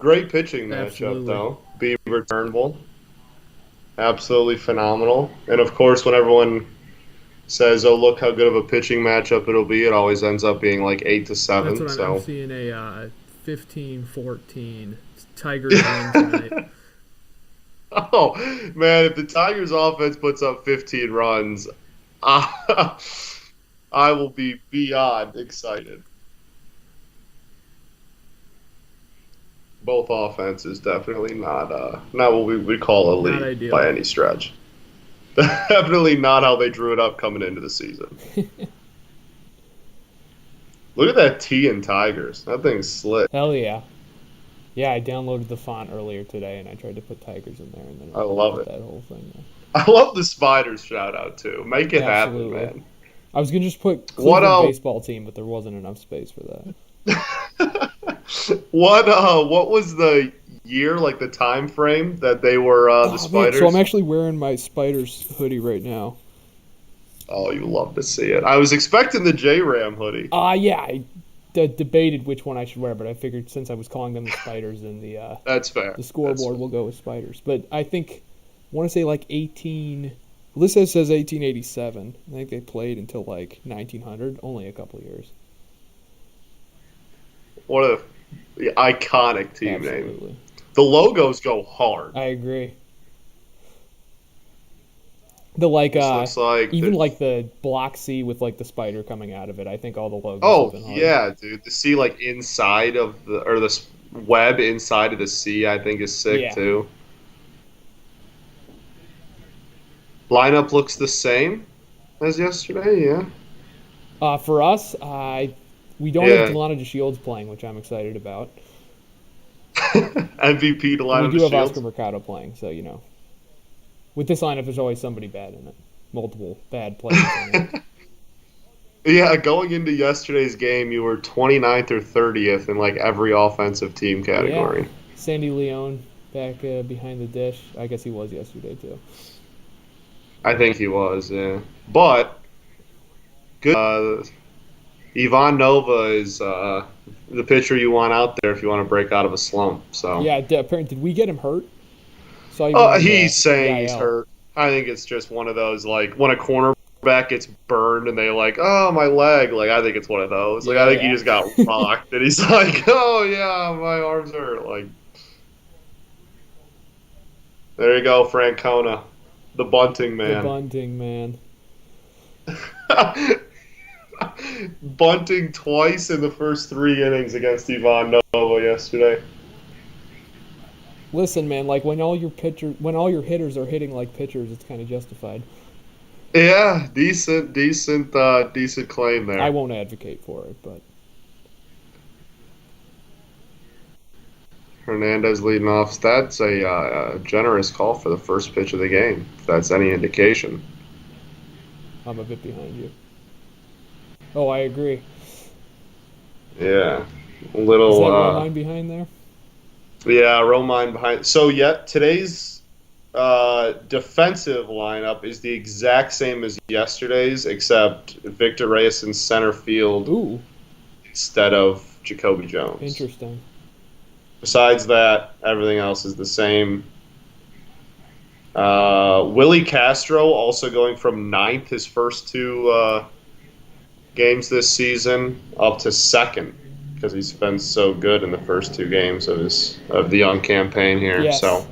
Great pitching matchup, Absolutely. though. Bieber Turnbull, absolutely phenomenal. And of course, when everyone says, "Oh, look how good of a pitching matchup it'll be," it always ends up being like 8-7. That's what I'm So, seeing a 15-14 Tigers win tonight. oh man, if the Tigers' offense puts up 15 runs, I will be beyond excited. Both offenses definitely not what we would call Not elite ideal. by any stretch. Definitely not how they drew it up coming into the season. Look at that T in Tigers. That thing's slick. Hell yeah. Yeah, I downloaded the font earlier today and I tried to put Tigers in there and then I it love did it. that whole thing. There. I love the Spiders shout out too. Make it happen, Absolutely. man. I was gonna just put What Cleveland baseball team, but there wasn't enough space for what was the year, like the time frame that they were the that. Man, so I'm Spiders? actually wearing my Spiders hoodie right now. Oh, you love to see it. I was expecting the J Ram hoodie. Yeah, I debated which one I should wear, but I figured since I was calling them the Spiders, then That's fair. the scoreboard will go with Spiders. But I think I want to say like 18. Well, this says 1887. I think they played until like 1900, only a couple years. What a iconic team Absolutely. name. The logos go hard. I agree. The This looks like even like the block C with like the spider coming out of it. I think all the logos have oh been hard. yeah, dude. To see like inside of the web inside of the C, I think is sick Yeah. too. Lineup looks the same as yesterday. Yeah. For us, we don't have Yeah. Delano DeShields playing, which I'm excited about. MVP to But we lineup do the have Oscar Shields. Mercado playing, so with this lineup, there's always somebody bad in it. Multiple bad players in it. Yeah, going into yesterday's game, you were 29th or 30th in like every offensive team Yeah, category. Sandy Leone back behind the dish. I guess he was yesterday too. I think he was, yeah. But good. Ivan Nova is the pitcher you want out there if you want to break out of a slump. So, Yeah, apparently, did we get him hurt? Saw he went on he's saying the he's IL. hurt. I think it's just one of those like when a cornerback gets burned and they like, oh my leg. Like I think it's one of those. Like I think he Yeah. just got rocked and he's like, oh yeah, my arms hurt. Like there you go, Francona, the bunting The man. bunting man. Bunting twice in the first 3 innings against Ivan Nova yesterday. Listen, man, like when all your hitters are hitting like pitchers, it's kind of justified. Yeah, decent claim I there. won't advocate for it, but Hernandez leading off. That's a generous call for the first pitch of the game, if that's any indication. I'm a bit behind you. Oh, I agree. Yeah, a Is little. that Romine behind there? Yeah, Romine behind. So today's defensive lineup is the exact same as yesterday's, except Victor Reyes in center field Ooh, instead of Jacoby Jones. interesting. Besides that, everything else is the same. Willie Castro also going from ninth his first two games this season up to second because he's been so good in the first two games of the young campaign here. Yes. So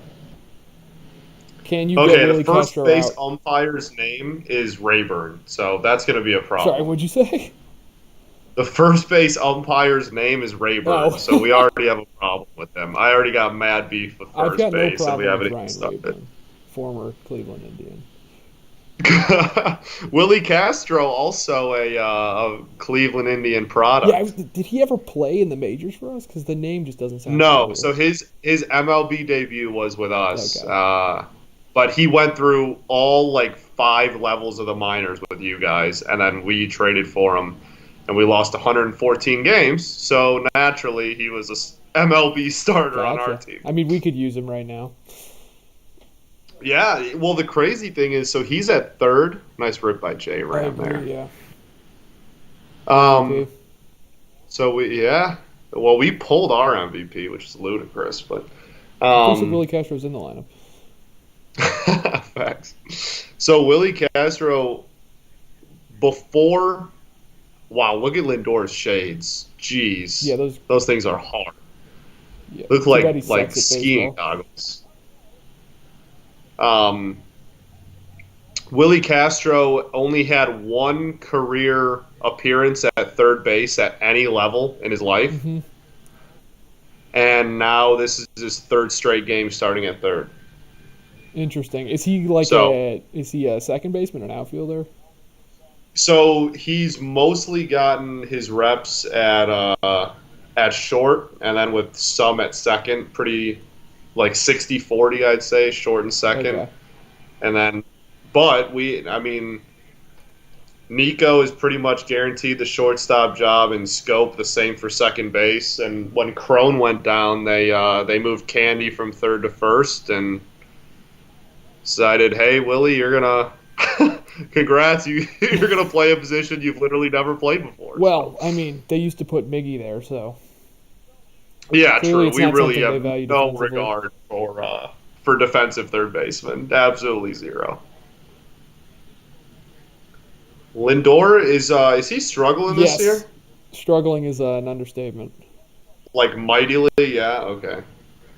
Can you get okay, the Willie first Castro base out? umpire's name is Rayburn, so that's going to be a Sorry, problem. what'd you say? The first base umpire's name is Rayburn, Oh. so we already have a problem with him. I already got mad beef with I've first got no base, and we problem haven't with even Ryan started. Rayburn, former Cleveland Indian. Willie Castro, also a Cleveland Indian product. Yeah, did he ever play in the majors for us? Because the name just doesn't sound No, familiar. so his MLB debut was with us, Okay. but he went through all like 5 levels of the minors with you guys, and then we traded for him, and we lost 114 games. So naturally, he was a MLB starter on our Gotcha. team. I mean, we could use him right now. Yeah, well, the crazy thing is, so he's at third. Nice rip by J. I Ram agree, there. yeah. Um, Okay. So yeah, Well, we pulled our MVP, which is ludicrous, but Who said Willie Castro's in the lineup? facts. So Willie Castro before. Wow, look at Lindor's shades. Jeez, Yeah, those things are hard. Yeah, Look too bad he like sucks at skiing baseball. goggles. Willie Castro only had one career appearance at third base at any level in his life, Hmm. and now this is his third straight game starting at third. Interesting. Is he like So, a second baseman, an outfielder? so he's mostly gotten his reps at short, and then with some at second, pretty like 60-40, I'd say, short and second, Okay. and then, but I mean. Nico is pretty much guaranteed the shortstop job, and Scope the same for second base. And when Crone went down, they moved Candy from third to first and decided, hey Willie, you're gonna congrats, you're gonna play a position you've literally never played before. Well, So. I mean, they used to put Miggy there, so Yeah, clearly true. it's We not really something they have value no defensively. regard for defensive third baseman. Absolutely zero. Lindor is he struggling this year? Yes, struggling is an understatement. Like mightily? Yeah. Okay.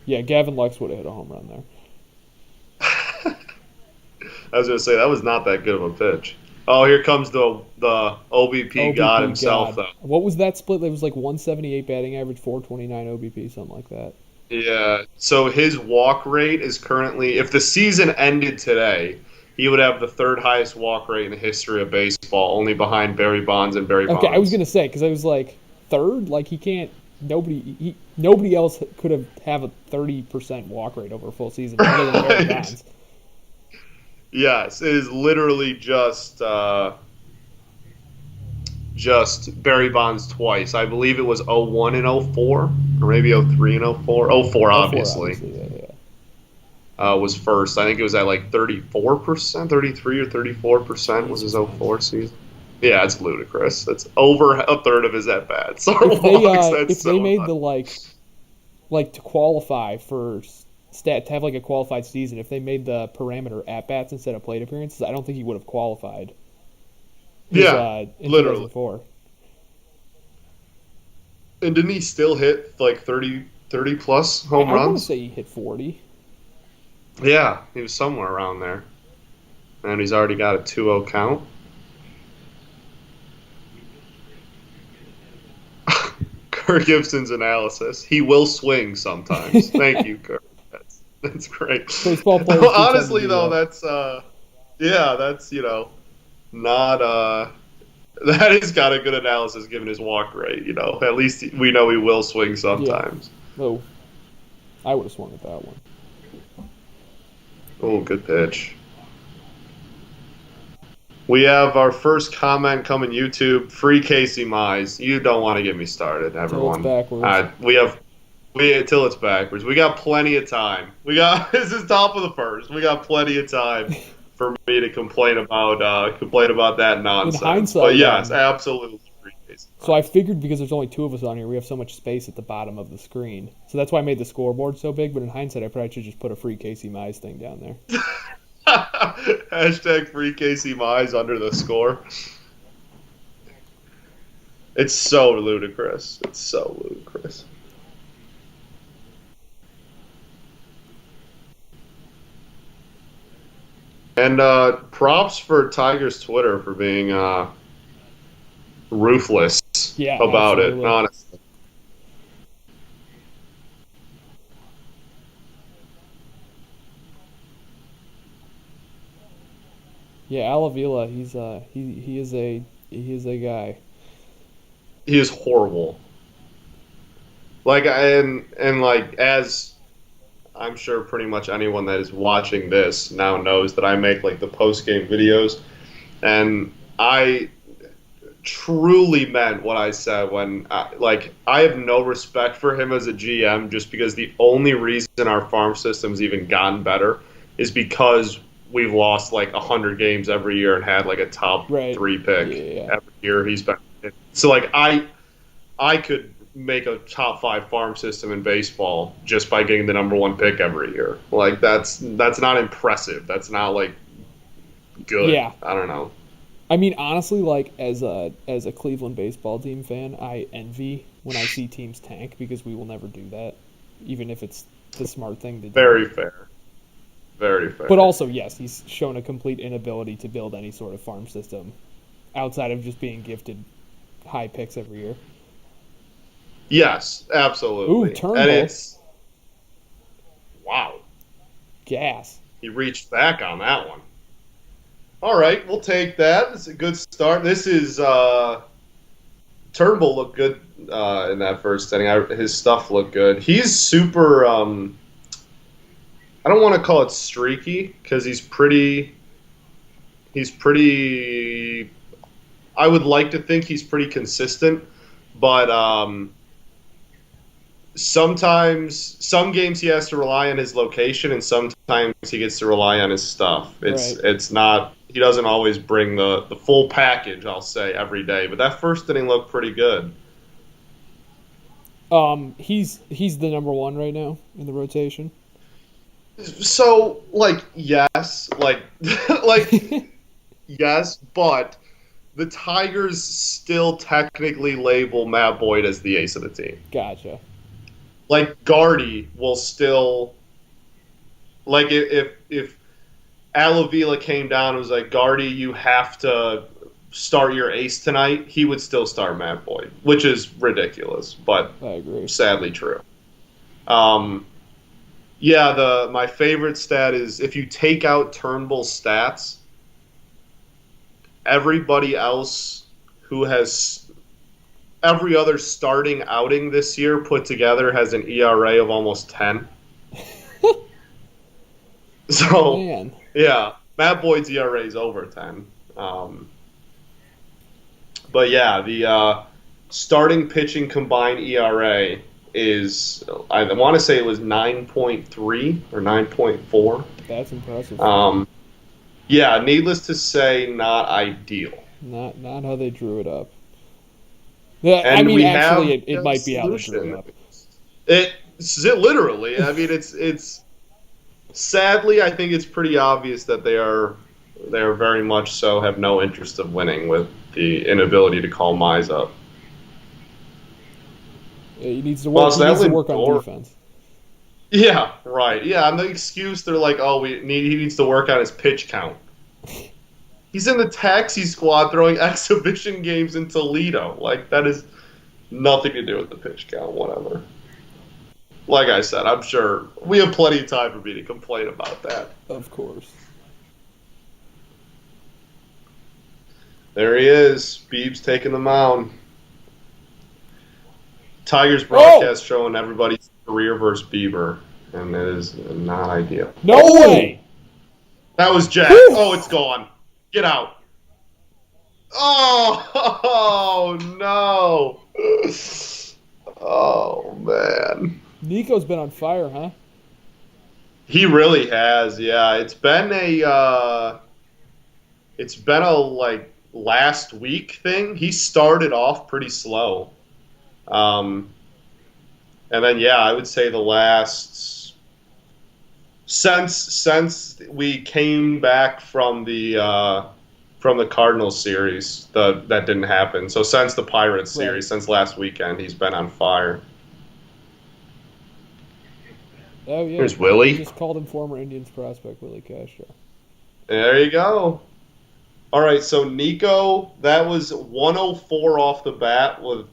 Yeah, Gavin Lux would have hit a home run there. I was gonna say that was not that good of a pitch. Oh, here comes the OBP god himself, God. though. What was that split? That was like 178 batting average, 429 OBP, something like that. Yeah. So his walk rate is currently, if the season ended today, he would have the third highest walk rate in the history of baseball, only behind Barry Bonds and Barry Okay, I was Bonds. gonna say because I was like third. Like he can't. Nobody else could have a 30% walk rate over a full season other than Barry Right. Bonds. Yes, it is literally just Barry Bonds twice. I believe it was 01 and 04, or maybe 03 and 04. 04, Oh, four, obviously. obviously, yeah. Was first. I think it was at like 34%, 33 or 34% was his Jesus, man. 04 season. Yeah, it's ludicrous. That's over a third of his at bats are If they walks. That's if they so made nuts. the like to qualify for stat to have like a qualified season, if they made the parameter at bats instead of plate appearances, I don't think he would have qualified. Yeah, In literally. 2004. And didn't he still hit like 30 plus home I want to runs? say he hit 40. Yeah, he was somewhere around there. And he's already got a 2-0 count. Kirk Gibson's analysis. He will swing sometimes. Thank you, Kirk. That's great. Baseball players do tend to Honestly, do though, that. that's yeah, that's not that is got a good analysis given his walk rate. At least we know he will swing sometimes. Oh, I would have swung at that one. Oh, good pitch. We have our first comment coming YouTube. Free Casey Mize. You don't want to get me started, everyone. backwards. We till it's backwards. We got plenty of time. This is top of the first. We got plenty of time for me to complain about that nonsense. hindsight, But yes, absolutely free Casey Mize. So I figured because there's only two of us on here, we have so much space at the bottom of the screen. So that's why I made the scoreboard so big. But in hindsight, I probably should just put a free Casey Mize thing down there. Hashtag free Casey Mize under the score. It's so ludicrous. It's so ludicrous. And props for Tiger's Twitter for being ruthless about absolutely. it, honestly. Yeah, Alavila, he is a guy. He is horrible. Like as I'm sure pretty much anyone that is watching this now knows that I make like the post game videos, and I truly meant what I said when I have no respect for him as a GM just because the only reason our farm system's even gotten better is because we've lost like 100 games every year and had like a top 3 pick every year he's been. So like I could make a top 5 farm system in baseball just by getting the number 1 pick every year. Like that's not impressive. That's not like good. Yeah. I don't know. I mean, honestly, like as a Cleveland baseball team fan, I envy when I see teams tank because we will never do that, even if it's the smart thing to do. Very fair. Very fair. But also, yes, he's shown a complete inability to build any sort of farm system outside of just being gifted high picks every year. Yes, absolutely. Ooh, Turnbull. And it's wow. Gas. He reached back on that one. All right, we'll take that. It's a good start. This is Turnbull looked good in that first inning. His stuff looked good. He's super. I don't want to call it streaky because he's pretty. I would like to think he's pretty consistent, but sometimes some games he has to rely on his location, and sometimes he gets to rely on his stuff. It's not. He doesn't always bring the full package, I'll say, every day. But that first inning looked pretty good. He's the number 1 right now in the rotation. So, yes, yes, but the Tigers still technically label Matt Boyd as the ace of the team. Gotcha. Gardy will still, if Alavila came down and was like, Gardy, you have to start your ace tonight, he would still start Matt Boyd, which is ridiculous, but I agree. Sadly true. My favorite stat is if you take out Turnbull's stats, everybody else who has every other starting outing this year put together has an ERA of almost 10. So, Man. Yeah, Matt Boyd's ERA is over 10. But yeah, the starting pitching combined ERA is, I want to say it was 9.3 or 9.4. That's impressive. Yeah, needless to say, not ideal. Not how they drew it up. Yeah, and I mean, actually, it might be how they drew it up. It's literally. I mean, it's sadly, I think it's pretty obvious that they are very much so have no interest of winning with the inability to call Mize up. He needs to work. He needs to work on defense. Yeah, right. Yeah, and the excuse they're like, he needs to work on his pitch count. He's in the taxi squad throwing exhibition games in Toledo. That is nothing to do with the pitch count. Whatever. Like I said, I'm sure we have plenty of time for me to complain about that. Of course. There he is. Beeb's taking the mound. Tigers broadcast showing everybody's career versus Bieber, and it is not ideal. No way! That was Jack. Oh, it's gone. Get out. Oh no. Oh, man. Nico's been on fire, huh? He really has, yeah. It's been a last week thing. He started off pretty slow. And then, yeah, I would say the last since we came back from the Cardinals series, that didn't happen. So since the Pirates series, since last weekend, he's been on fire. Oh yeah, here's Willie. I just called him former Indians prospect Willie Castro. There you go. All right, so Nico, that was 104 off the bat with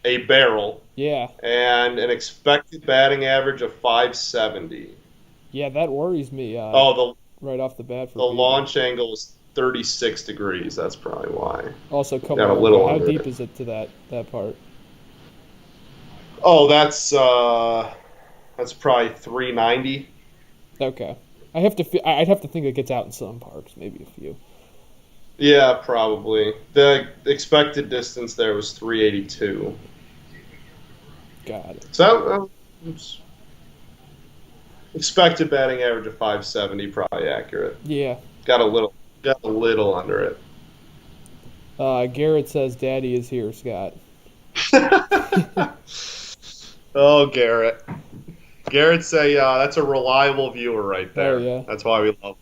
a barrel. Yeah. And an expected batting average of 570. Yeah, that worries me. Right off the bat. The launch angle is 36 degrees. That's probably why. Also, how deep is it to that part? Oh, that's probably 390. Okay. I'd have to think it gets out in some parks, maybe a few. Yeah, probably. The expected distance there was 382. Got it. So expected batting average of 570, probably accurate. Yeah. Got a little under it. Garrett says, "Daddy is here, Scott." Oh, Garrett. Garrett's that's a reliable viewer right Oh there. yeah, That's why we love him.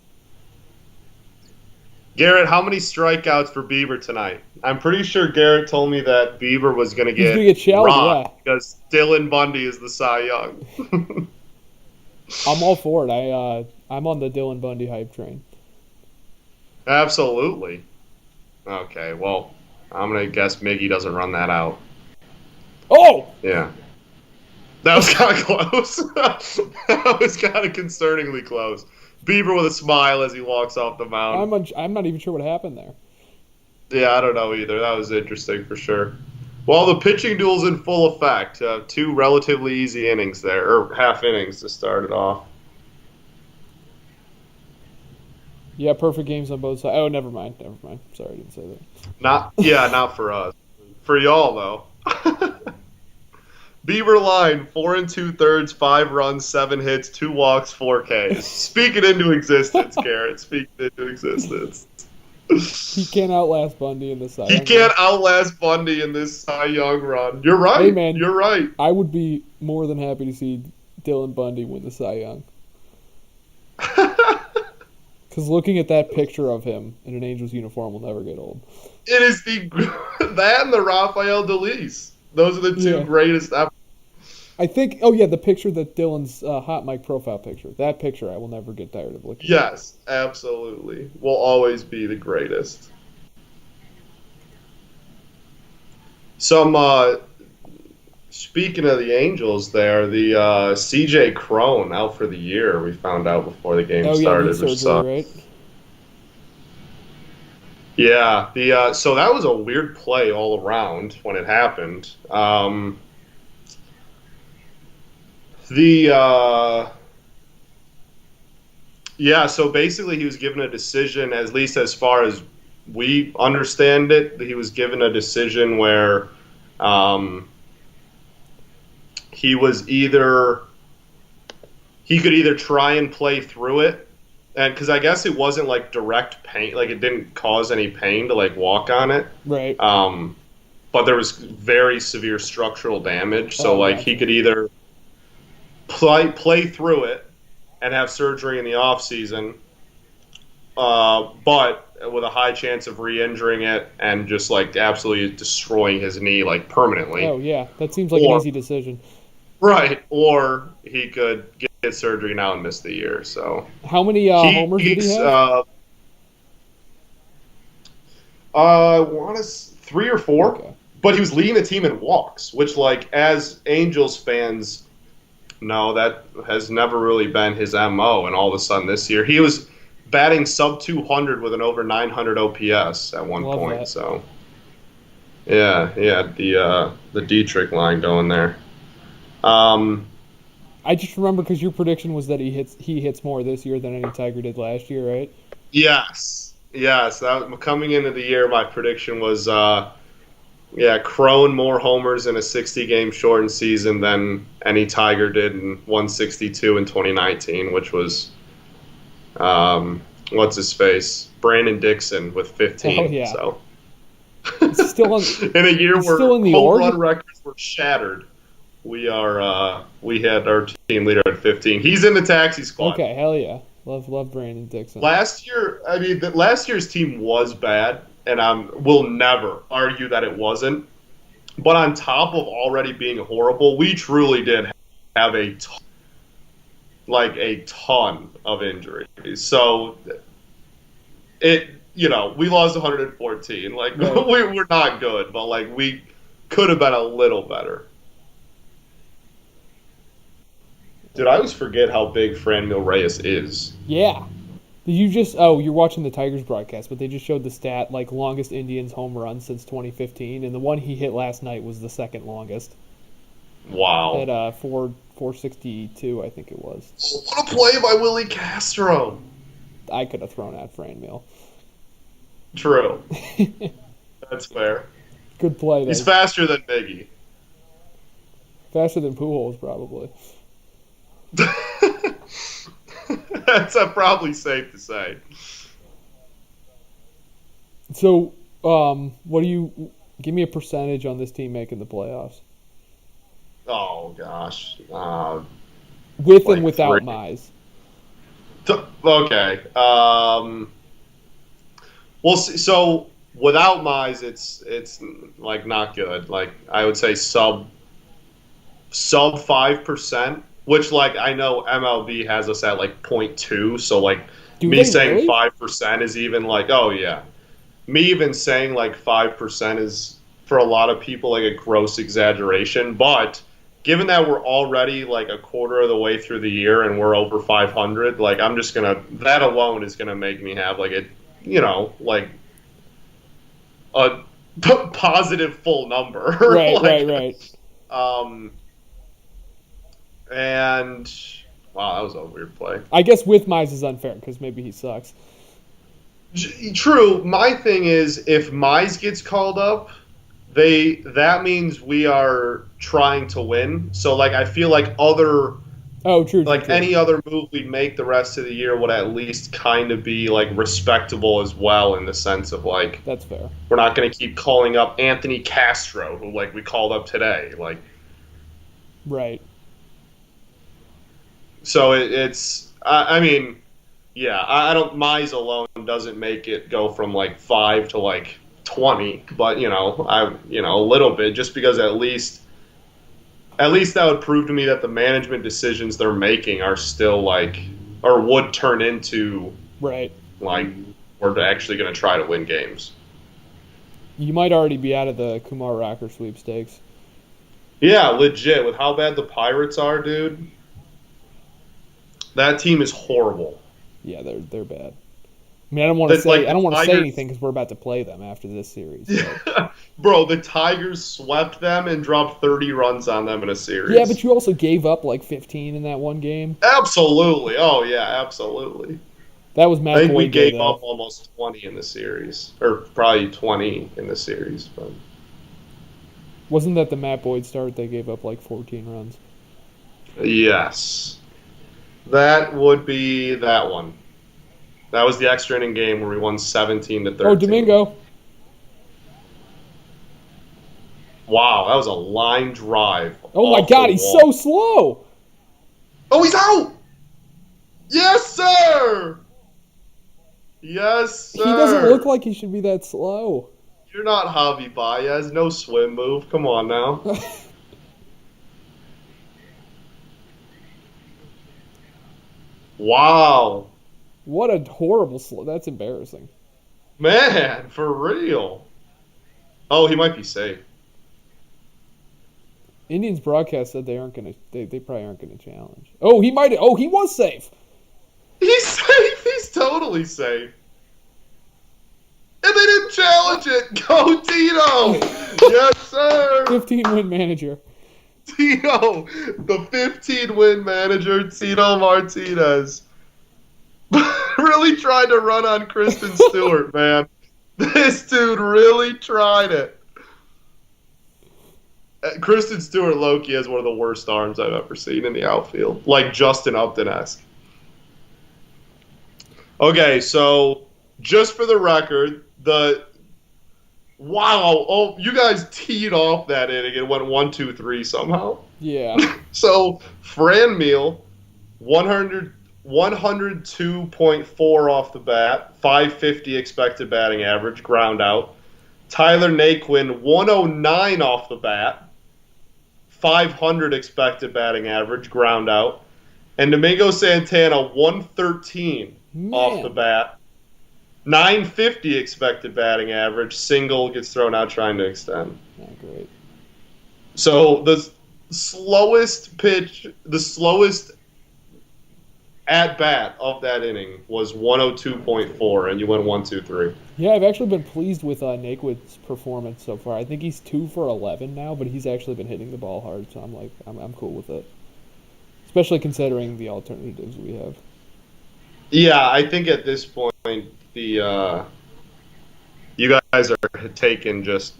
Garrett, how many strikeouts for Bieber tonight? I'm pretty sure Garrett told me that Bieber was going to he's gonna get get shelled. rocked Yeah, because Dylan Bundy is the Cy Young. I'm all for it. I'm on the Dylan Bundy hype train. Absolutely. Okay, well, I'm going to guess Miggy doesn't run that out. Oh, Yeah. That was kind of close. That was kind of concerningly close. Bieber with a smile as he walks off the mound. I'm not even sure what happened there. Yeah, I don't know either. That was interesting for sure. Well, the pitching duel's in full effect. Two relatively easy innings there, or half innings to start it off. Yeah, perfect games on both sides. Oh, never mind. Never mind. Sorry, I didn't say Not for us. For y'all though. Beaver line 4 2/3, 5 runs, 7 hits, 2 walks, 4 Ks. Speak it into existence, Garrett. Speak it into existence. that. He can't outlast Bundy in the Cy He Young run. can't outlast Bundy in this Cy Young run. You're Hey right. man, You're right. I would be more than happy to see Dylan Bundy win the Cy Young. Because looking at that picture of him in an Angels uniform will never get old. It is that and the Rafael Delis. Those are the two Yeah. greatest ever. I think. Oh yeah, the picture that Dylan's HotMic profile picture. That picture I will never get tired of looking at. Yes, absolutely. Will always be the greatest. Some speaking of the Angels, there the C.J. Crone out for the year. We found out before the game Oh yeah, started, knee which surgery, sucks. right? Yeah, the so that was a weird play all around when it happened. The Yeah, so basically he was given a decision, at least as far as we understand it, he was given a decision where um, he was either he could either try and play through it, and because I guess it wasn't like direct pain, like it didn't cause any pain to like walk on it, Right. but there was very severe structural damage, so Oh, like gotcha. he could either play through it and have surgery in the off season, but with a high chance of re-injuring it and just like absolutely destroying his knee like permanently. Oh yeah, that seems like an Or easy decision. right, or he could get surgery now and miss the year. So How many homers did he he's have? I want to 3 or 4, Okay. but he was leading the team in walks, which like as Angels fans. No, that has never really been his MO, and all of a sudden this year he was batting sub 200 with an over 900 OPS at one Love point. that. So yeah, the Dietrich line going there. I just remember because your prediction was that he hits more this year than any Tiger did last year, right? Yes. That coming into the year, my prediction was Crone more homers in a 60-game shortened season than any Tiger did in 162 in 2019, which was what's his face, Brandon Dixon with 15. Oh yeah. So It's still on. in a year He's where still in the home org? run records were shattered, we had our team leader at 15. He's in the taxi squad. Okay, hell yeah. Love Brandon Dixon. Last year, I mean, last year's team was bad, and I will never argue that it wasn't. But on top of already being horrible, we truly did have a ton of injuries. So we lost 114. Like Right. we're not good, but like we could have been a little better. Dude, I always forget how big Franmil Reyes is. Yeah. Did you just? Oh, you're watching the Tigers broadcast, but they just showed the stat like longest Indians home run since 2015, and the one he hit last night was the second longest Wow. at 462, I think it was. What a play by Willie Castro. I could have thrown out Franmil. True. That's fair. Good play. He's Though. faster than Miggy. Faster than Pujols, probably. That's probably safe to say. So, what do you give me a percentage on this team making the playoffs? Oh gosh. With and Like three. without Mize. Okay. Well, so without Mize, it's like not good. Like I would say sub 5%, which like I know MLB has us at like point 0.2, so like Do me they saying really? 5% is even like, oh yeah. Me even saying like 5% is for a lot of people like a gross exaggeration, but given that we're already like a quarter of the way through the year and we're over 500, like I'm just going to that alone is going to make me have like a like a positive full number Right, right, like right. um and wow, that was a weird play. I guess with Mize is unfair because maybe he sucks. True. My thing is, if Mize gets called up, that means we are trying to win. So like, I feel like Oh, true, true, true. any other move we make the rest of the year would at least kind of be like respectable as well, in the sense of like That's fair. we're not going to keep calling up Anthony Castro, who like we called up today. Like, Right. so it's I mean, yeah, I don't. Mize alone doesn't make it go from like 5 to like 20, but a little bit, just because at least that would prove to me that the management decisions they're making are still like, or would turn into Right. like, we're actually going to try to win games. You might already be out of the Kumar Rocker sweepstakes. Yeah, legit. With how bad the Pirates are, dude, that team is horrible. Yeah, they're bad. I mean, I don't want to That say like I the don't want to say Tigers, anything because we're about to play them after this series. But bro, the Tigers swept them and dropped 30 runs on them in a yeah, but series. you also gave up like 15 in that one game. Absolutely. Oh yeah, absolutely. That was I Matt think we Boyd Day gave though. up almost 20 in the series, or probably 20 in the series. But Wasn't that the Matt Boyd start? They gave up like 14 runs. yes, that would be that one. That was the extra inning game where we won 17 to Oh, 13. Domingo. Wow, that was a line drive Oh my off the God, he's wall. so slow. Oh, he's out. Yes, sir. Yes, He doesn't look sir. like he should be that slow. You're not Javi Baez. No swim move. Come on now. Wow. What a horrible slow. That's embarrassing. Man, for real. Oh, he might be safe. Indians broadcast said they aren't gonna. They probably aren't gonna challenge. Oh, he might. Oh, he was safe. He's safe. He's totally safe. And they didn't challenge it. Go, Tito. Yes, sir. 15-win manager. Tito, the 15-win manager, Tito Martinez, really tried to run on Kristen Stewart, man. This dude really tried it. Kristen Stewart Loki has one of the worst arms I've ever seen in the outfield, like Justin Upton-esque. Okay, so just for the record, oh, you guys teed off that inning. It went 1-2-3 somehow. Yeah. So Fran Meal, 102.4 off the bat, 550 expected batting average, ground out. Tyler Naquin, 109 off the bat, 500 expected batting average, ground out. And Domingo Santana, 113 off the Man. bat, 950 expected batting average, single, gets thrown out trying to extend. Not great. So the slowest at bat of that inning was 102.4, and you went 1-2-3. Yeah, I've actually been pleased with Naquin's performance so far. I think he's 2 for 11 now, but he's actually been hitting the ball hard, so I'm cool with it. Especially considering the alternatives we have. Yeah, I think at this point the you guys are taking just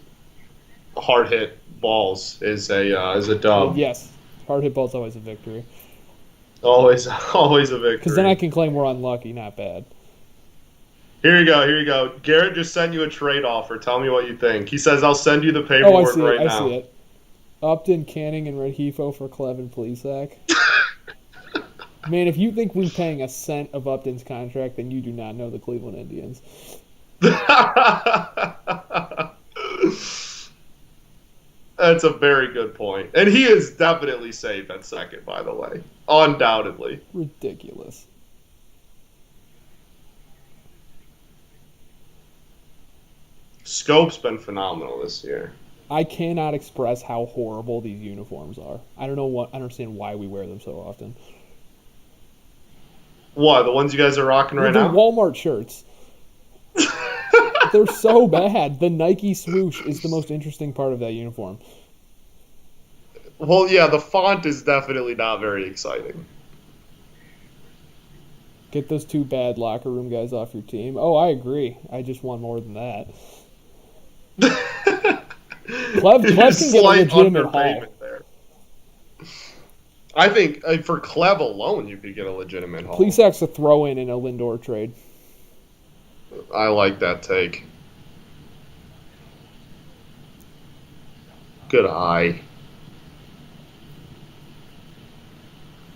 hard hit balls is a Well, dub. yes, hard hit ball's always a victory. Always always a Because then I victory. can claim we're unlucky, not bad. Here you go. Here you go. Garrett just sent you a trade offer. Tell me what you think. He says I'll send you the Oh, I paperwork see it. right I see now. it. Upton, Canning, and Rengifo for Clev and Plesac. Man, if you think we're paying a cent of Upton's contract, then you do not know the Cleveland Indians. That's a very good point. And he is definitely safe at second, by the way. Undoubtedly. Ridiculous. Scope's been phenomenal this year. I cannot express how horrible these uniforms are. I don't understand why we wear them so often. What, the ones you guys are rocking right They're now? Walmart shirts. They're so bad. The Nike swoosh is the most interesting part of that uniform. Well, yeah, the font is definitely not very exciting. Get those two bad locker room guys off your team. Oh, I agree. I just want more than that. Clev can get a legitimate haul. There. I think for Clev alone, you could get a legitimate haul. Plesac's a throw-in a Lindor trade. I like that take. Good eye.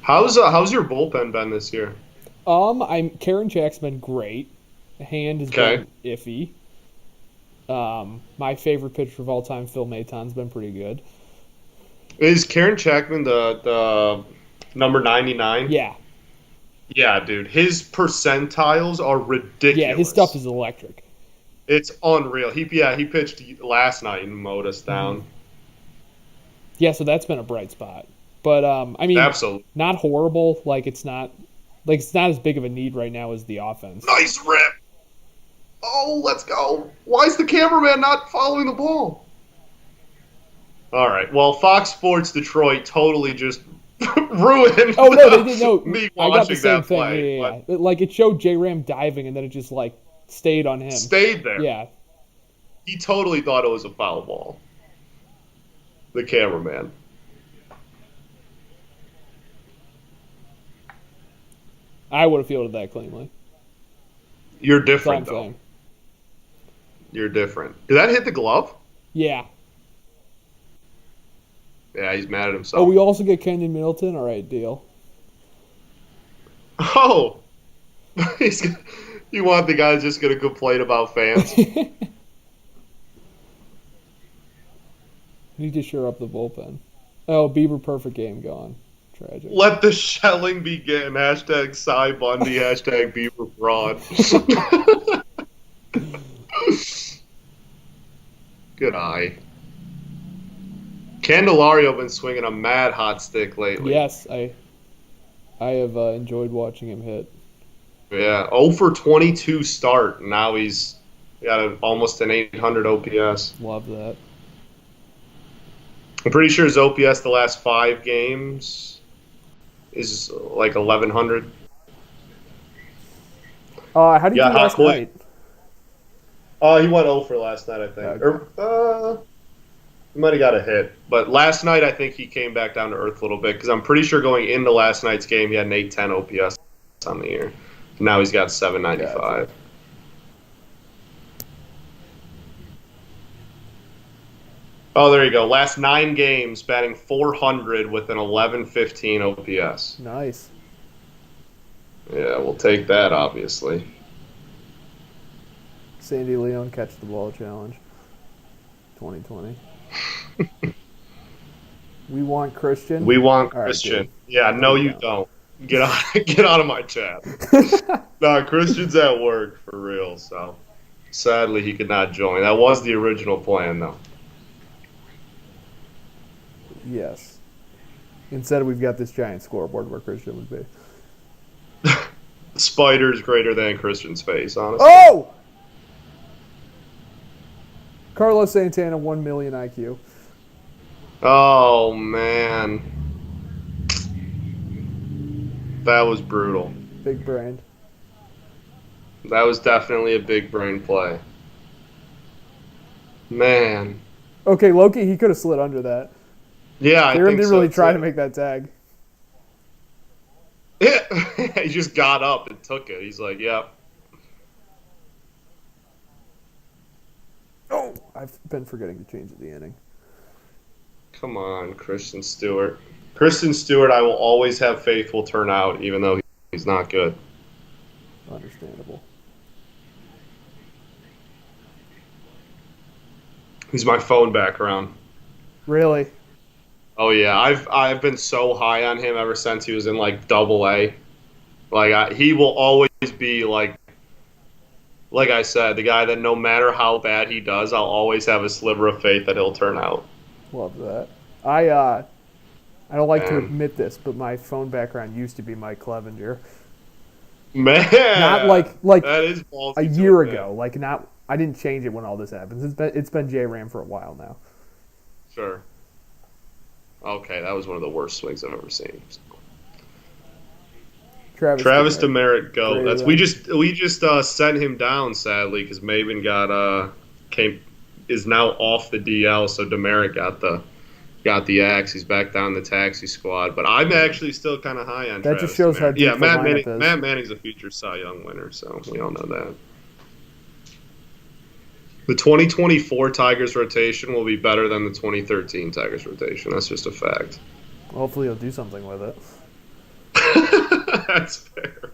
How's your bullpen been this year? Karen Jack's been great. Hand has been iffy. My favorite pitcher of all time, Phil Maton's been pretty good. Is Karen Chapman the number 99? Yeah. Yeah, dude. His percentiles are ridiculous. Yeah, his stuff is electric. It's unreal. He pitched last night and mowed us down. Yeah, so that's been a bright spot. But I mean, absolutely not horrible. It's not as big of a need right now as the offense. Nice rip. Oh, let's go. Why is the cameraman not following the ball? All right. Well, Fox Sports Detroit totally just ruined they didn't know. me I watching got the same that thing. play. Yeah. It showed J-Ram diving, and then it just, stayed on him. Stayed there. Yeah. He totally thought it was a foul ball. The cameraman. I would have fielded that cleanly. You're different, That's all I'm though. saying. You're different. Did that hit the glove? Yeah. Yeah, he's mad at himself. Oh, we also get Kenyon Middleton? All right, deal. Oh! You want the guy just going to complain about fans? Need to shore up the bullpen. Oh, Bieber perfect game gone. Tragic. Let the shelling begin. Hashtag Cy Bundy. Hashtag Bieber fraud. Good eye. Candelario been swinging a mad hot stick lately. Yes, I have enjoyed watching him hit. Yeah, 0 for 22 start. Now he's got almost an 800 OPS. Love that. I'm pretty sure his OPS the last 5 games is like 1,100. How did you do last night? He went 0 for last night, I think. Okay. He might have got a hit. But last night, I think he came back down to earth a little bit because I'm pretty sure going into last night's game, he had an 810 OPS on the year. Now he's got 795. Gotcha. Oh, there you go. Last 9 games, batting 400 with an 1115 OPS. Nice. Yeah, we'll take that, obviously. Sandy Leon catch the ball challenge. 2020. We want Christian. We want Christian. Right, yeah, no, you don't. Get out of my chat. No, Christian's at work for real, so sadly he could not join. That was the original plan, though. Yes. Instead, we've got this giant scoreboard where Christian would be. Spider's greater than Christian's face, honestly. Oh! Carlos Santana, 1 million IQ. Oh, man. That was brutal. Big brain. That was definitely a big brain play. Man. Okay, Loki, he could have slid under that. Yeah, I think so. Didn't really try to make that tag. Yeah, he just got up and took it. He's like, yep. Oh, I've been forgetting to change the inning. Come on, Christian Stewart. Christian Stewart, I will always have faith will turn out, even though he's not good. Understandable. He's my phone background. Really? Oh yeah, I've been so high on him ever since he was in like Double A. He will always be like I said, the guy that no matter how bad he does, I'll always have a sliver of faith that he'll turn out. Love that. I don't like to Man. admit this, but my phone background used to be Mike Clevenger. Man, Not like that is ballsy a year ago. Like not. I didn't change it when all this happens. It's been J Ram for a while now. Sure. Okay, that was one of the worst swings I've ever seen. Travis Demeritte, go. We just sent him down sadly because Maven is now off the DL, so Demeritte got the axe. He's back down the taxi squad, but I'm actually still kind of high on. That just shows how deep the lineup is. Matt Manning's a future Cy Young winner, so we all know that. The 2024 Tigers rotation will be better than the 2013 Tigers rotation. That's just a fact. Hopefully he'll do something with it. That's fair.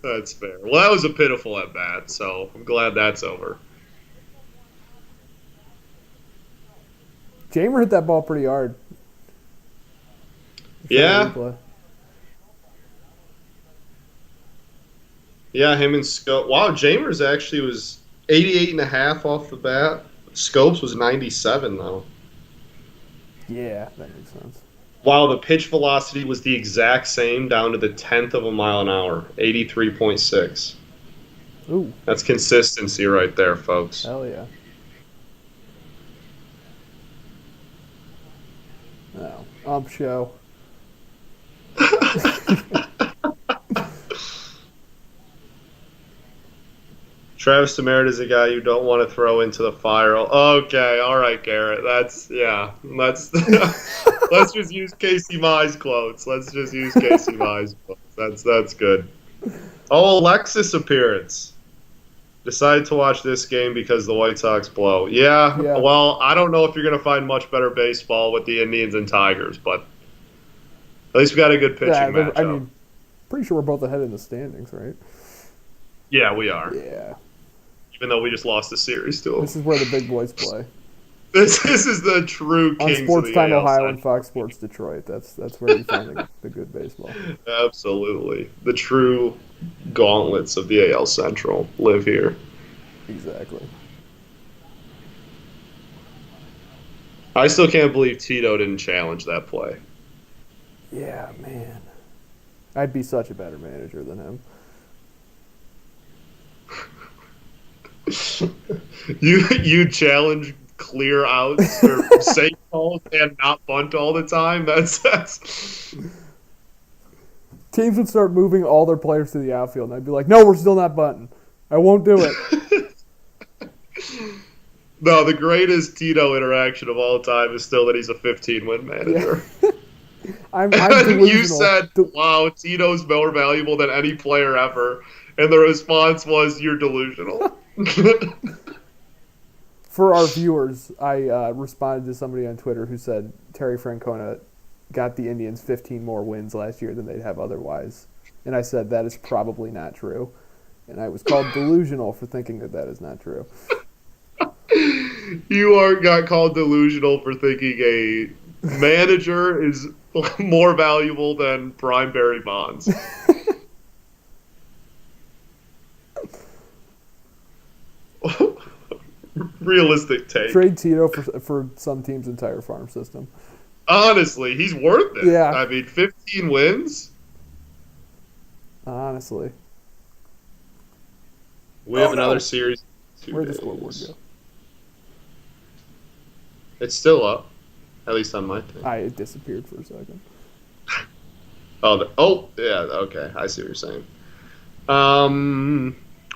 That's fair. Well, that was a pitiful at bat, so I'm glad that's over. Jamer hit that ball pretty hard. Yeah. Yeah, him and Scope. Wow, Jamers actually was 88.5 off the bat. Scopes was 97 though. Yeah, that makes sense. Wow, the pitch velocity was the exact same down to the 10th of a mile an hour, 83.6. Ooh. That's consistency right there, folks. Hell yeah. No. Show. Travis Demeritte is a guy you don't want to throw into the fire. Okay, all right, Garrett. Let's let's just use Casey Mize quotes. Let's just use Casey Mize quotes. That's good. Oh, Alexis appearance. Decided to watch this game because the White Sox blow. Yeah. Well, I don't know if you're going to find much better baseball with the Indians and Tigers, but at least we got a good pitching matchup. I mean, pretty sure we're both ahead in the standings, right? Yeah, we are. Yeah. Even though we just lost the series to them. This is where the big boys play. This is the true kings on Sports of the Time AL Ohio Central. and Fox Sports Detroit. That's where you find the good baseball. Absolutely. The true gauntlets of the AL Central live here. Exactly. I still can't believe Tito didn't challenge that play. Yeah, man. I'd be such a better manager than him. You challenge clear outs or safe calls and not bunt all the time. That's Teams would start moving all their players to the outfield, and I'd be like, "No, we're still not bunting. I won't do it." No, the greatest Tito interaction of all time is still that he's a 15-win manager. Yeah. I'm delusional. You said, "Wow, Tito's more valuable than any player ever," and the response was, "You're delusional." For our viewers, I responded to somebody on Twitter who said Terry Francona got the Indians 15 more wins last year than they'd have otherwise. And I said that is probably not true. And I was called delusional for thinking that is not true. You got called delusional for thinking a manager is more valuable than prime Barry Bonds. Realistic take. Trade Tito for some team's entire farm system. Honestly, he's worth it. Yeah. I mean, 15 wins? Honestly. We have another series. Where'd the scoreboard go? It's still up. At least on my thing. It disappeared for a second. Yeah, okay. I see what you're saying.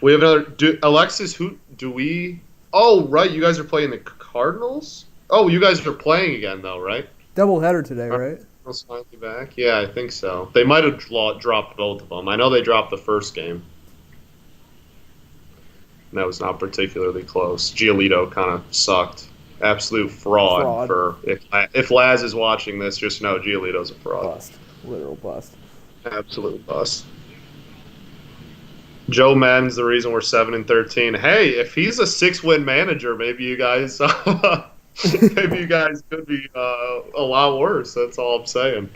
We have another... Alexis, who do we... Oh, right, you guys are playing the Cardinals? Oh, you guys are playing again, though, right? Doubleheader today, right? Cardinals finally back? Yeah, I think so. They might have dropped both of them. I know they dropped the first game. And that was not particularly close. Giolito kind of sucked absolute fraud. Fraud. For if Laz is watching this, just know Giolito's a fraud. Bust. Literal bust. Absolute bust. Joe Madden's the reason we're 7-13. Hey, if he's a 6-win manager, maybe you guys could be a lot worse. That's all I'm saying.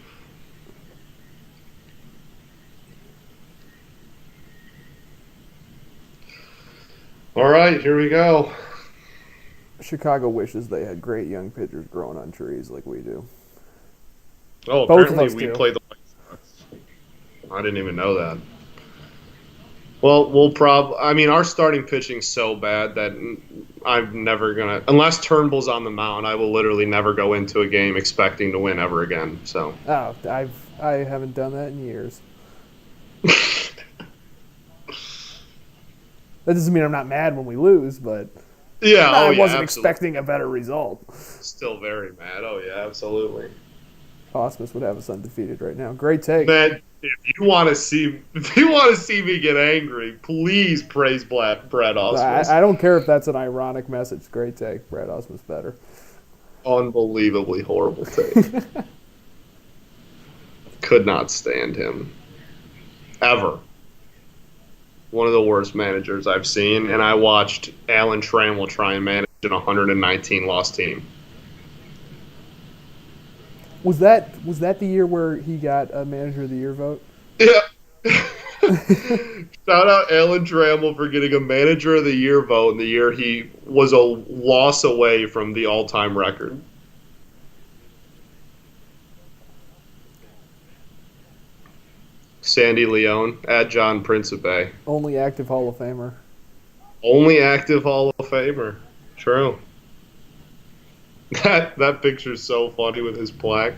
All right, here we go. Chicago wishes they had great young pitchers growing on trees like we do. Oh, Both of apparently us we do. play the White Sox. I didn't even know that. Well, our starting pitching's so bad that I'm never gonna, unless Turnbull's on the mound, I will literally never go into a game expecting to win ever again. So. Oh, I haven't done that in years. That doesn't mean I'm not mad when we lose, but Yeah, I wasn't absolutely. expecting a better result. Still very mad. Oh yeah, absolutely. Cosmos would have us undefeated right now. Great take. Man, if you want to see me get angry, please praise Brad Osmus. I don't care if that's an ironic message. Great take. Brad Osmus better. Unbelievably horrible take. Could not stand him. Ever. One of the worst managers I've seen, and I watched Alan Trammell try and manage an 119-loss team. Was that the year where he got a Manager of the Year vote? Yeah. Shout out Alan Trammell for getting a Manager of the Year vote in the year he was a loss away from the all-time record. Sandy Leone, at John Principe. Only active Hall of Famer. Only active Hall of Famer. True. That picture's so funny with his plaque.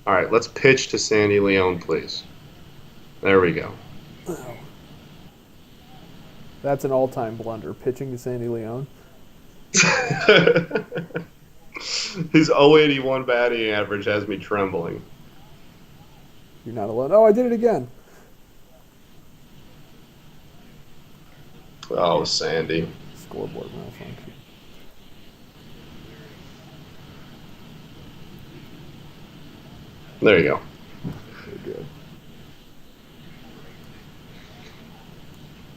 All right, let's pitch to Sandy Leone, please. There we go. That's an all-time blunder. Pitching to Sandy Leone. His 081 batting average has me trembling. You're not alone. Oh, I did it again. Oh, Sandy. Scoreboard malfunction. There you go. Very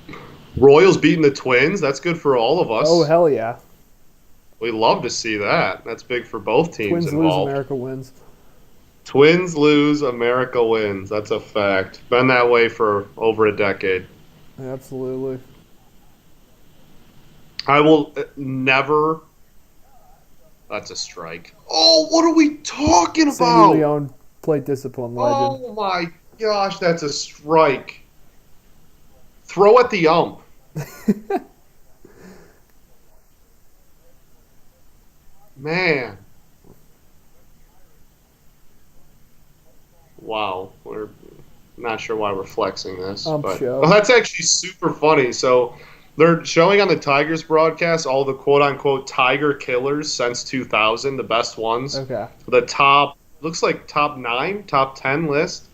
good. Royals beating the Twins. That's good for all of us. Oh, hell yeah. We love to see that. That's big for both teams Twins involved. lose, America wins. Twins lose, America wins. That's a fact. Been that way for over a decade. Absolutely. I will never. That's a strike. Oh, what are we talking about? Sandy Leone, plate discipline legend. Oh my gosh, that's a strike. Throw at the ump. Man. Wow. We're not sure why we're flexing this. But Show. oh, that's actually super funny. So they're showing on the Tigers broadcast all the quote-unquote Tiger killers since 2000, the best ones. Okay. The top, looks like top 9, top 10 list.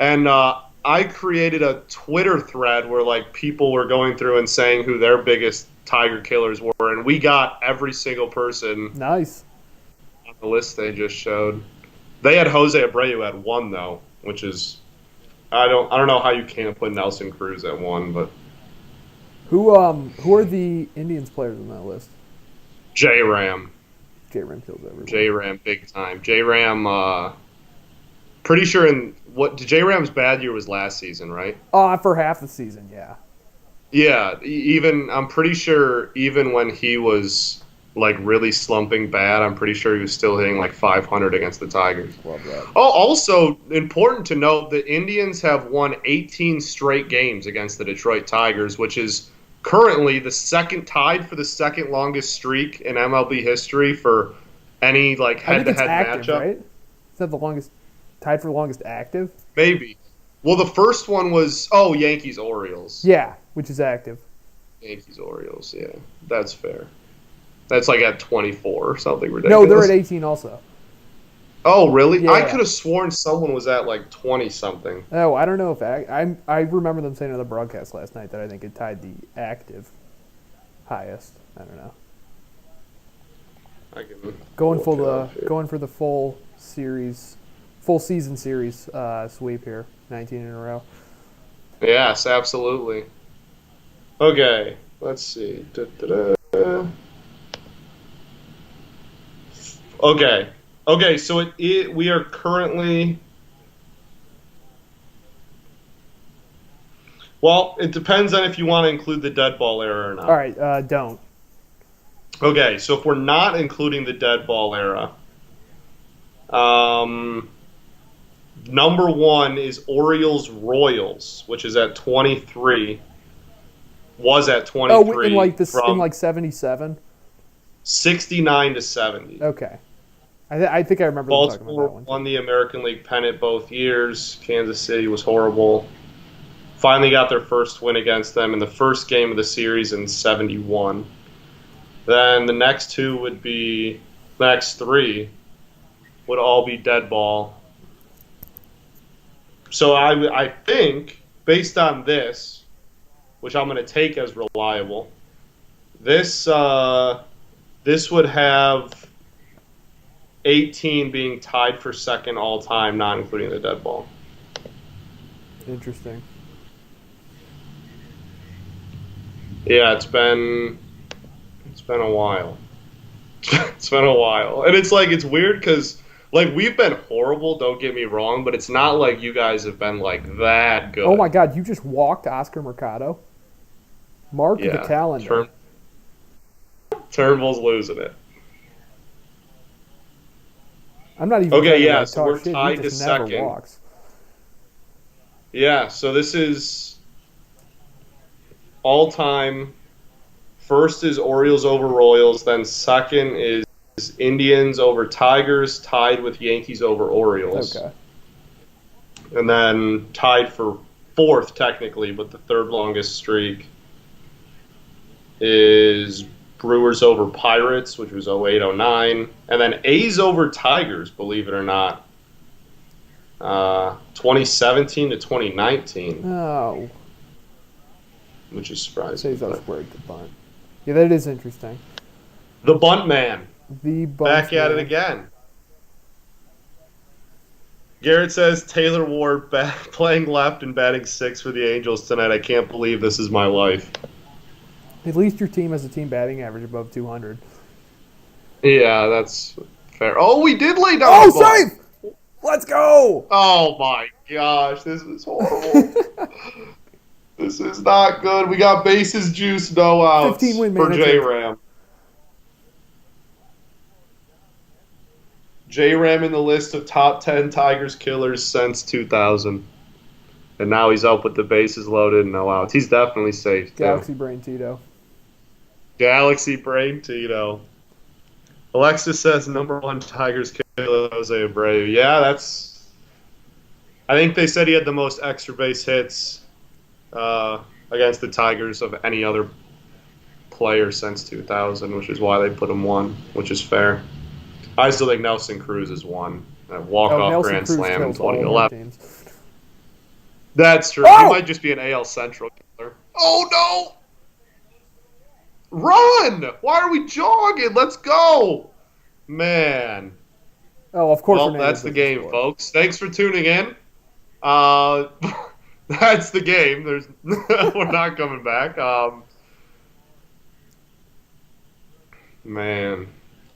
And I created a Twitter thread where like people were going through and saying who their biggest Tiger killers were, and we got every single person Nice. on the list they just showed. They had Jose Abreu at 1 though, which is I don't know how you can't put Nelson Cruz at 1, but Who are the Indians players on that list? J Ram. J Ram kills everyone. J Ram big time. J Ram pretty sure J Ram's bad year was last season, right? Oh, for half the season, yeah. Yeah, even I'm pretty sure even when he was like really slumping bad, I'm pretty sure he was still hitting like 500 against the Tigers. Love that. Oh, also important to note, the Indians have won 18 straight games against the Detroit Tigers, which is currently tied for the second longest streak in MLB history for any like head-to-head matchup. Right? Is that the longest tied for longest active? Maybe. Well, the first one was Yankees Orioles. Yeah, which is active. Yankees Orioles, yeah, that's fair. That's like at 24 or something ridiculous. No, they're at 18 also. Oh, really? Yeah. I could have sworn someone was at like 20 something. Oh, I don't know if I remember them saying on the broadcast last night that I think it tied the active. highest. I don't know. I can Going look for it up here. the full season series sweep here. 19 in a row. Yes, absolutely. Okay, let's see. Da-da-da. Okay, so we are currently. Well, it depends on if you want to include the dead ball era or not. All right, don't. Okay, so if we're not including the dead ball era, number one is Orioles Royals, which is at 23. Was at 23 in like 77. 69 to 70. Okay, I think I remember them talking about Baltimore that one. won the American League pennant both years. Kansas City was horrible. Finally got their first win against them in the first game of the series in 71. Then the next two would be, the next three would all be dead ball. So I think, based on this, which I'm going to take as reliable, this would have 18 being tied for second all time, not including the dead ball. Interesting. Yeah, it's been a while. It's been a while, and it's like it's weird because like we've been horrible. Don't get me wrong, but it's not like you guys have been like that good. Oh my God! You just walked Oscar Mercado. Mark the calendar. Turnbull's losing it. I'm not even. Okay, yeah, like, so we're shit. tied He to just never second. walks. Yeah, so this is all-time. First is Orioles over Royals, then second is Indians over Tigers, tied with Yankees over Orioles. Okay. And then tied for fourth, technically, but the third longest streak is Brewers over Pirates, which was 08-09. And then A's over Tigers, believe it or not, 2017 to 2019. Oh. Which is surprising. Says I was worried the bunt. Yeah, that is interesting. The bunt man. The bunt Back at it again. Garrett says Taylor Ward playing left and batting sixth for the Angels tonight. I can't believe this is my life. At least your team has a team batting average above 200. Yeah, that's fair. Oh, we did lay down. Oh, safe! Let's go! Oh my gosh, this is horrible. This is not good. We got bases juice, no outs 15-win for manager. J-Ram. J-Ram in the list of top 10 Tigers killers since 2000. And now he's up with the bases loaded and no outs. He's definitely safe, too. Galaxy Brain Tito. Galaxy Brain Tito. Alexis says number one Tigers killer, Jose Abreu. Yeah, that's... I think they said he had the most extra base hits against the Tigers of any other player since 2000, which is why they put him one, which is fair. I still think Nelson Cruz is one. A walk-off grand slam in 2011. That's true. Oh! He might just be an AL Central killer. Oh, no! Run! Why are we jogging? Let's go! Man. Oh, of course. Well, that's the game, folks. Thanks for tuning in. That's the game. We're not coming back. Man.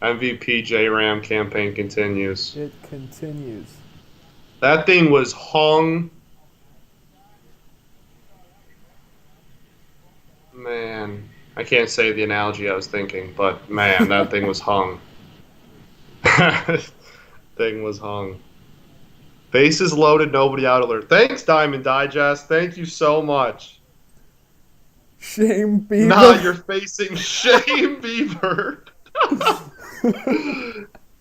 MVP J-Ram campaign continues. It continues. That thing was hung. Man. I can't say the analogy I was thinking, but man, that thing was hung. Thing was hung. Bases loaded, nobody out alert. Thanks, Diamond Digest. Thank you so much. Shame Beaver. Nah, you're facing Shame Beaver.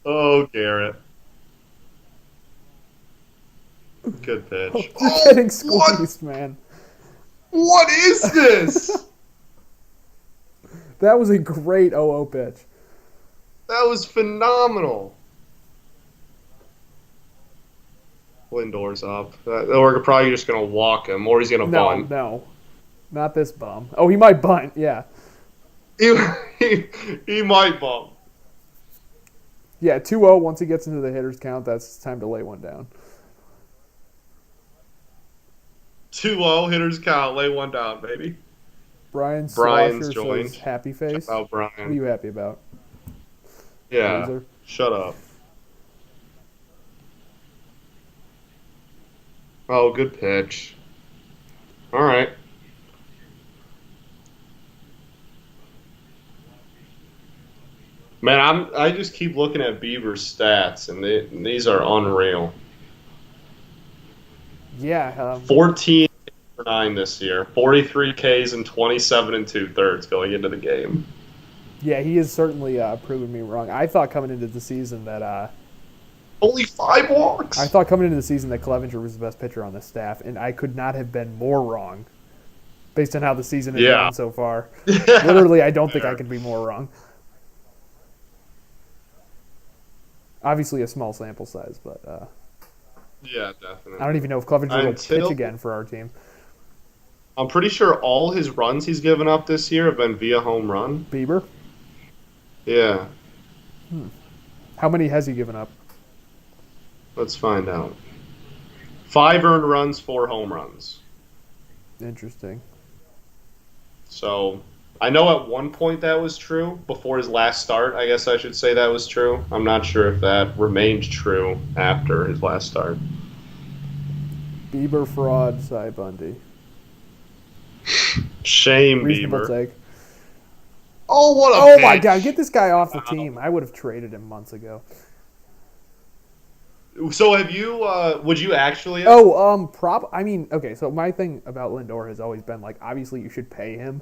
Oh, Garrett. Good pitch. You're getting squeezed, man. What is this? That was a great 0-0 pitch. That was phenomenal. Lindor's up. We're probably just going to walk him, or he's going to bunt. No. Not this bum. Oh, he might bunt, yeah. he might bump. Yeah, 2-0. Once he gets into the hitters count, that's time to lay one down. 2-0 hitters count. Lay one down, baby. Brian Brian's Slosher joined. says happy Shout face. out What are Brian. you happy about? Yeah. Loser. Shut up. Oh, good pitch. All right. Man, I just keep looking at Bieber's stats, and these are unreal. Yeah, 14 for 9 this year, 43 Ks and 27 and 2/3 going into the game. yeah, he has certainly proven me wrong. I thought coming into the season that Only 5 walks. I thought coming into the season that Clevenger was the best pitcher on the staff, and I could not have been more wrong based on how the season has gone so far. Literally, I don't think I could be more wrong. Obviously, a small sample size, but Yeah, definitely. I don't even know if Clevenger will Until- pitch again for our team. I'm pretty sure all his runs he's given up this year have been via home run. Bieber, Yeah, how many has he given up? let's find out. 5 earned runs, 4 home runs. Interesting. So I know at one point that was true before his last start. I guess I should say that was true. I'm not sure if that remained true after his last start. Bieber fraud, Cy Bundy. Shame, Reasonable Bieber. take. Oh, what a Oh pitch. my God, get this guy off the team. I would have traded him months ago. So have you? Would you actually? I mean, okay. So my thing about Lindor has always been like, obviously you should pay him.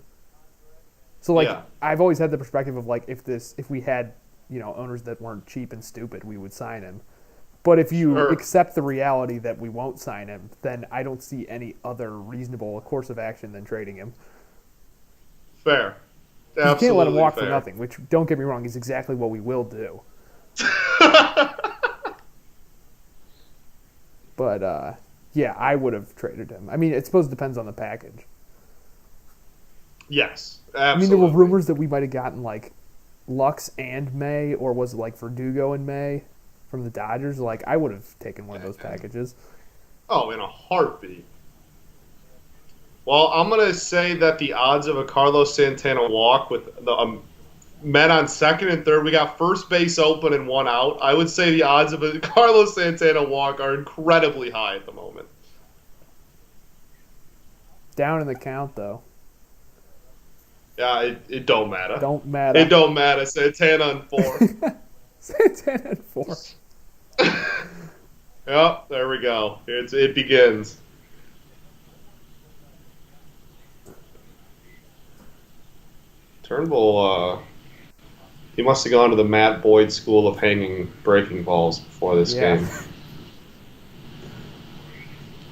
So like, Yeah. I've always had the perspective of like, if we had, owners that weren't cheap and stupid, we would sign him. But if you Sure. accept the reality that we won't sign him, then I don't see any other reasonable course of action than trading him. Fair. You can't let him walk fair. for nothing. Which, don't get me wrong, is exactly what we will do. But yeah, I would have traded him. I mean, it suppose it depends on the package. Yes, I mean, absolutely. there were rumors that we might have gotten like Lux and May, or was it like Verdugo and May from the Dodgers? Like, I would have taken one of those packages. Oh, in a heartbeat. Well, I'm gonna say that the odds of a Carlos Santana walk with the men on second and third, we got first base open and 1 out. I would say the odds of a Carlos Santana walk are incredibly high at the moment. Down in the count, though. Yeah, it don't matter. Don't matter. It don't matter. Santana on 4. Santana and 4. Yep, there we go. It begins. Turnbull, he must have gone to the Matt Boyd school of hanging breaking balls before this game.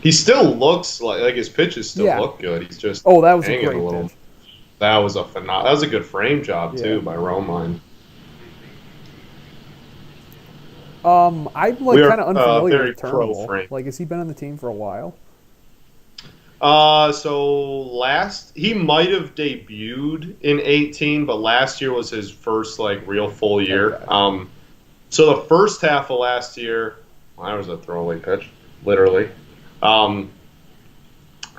He still looks like his pitches still look good. He's just that was a hanging great little. pitch. That was that was a good frame job too by Romine. I'm like kind of unfamiliar very with Turnbull. pro-frame. Like, has he been on the team for a while? So he might have debuted in 18, but last year was his first like real full year. Okay. So the first half of last year, well, that was a throwaway pitch, literally.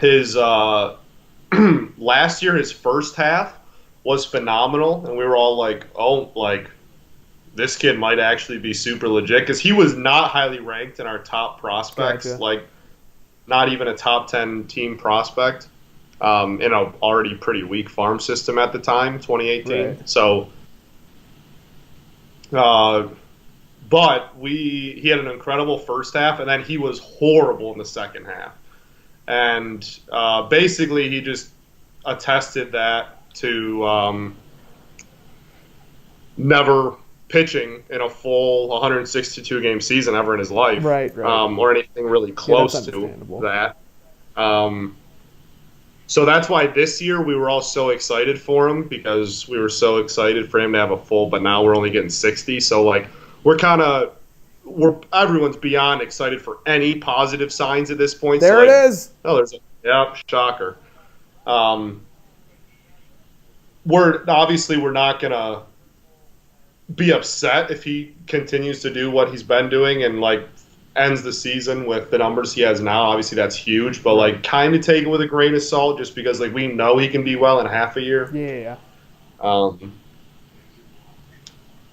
His last year, his first half was phenomenal, and we were all like, oh, like this kid might actually be super legit, because he was not highly ranked in our top prospects, Gotcha. like not even a top 10 team prospect in an already pretty weak farm system at the time, 2018. Right. So, but he had an incredible first half, and then he was horrible in the second half. And basically, he just attested that to never pitching in a full 162 game season ever in his life, Right. or anything really close that's to understandable. that. So that's why this year we were all so excited for him, because we were so excited for him to have a full, but now we're only getting 60. So like everyone's beyond excited for any positive signs at this point. There so, it like, is. Oh, shocker. we're not gonna be upset if he continues to do what he's been doing and like ends the season with the numbers he has now. Obviously, that's huge, but like kind of take it with a grain of salt, just because like we know he can be well in half a year. Yeah. Oh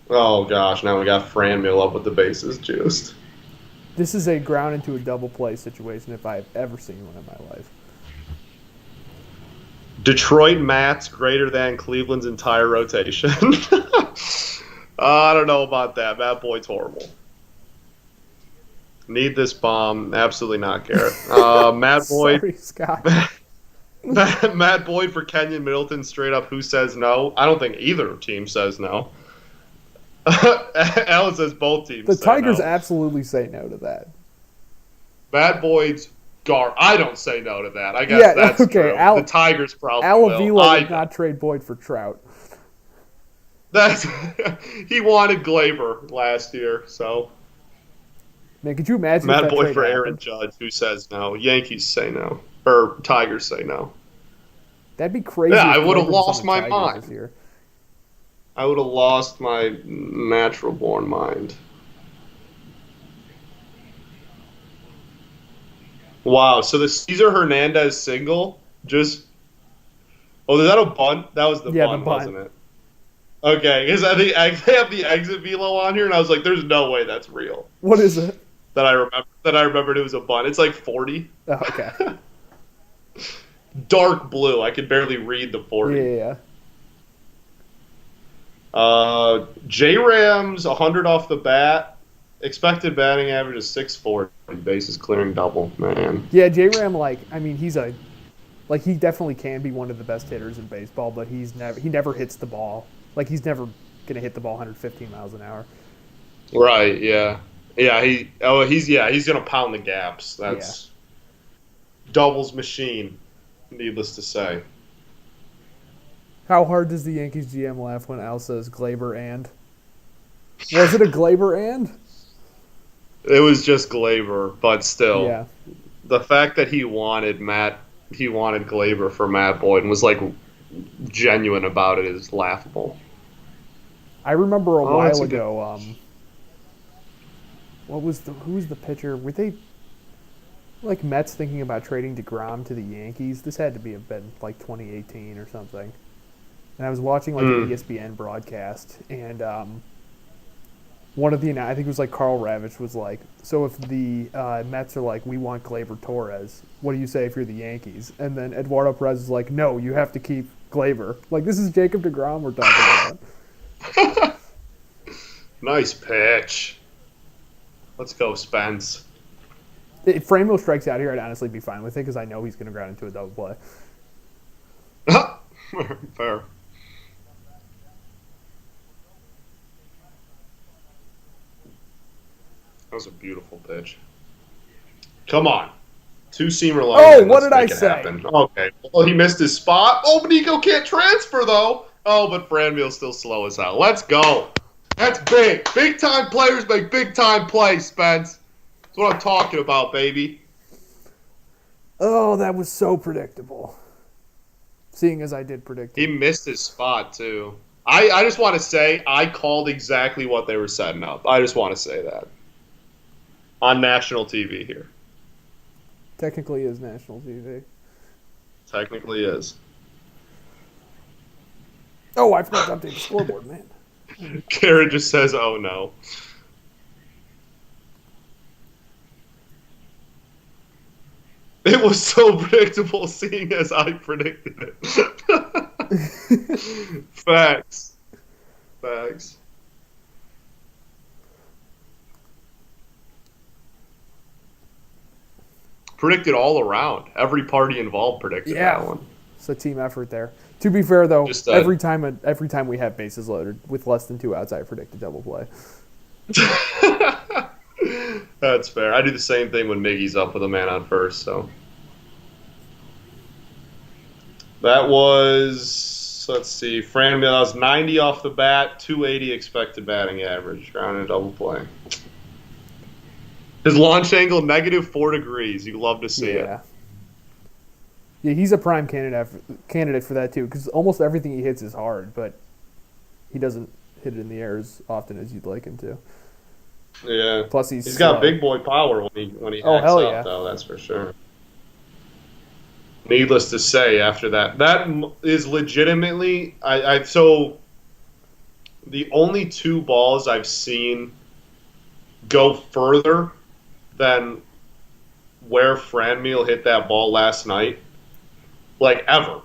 gosh, now we got Franmil up with the bases juiced. This is a ground into a double play situation if I've ever seen one in my life. Detroit Mats greater than Cleveland's entire rotation. I don't know about that. Matt Boyd's horrible. Need this bomb? Absolutely not, Garrett. Matt Boyd. Sorry, Scott. Matt Boyd for Kenyon Middleton. Straight up, who says no? I don't think either team says no. Alan says both teams. The Tigers no. absolutely say no to that. Matt Boyd's I don't say no to that. I guess that's okay. true. The Tigers probably Avila would not trade Boyd for Trout. That's he wanted Glaber last year, so. Man, could you imagine Matt if that Boyd trade for Aaron happened? Judge, who says no? Yankees say no, or Tigers say no. That'd be crazy. Yeah, I if would have Glaber was lost on the my Tigers mind. this year. I would have lost my natural-born mind. Wow, so the Cesar Hernandez single just... Oh, is that a bunt? That was the bunt, wasn't it? Okay, because I think they have the exit velo on here, and I was like, there's no way that's real. What is it? That I remembered it was a bunt. It's like 40. Oh, okay. Dark blue. I could barely read the 40. Yeah. J-Rams, 100 off the bat. Expected batting average is 640. Bases clearing double, man. Yeah, J-Ram, he definitely can be one of the best hitters in baseball, but he never hits the ball. Like, he's never going to hit the ball 115 miles an hour. Right, yeah. Yeah, he's going to pound the gaps. That's doubles machine, needless to say. How hard does the Yankees GM laugh when Al says Glaber and? Was it a Glaber and? It was just Glaber, but still. Yeah. The fact that he wanted Glaber for Matt Boyd and was like genuine about it is laughable. I remember a while ago, who was the pitcher? Were they like Mets thinking about trading DeGrom to the Yankees? This had to have been like 2018 or something. And I was watching like an ESPN broadcast, and one of the, I think it was like Carl Ravitch was like, so if the Mets are like, we want Glaber Torres, what do you say if you're the Yankees? And then Eduardo Perez is like, no, you have to keep Glaber. Like, this is Jacob deGrom we're talking about. Nice pitch. Let's go, Spence. If Franmil strikes out here, I'd honestly be fine with it because I know he's going to ground into a double play. Fair. That was a beautiful pitch. Come on. Two-seamer line. Oh, what did I say? Happen. Okay. Well, he missed his spot. Oh, Nico can't transfer, though. Oh, but Franmil's still slow as hell. Let's go. That's big. Big-time players make big-time plays, Spence. That's what I'm talking about, baby. Oh, that was so predictable. Seeing as I did predict it. He missed his spot, too. I just want to say I called exactly what they were setting up. I just want to say that. On national TV here. Technically is national TV. Technically is. Oh, I forgot to update the scoreboard, man. Karen just says, oh no. It was so predictable seeing as I predicted it. Facts. Predicted all around. Every party involved predicted that one. It's a team effort there. To be fair, though, Just, every time we have bases loaded with less than 2 outs, I predict a double play. That's fair. I do the same thing when Miggy's up with a man on first. So that was, let's see, Franmil. That was 90 off the bat, 280 expected batting average, ground and double play. His launch angle -4 degrees. You love to see it. Yeah, he's a prime candidate for that too, because almost everything he hits is hard, but he doesn't hit it in the air as often as you'd like him to. Yeah. Plus, He's slow. got big boy power when he Oh, hacks hell up, yeah. though. That's for sure. Needless to say, after that is legitimately so the only two balls I've seen go further than where Franmil hit that ball last night, like ever,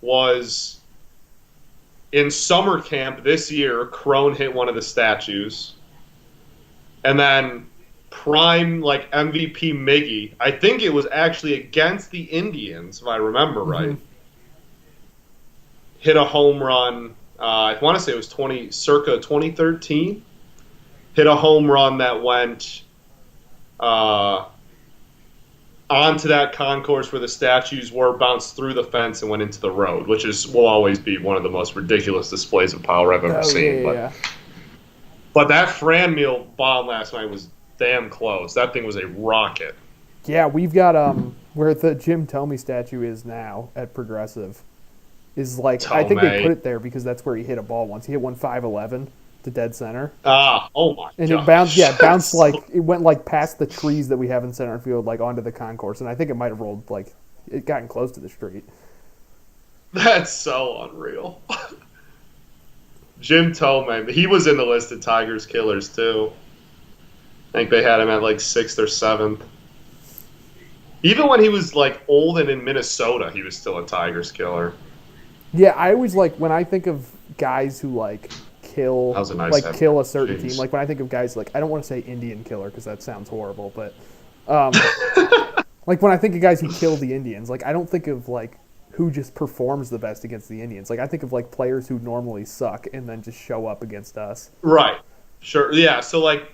was in summer camp this year. Crone hit one of the statues, and then prime like MVP Miggy, I think it was actually against the Indians, if I remember right, hit a home run. I want to say it was circa 2013. Hit a home run that went onto that concourse where the statues were, bounced through the fence and went into the road, which will always be one of the most ridiculous displays of power I've ever seen. But that Franmil bomb last night was damn close. That thing was a rocket. Yeah, we've got where the Jim Thome statue is now at Progressive is like Thome. I think they put it there because that's where he hit a ball once. He hit one 511 to dead center. Oh my! And it bounced like it went like past the trees that we have in center field, like onto the concourse, and I think it might have rolled like it gotten close to the street. That's so unreal. Jim Thome, he was in the list of Tigers killers too. I think they had him at like 6th or 7th. Even when he was like old and in Minnesota, he was still a Tigers killer. Yeah, I always like when I think of guys who like kill kill a certain team. Like when I think of guys like I don't want to say Indian killer because that sounds horrible, but like when I think of guys who kill the Indians, like I don't think of like who just performs the best against the Indians. Like I think of like players who normally suck and then just show up against us. Right. Sure. Yeah. So like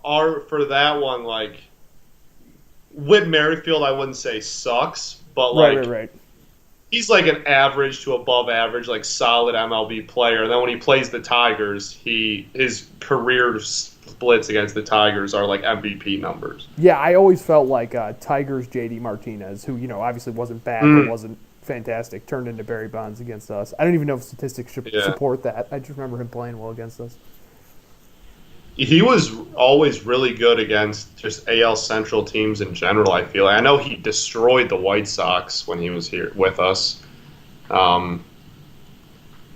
for that one, like Whit Merrifield, I wouldn't say sucks, but like right. He's like an average to above average, like solid MLB player. And then when he plays the Tigers, his career splits against the Tigers are like MVP numbers. Yeah, I always felt like Tigers JD Martinez, who obviously wasn't bad but wasn't fantastic, turned into Barry Bonds against us. I don't even know if statistics should support that. I just remember him playing well against us. He was always really good against just AL Central teams in general, I feel. I know he destroyed the White Sox when he was here with us. In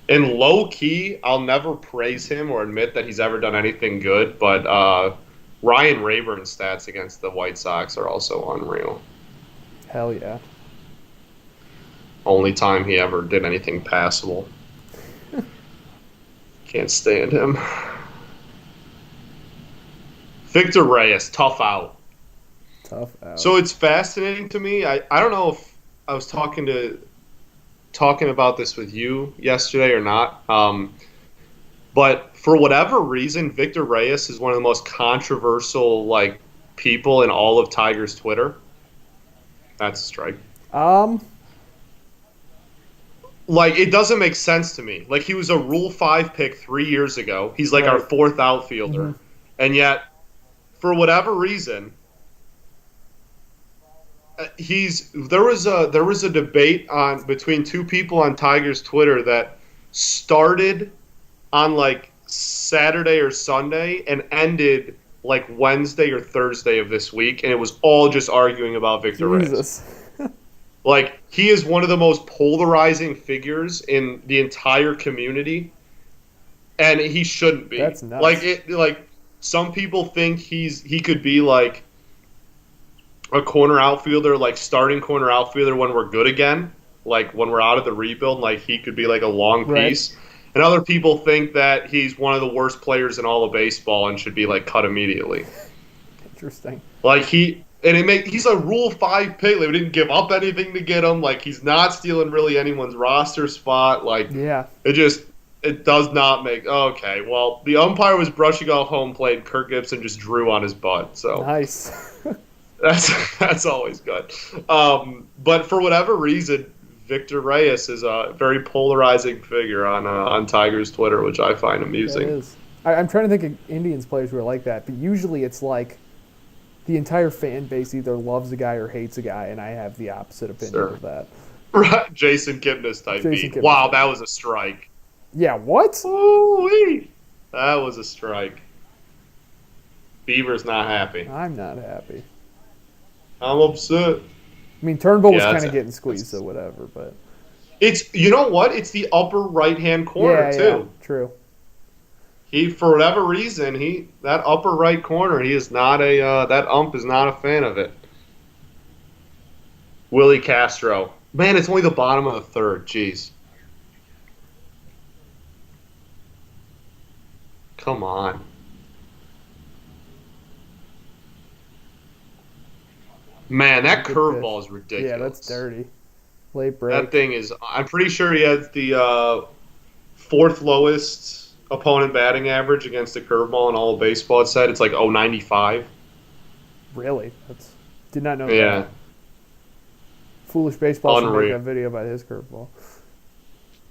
low-key, I'll never praise him or admit that he's ever done anything good, but Ryan Rayburn's stats against the White Sox are also unreal. Hell yeah. Only time he ever did anything passable. Can't stand him. Victor Reyes, tough out. So it's fascinating to me. I don't know if I was talking about this with you yesterday or not. But for whatever reason, Victor Reyes is one of the most controversial like people in all of Tigers Twitter. That's a strike. Like, it doesn't make sense to me. Like, he was a Rule 5 pick 3 years ago. He's like our 4th outfielder. And yet, for whatever reason, there was a debate between two people on Tigers Twitter that started on like Saturday or Sunday and ended like Wednesday or Thursday of this week, and it was all just arguing about Victor Reyes. Like, he is one of the most polarizing figures in the entire community, and he shouldn't be. That's nuts. Like some people think he could be like a corner outfielder, like starting corner outfielder when we're good again, like when we're out of the rebuild, like he could be like a long piece. And other people think that he's one of the worst players in all of baseball and should be like cut immediately. Interesting. Like he's a Rule 5 pick. Like, we didn't give up anything to get him. Like, he's not stealing really anyone's roster spot. Like, it does not make. Okay, well, the umpire was brushing off home plate. And Kirk Gibson just drew on his butt. So nice. that's always good. But for whatever reason, Victor Reyes is a very polarizing figure on Tigers Twitter, which I find amusing. It is. I'm trying to think of Indians players who are like that, but usually it's like the entire fan base either loves a guy or hates a guy, and I have the opposite opinion Sure. of that. Right, Jason Kipnis type Jason beat. Kipnis Wow, type that beat. was a strike. Yeah, what? Ooh-wee. That was a strike. Bieber's not happy. I'm not happy. I'm upset. I mean, Turnbull was Yeah, kind of getting squeezed, so whatever, but it's you know what? It's the upper right hand corner too. true. He for whatever reason that upper right corner he is not a that ump is not a fan of it. Willie Castro, man, it's only the bottom of the third. Jeez, come on. Man, that curveball is ridiculous. Yeah, that's dirty. Late break. That thing is. I'm pretty sure he has the fourth lowest opponent batting average against a curveball in all of baseball. It said it's like 0.95. Really? Did not know Yeah. that. Foolish Baseball should make Unreal. a video about his curveball.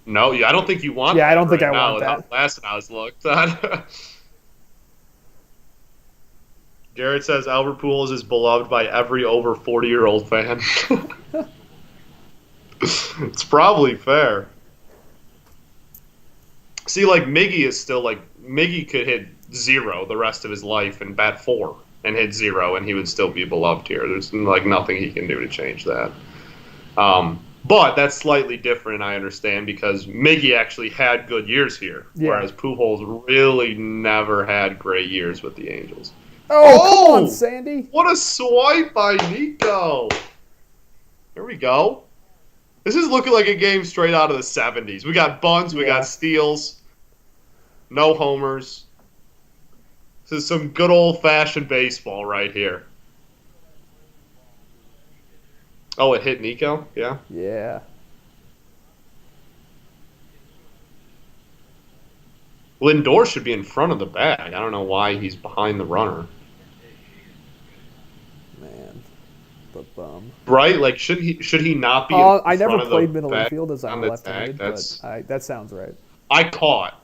No, I don't think you want. Yeah, that I don't think right I now want that. without Last I was looked at. Garrett says Albert Pujols is beloved by every over 40-year-old fan. It's probably fair. See, like Miggy is still like Miggy could hit 0 the rest of his life and bat 4 and hit 0 and he would still be beloved here. There's like nothing he can do to change that. But that's slightly different, I understand, because Miggy actually had good years here, whereas Pujols really never had great years with the Angels. Oh, come on, Sandy. What a swipe by Nico. There we go. This is looking like a game straight out of the 70s. We got bunts, we got steals, no homers. This is some good old-fashioned baseball right here. Oh, it hit Nico? Yeah? Yeah. Lindor should be in front of the bag. I don't know why he's behind the runner. Man, the bum. Right? Like, should he not be in I front never of played the middle bag infield as I'm on the left-handed, tag? but that sounds right. I caught.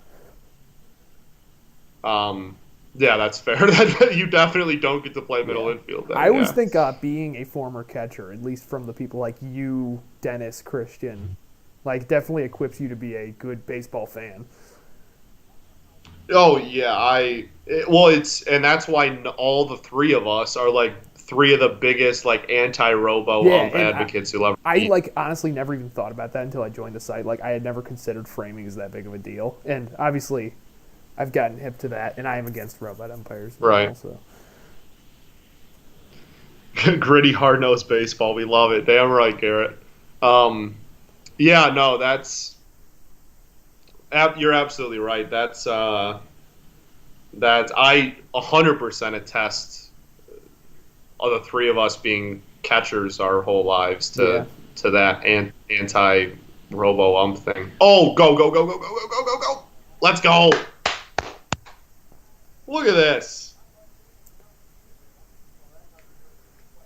Yeah, that's fair. You definitely don't get to play middle infield. Then, I always think being a former catcher, at least from the people like you, Dennis, Christian, like definitely equips you to be a good baseball fan. Oh yeah, and that's why all the three of us are like three of the biggest like anti-robo ump advocates you'll ever meet. I like honestly never even thought about that until I joined the site. Like I had never considered framing as that big of a deal, and obviously I've gotten hip to that, and I am against robot umpires. Right. Also. Gritty, hard-nosed baseball. We love it. Damn right, Garrett. Yeah, no, you're absolutely right. That's I 100% attest of the three of us being catchers our whole lives to that anti-robo ump thing. Oh, go, go, go, go, go, go, go, go, go. Let's go. Look at this.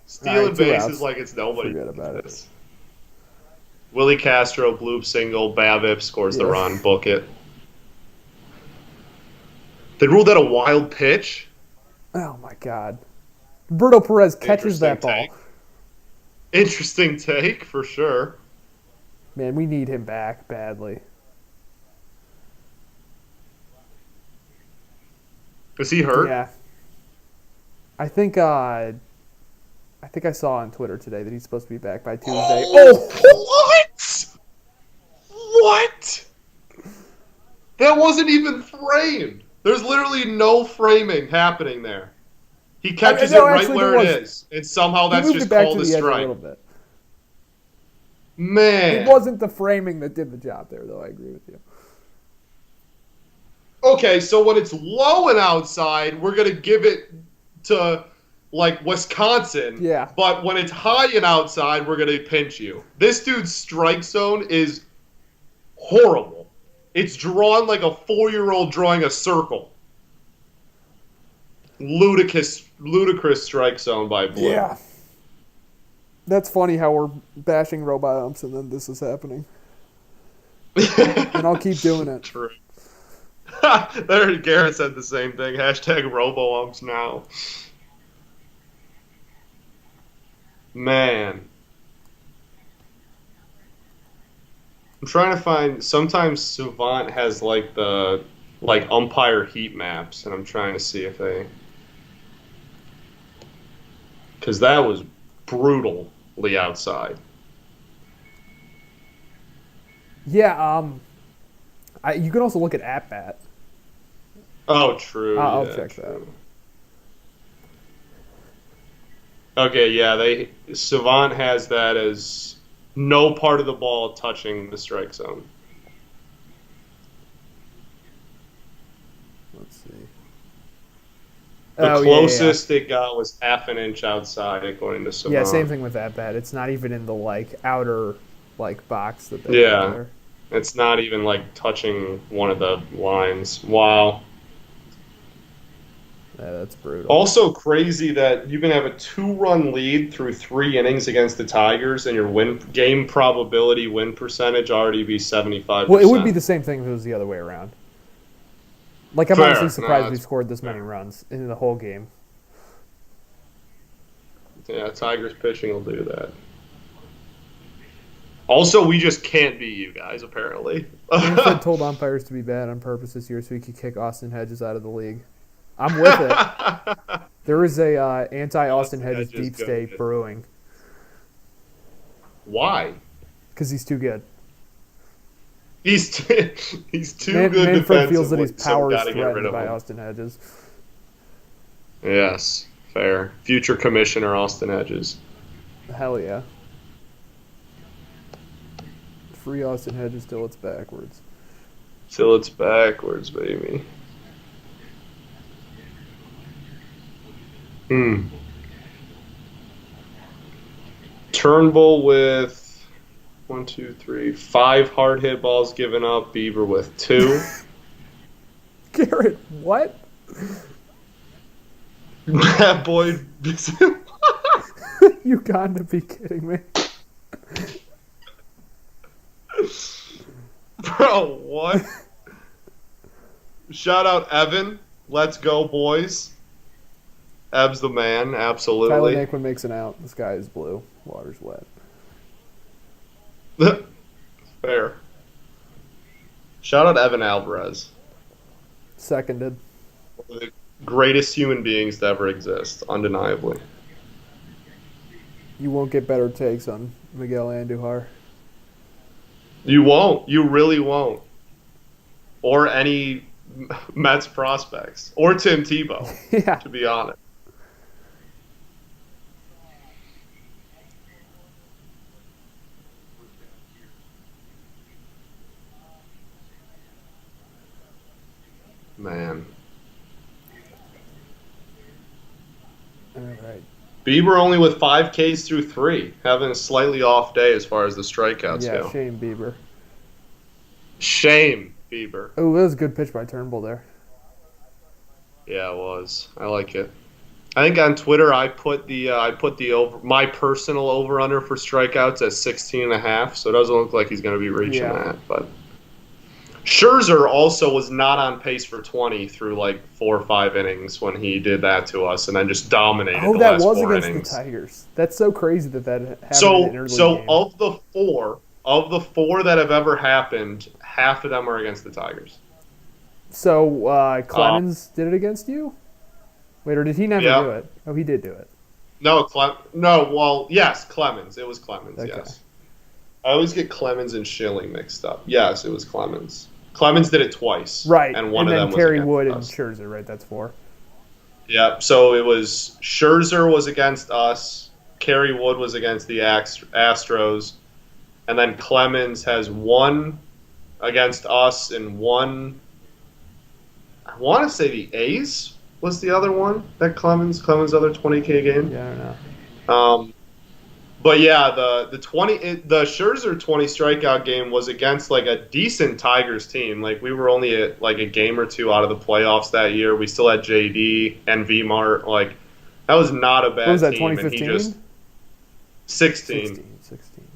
Stealing bases like it's nobody. Forget about it. Willie Castro, bloop single, Babip scores the run, book it. They ruled that a wild pitch? Oh, my God. Roberto Perez catches that ball. Interesting take, for sure. Man, we need him back badly. Is he hurt? Yeah. I think I saw on Twitter today that he's supposed to be back by Tuesday. What? What? That wasn't even framed. There's literally no framing happening there. He catches it right where it is, and somehow that's just called a strike. A little bit. Man. It wasn't the framing that did the job there, though. I agree with you. Okay, so when it's low and outside, we're going to give it to, like, Wisconsin. Yeah. But when it's high and outside, we're going to pinch you. This dude's strike zone is horrible. It's drawn like a 4-year-old drawing a circle. Ludicrous strike zone by Blue. Yeah. That's funny how we're bashing robot umps and then this is happening. And I'll keep doing it. True. There, Garrett said the same thing. Hashtag robo umps now. Man, I'm trying to find. Sometimes Savant has like the umpire heat maps, and I'm trying to see if they because that was brutally outside. Yeah. You can also look at bat. Oh, true. I'll Yeah, check that. true. Okay, yeah, they Savant has that as no part of the ball touching the strike zone. Let's see. The Yeah. closest it got was half an inch outside, according to Yeah, same Savant. thing with bat. It's not even in the outer box that they have Yeah, there. it's not even like touching one of the lines. Wow. Yeah, that's brutal. Also crazy that you can have a 2-run lead through 3 innings against the Tigers, and your win game probability win percentage already be 75%. Well, it would be the same thing if it was the other way around. Like, I'm honestly Fair. surprised No, we that's scored this many fair. runs in the whole game. Yeah, Tigers pitching will do that. Also, we just can't beat you guys, apparently. Manfred told umpires to be bad on purpose this year so he could kick Austin Hedges out of the league. I'm with it. There is a anti-Austin Hedges deep state brewing. Why? Because he's too good. He's too good Manfred feels that defensively, his power so is gotta get rid threatened of by him. Austin Hedges. Yes, fair. Future Commissioner Austin Hedges. Hell yeah. Free Austin Hedges till it's backwards. Till it's backwards, baby. Turnbull with 1, 2, 3, 5 hard hit balls given up. Bieber with 2. Garrett, what? That boy. You gotta be kidding me. Bro, what? Shout out Evan. Let's go, boys. Eb's the man, Tyler absolutely. Naquin makes an out. The sky is blue. Water's wet. Fair. Shout out Evan Alvarez. Seconded. One of the greatest human beings to ever exist, undeniably. You won't get better takes on Miguel Andujar. You won't. You really won't. Or any Mets prospects. Or Tim Tebow, Yeah. to be honest. Man. All right. Bieber only with 5 Ks through 3, having a slightly off day as far as the strikeouts Yeah, go. Shane Bieber. Shame, Bieber. Oh, that was a good pitch by Turnbull there. Yeah, it was. I like it. I think on Twitter I put the my personal over under for strikeouts at 16.5, so it doesn't look like he's going to be reaching that. But Scherzer also was not on pace for 20 through like 4 or 5 innings when he did that to us, and then just dominated. Oh, the that last was 4 against innings. the Tigers. That's so crazy that happened in an early So game. of the four that have ever happened, half of them are against the Tigers. So Clemens did it against you? Wait, or did he never do it? Oh, he did do it. No, well, yes, Clemens. It was Clemens, Okay. yes. I always get Clemens and Schilling mixed up. Yes, it was Clemens. Clemens did it twice. Right. And one of them was Kerry against Wood us. and Scherzer, right? That's 4. Yeah, so it was Scherzer was against us, Kerry Wood was against the Astros, and then Clemens has 1 against us and 1, I want to say the A's was the other one, that Clemens' other 20K game. Yeah, I don't know. But yeah, the Scherzer 20 strikeout game was against like a decent Tigers team. Like we were only at like a game or 2 out of the playoffs that year. We still had JD and VMart. Like that was not a bad team. What was that, And 2015? he just 16. 16.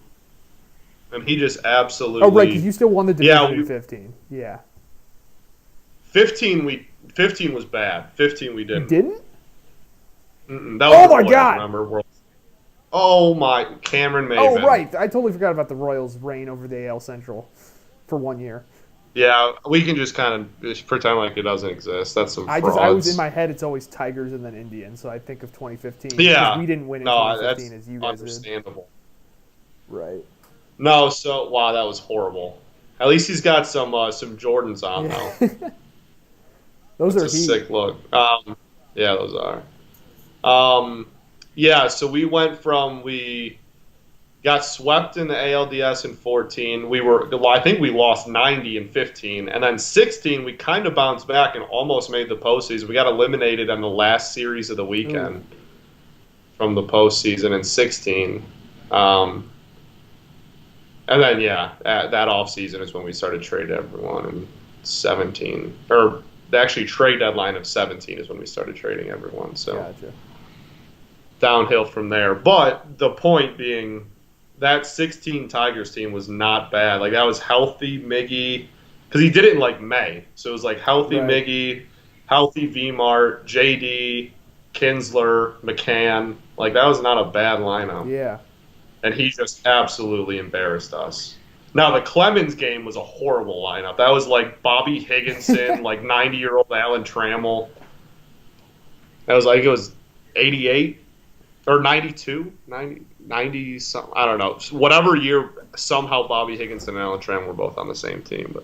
And he just absolutely. Oh, right, because you still won the division in 15. Yeah. 15 was bad. 15 we didn't. You didn't? That was Oh my the God! Remember, Oh my, Cameron Oh, Maven. right. I totally forgot about the Royals' reign over the AL Central for 1 year. Yeah, we can just kind of just pretend like it doesn't exist. That's some I was in frauds. my head. It's always Tigers and then Indians, so I think of 2015 because Yeah, we didn't win in no, 2015 that's as you guys did. understandable. Right. No, so wow, that was horrible. At least he's got some Jordans on Yeah. though. Those That's are a heat. sick look. Yeah, those are. Um, yeah, so we got swept in the ALDS in 14. Well, I think we lost 90 in 15, and then 16 we kind of bounced back and almost made the postseason. We got eliminated on the last series of the Ooh. weekend from the postseason in 16. Um, and then yeah, that off season is when we started trading everyone in 17, or the actually trade deadline of 17 is when we started trading everyone. So. Gotcha. Downhill from there. But the point being, that 16 Tigers team was not bad. Like, that was healthy Miggy, because he did it in, like, May. So it was, like, healthy Right. Miggy, healthy V-Mart, JD, Kinsler, McCann. Like, that was not a bad lineup. Yeah. And he just absolutely embarrassed us. Now, the Clemens game was a horrible lineup. That was, like, Bobby Higginson, like, 90-year-old Alan Trammell. That was, like, it was 88. Or 92, 90 something. I don't know. Whatever year, somehow Bobby Higginson and Alan Tram were both on the same team.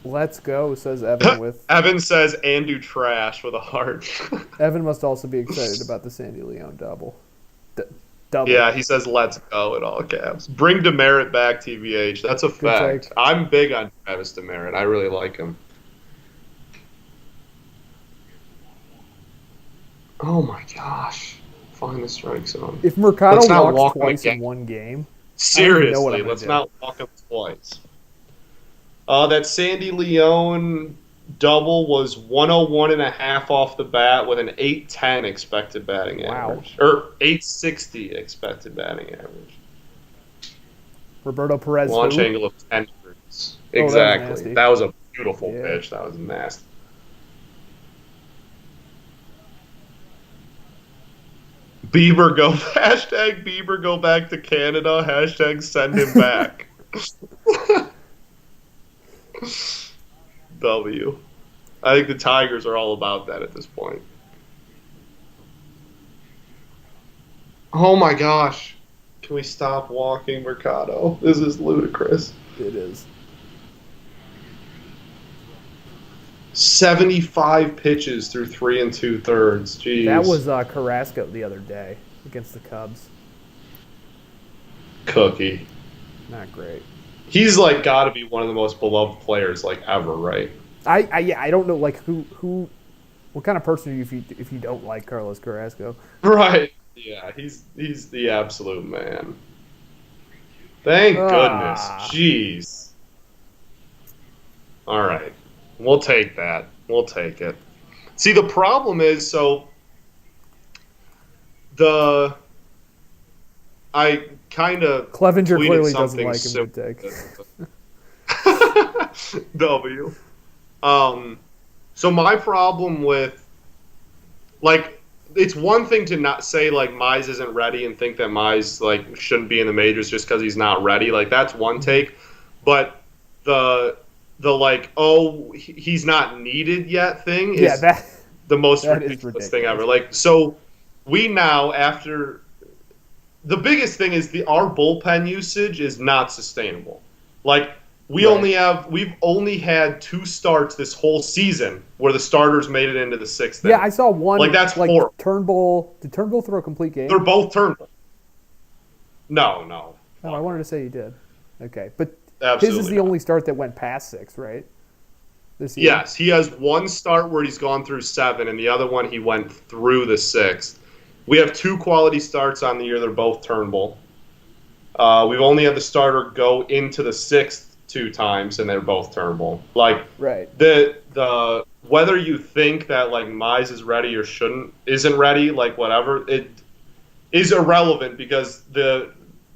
Let's go, says Evan with. Evan says, and do trash with a heart. Evan must also be excited about the Sandy Leone double. Double. Yeah, he says, let's go in all caps. Bring Demerit back, TBH. That's a fact. take. I'm big on Travis Demerit. I really like him. Oh my gosh. Find the strike zone. If Mercado Let's not walks walk twice again. in one game, Seriously, I'm let's do. not walk him twice. That Sandy Leone double was 101.5 off the bat with an 810 expected batting average. Or 860 expected batting average. Roberto Perez. Launch who? angle of 10 degrees. Oh, Exactly. That was a beautiful Yeah. pitch. That was nasty. Bieber go hashtag Bieber go back to Canada, hashtag send him back. W. I think the Tigers are all about that at this point. Oh my gosh. Can we stop walking, Mercado? This is ludicrous. It is. 75 pitches through 3 2/3. Jeez. That was Carrasco the other day against the Cubs. Cookie. Not great. He's like got to be one of the most beloved players like ever, right? I don't know like who what kind of person are you if you don't like Carlos Carrasco? Right. Yeah, he's the absolute man. Thank goodness. Jeez. All right. We'll take that. We'll take it. See, the problem is, I kind of Clevenger tweeted clearly doesn't something like him. Good take. W. So my problem with, like, it's one thing to not say like Mize isn't ready and think that Mize like shouldn't be in the majors just because he's not ready. Like that's one take, but the like he's not needed yet thing is the most ridiculous thing ever. Like so we now after the biggest thing is our bullpen usage is not sustainable. Like we've only had 2 starts this whole season where the starters made it into the 6th inning. I saw one. Like that's horrible. Turnbull. Did Turnbull throw a complete game? They're both Turnbull. No. Oh, I wanted to say he did. Okay, but Absolutely his is the only start that went past 6, right? This year? Yes, he has one start where he's gone through 7, and the other one he went through the 6th. We have 2 quality starts on the year. They're both Turnbull. We've only had the starter go into the 6th 2 times, and they're both Turnbull. Like the whether you think that like Mize is ready or isn't ready, like whatever, it is irrelevant because the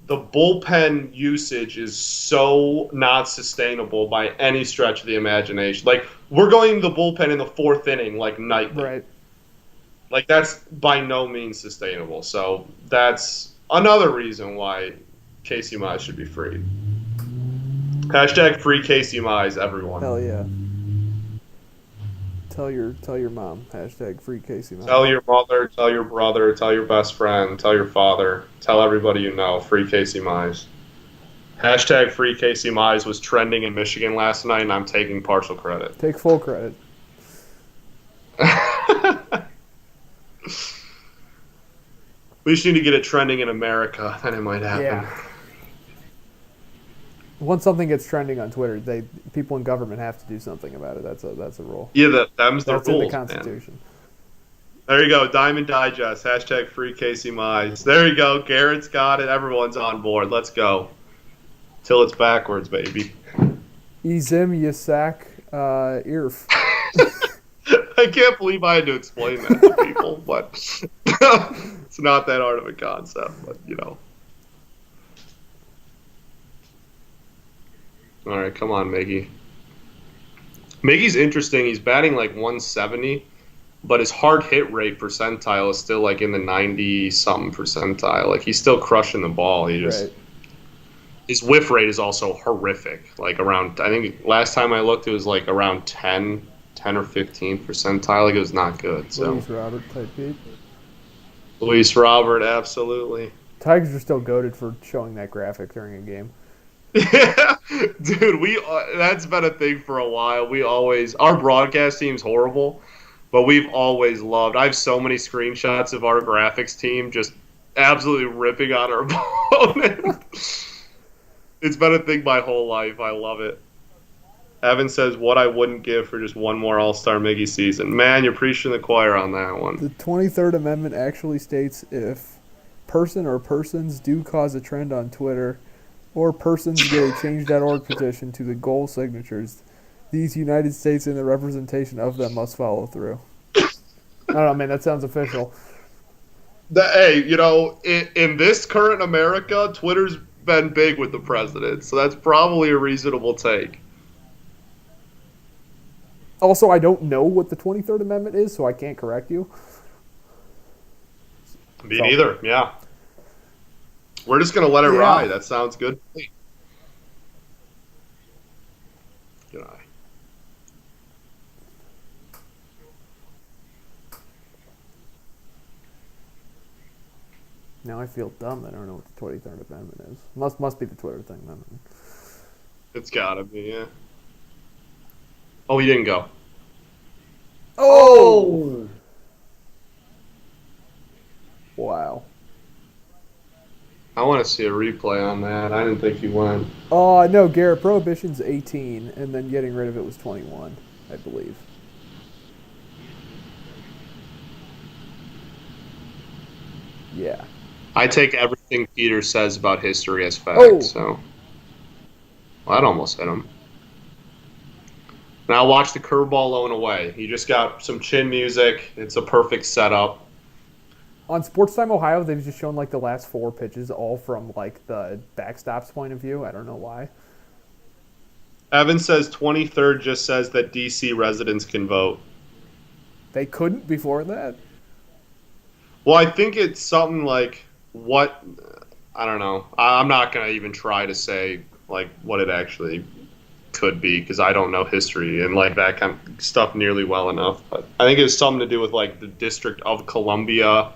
bullpen usage is so not sustainable by any stretch of the imagination. Like we're going to the bullpen in the 4th inning like nightly. Right. Like, that's by no means sustainable. So that's another reason why Casey Mize should be free. Hashtag free Casey Mize, everyone. Hell yeah. Tell your mom. Hashtag free Casey Mize. Tell your mother, tell your brother, tell your best friend, tell your father, tell everybody you know, free Casey Mize. Hashtag free Casey Mize was trending in Michigan last night, and I'm taking partial credit. Take full credit. We just need to get it trending in America, then it might happen. Yeah. Once something gets trending on Twitter, people in government have to do something about it. That's a rule. Yeah, them's the That's rules, in the Constitution. Man. There you go, Diamond Digest. Hashtag free Casey Mize. There you go. Garrett's got it. Everyone's on board. Let's go. Till it's backwards, baby. Ezim Yasak Irf. I can't believe I had to explain that to people, but it's not that hard of a concept, but you know. All right, come on, Miggy. Miggy's interesting. He's batting like 170, but his hard hit rate percentile is still like in the 90-something percentile. Like, he's still crushing the ball. Right. His whiff rate is also horrific. Like, around, I think last time I looked, it was like around 10 or 15 percentile. Like, it was not good. So. Luis Robert type beat. Luis Robert, absolutely. Tigers are still goated for showing that graphic during a game. Yeah, dude, that's been a thing for a while. Our broadcast team's horrible, but we've always loved. I have so many screenshots of our graphics team just absolutely ripping on our opponent. It's been a thing my whole life. I love it. Evan says, what I wouldn't give for just one more All-Star Miggy season. Man, you're preaching the choir on that one. The 23rd Amendment actually states if person or persons do cause a trend on Twitter or persons get a change.org petition to the goal signatures, these United States and the representation of them must follow through. I don't know, man. That sounds official. Hey, you know, in this current America, Twitter's been big with the president, so that's probably a reasonable take. Also, I don't know what the 23rd Amendment is, so I can't correct you. Me neither, yeah. We're just going to let it ride. That sounds good. Good eye. Now I feel dumb that I don't know what the 23rd Amendment is. Must be the Twitter thing, then. It's got to be, yeah. Oh, he didn't go. Oh! Wow. I want to see a replay on that. I didn't think he went. No, Garrett, prohibition's 18, and then getting rid of it was 21, I believe. Yeah. I take everything Peter says about history as fact, so. Well, that almost hit him. Now watch the curveball low and away. He just got some chin music. It's a perfect setup. On Sports Time Ohio, they've just shown like the last 4 pitches all from like the backstop's point of view. I don't know why. Evan says 23rd just says that D.C. residents can vote. They couldn't before that? Well, I think it's something like what – I don't know. I'm not going to even try to say like what it actually could be because I don't know history and like that kind of stuff nearly well enough. But I think it's something to do with like the District of Columbia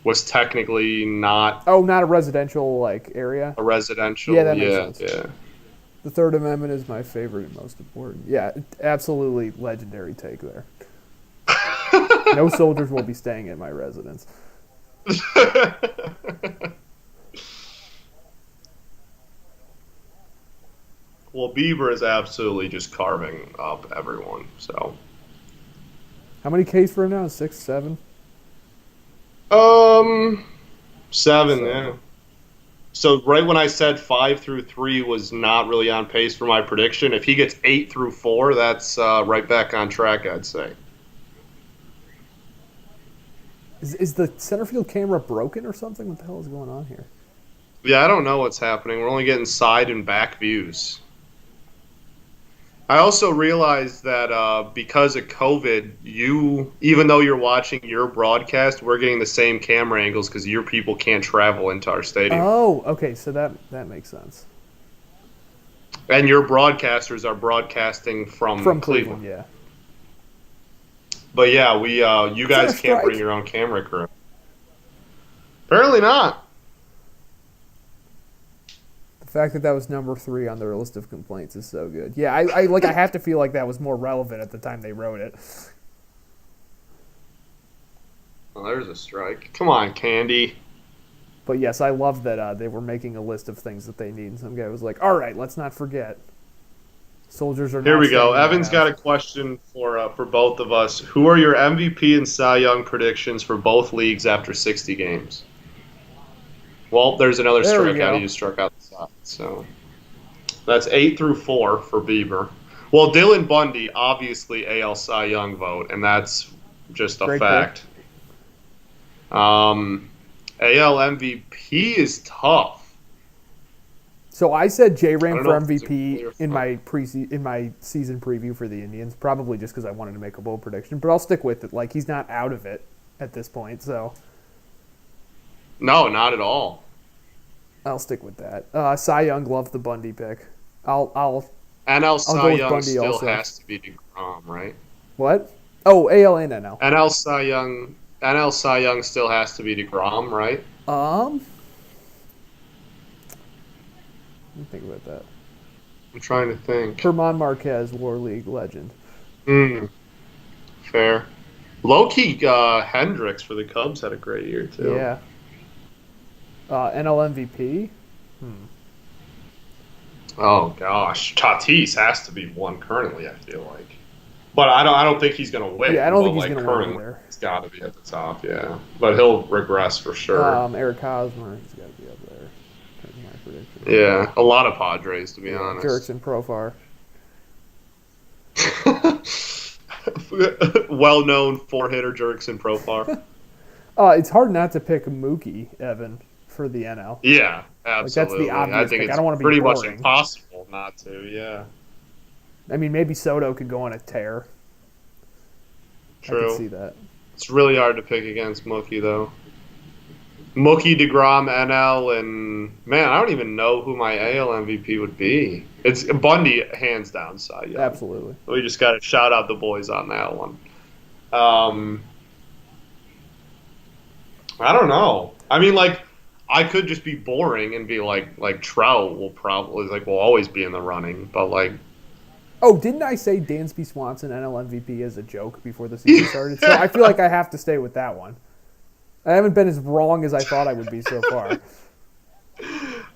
was technically not. Oh, not a residential like area. A residential. Yeah, that makes sense. Yeah. The Third Amendment is my favorite and most important. Yeah, absolutely legendary take there. No soldiers will be staying at my residence. Well, Beaver is absolutely just carving up everyone. So, how many Ks for him now? 6, 7? 7. Yeah. So right when I said 5 through 3 was not really on pace for my prediction, if he gets 8 through 4, that's right back on track, I'd say. Is the center field camera broken or something? What the hell is going on here? Yeah, I don't know what's happening. We're only getting side and back views. I also realized that because of COVID, even though you're watching your broadcast, we're getting the same camera angles because your people can't travel into our stadium. Oh, okay, so that makes sense. And your broadcasters are broadcasting from From Cleveland, Cleveland. yeah. But yeah, you Is that a guys can't bring strike? your own camera crew. Apparently not. The fact that that was number 3 on their list of complaints is so good. Yeah, I have to feel like that was more relevant at the time they wrote it. Well, there's a strike. Come on, Candy. But yes, I love that they were making a list of things that they need. And some guy was like, "All right, let's not forget, soldiers are Here not we go. staying in the White Evan's got House." a question for both of us. Who are your MVP and Cy Young predictions for both leagues after 60 games? Well, there's another There we strikeout. He go. just struck out the side. So that's 8 through 4 for Bieber. Well, Dylan Bundy, obviously AL Cy Young vote, and that's just a Great pick. fact. AL MVP is tough. So I said J I Ram don't for know if it's a MVP clear in front. my season preview for the Indians, probably just because I wanted to make a bold prediction. But I'll stick with it. Like he's not out of it at this point, so No, not at all. I'll stick with that. Cy Young, love the Bundy pick. I'll NL I'll Cy go with Young Bundy still also. has to be DeGrom, right? What? Oh, AL and NL. NL Cy Young still has to be DeGrom, right? Let me think about that. I'm trying to think. Herman Marquez, War League legend. Hmm, fair. Low-key Hendricks for the Cubs had a great year, too. Yeah. NL MVP. Oh, gosh. Tatis has to be one currently, I feel like. But I don't think he's going to win. Yeah, I don't but think he's like going to win currently, either. he's got to be at the top, yeah. But he'll regress for sure. Eric Hosmer, he's got to be up there. That's my prediction. Yeah, a lot of Padres, to be Yeah, honest. Jurickson Profar. Well-known four-hitter Jurickson Profar. It's hard not to pick Mookie, Evan, for the NL. Yeah, Like, that's the absolutely. I obvious think pick. I it's don't want to be pretty much boring. impossible not to, yeah. I mean, maybe Soto could go on a tear. I True. could see that. It's really hard to pick against Mookie, though. Mookie, DeGrom, NL, and man, I don't even know who my AL MVP would be. It's Bundy, hands down, Cy Young. Absolutely. We just got to shout out the boys on that one. I don't know. I mean, like, I could just be boring and be like Trout will always be in the running, but like, Oh, didn't I say Dansby Swanson NL MVP as a joke before the season started? So I feel like I have to stay with that one. I haven't been as wrong as I thought I would be so far.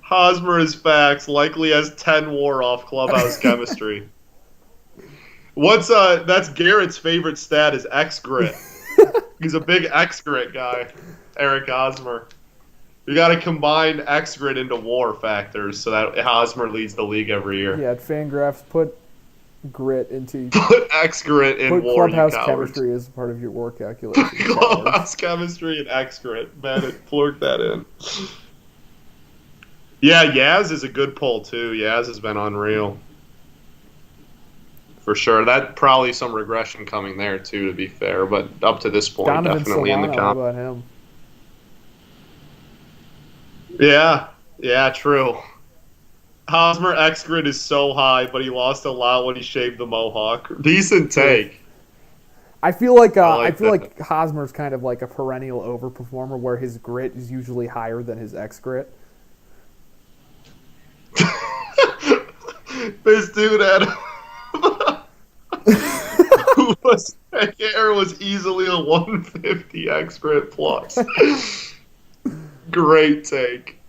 Hosmer is facts. Likely has 10 WAR off clubhouse chemistry. That's Garrett's favorite stat is X grit. He's a big X grit guy, Eric Hosmer. You got to combine X grit into WAR factors so that Hosmer leads the league every year. Yeah, at Fangraphs, put grit into Put X grit in put WAR. clubhouse you chemistry as part of your WAR calculation. Clubhouse chemistry and X grit. Man, it plurked that in. Yeah, Yaz is a good pull too. Yaz has been unreal. For sure. That probably some regression coming there too, to be fair. But up to this point, Donovan definitely in the Solano, how comp. about him? Yeah, true. Hosmer X grid is so high, but he lost a lot when he shaved the mohawk. Decent take. I feel like I feel that. like Hosmer's kind of like a perennial overperformer, where his grit is usually higher than his X grit. This dude had who was hair was easily a 150 X grid plus. Great take.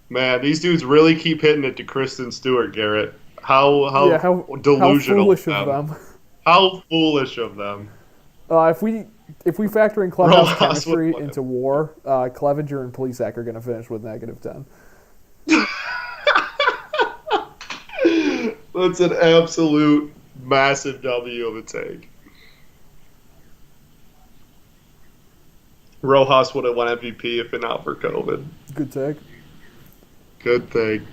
Man, these dudes really keep hitting it to Kristen Stewart, Garrett. How delusional how foolish of them. How foolish of them. If we factor in clubhouse Rojas chemistry would- into WAR, Clevenger and Plesac are going to finish with -10. That's an absolute massive W of a take. Rojas would have won MVP if it not for COVID. Good take. Good thing.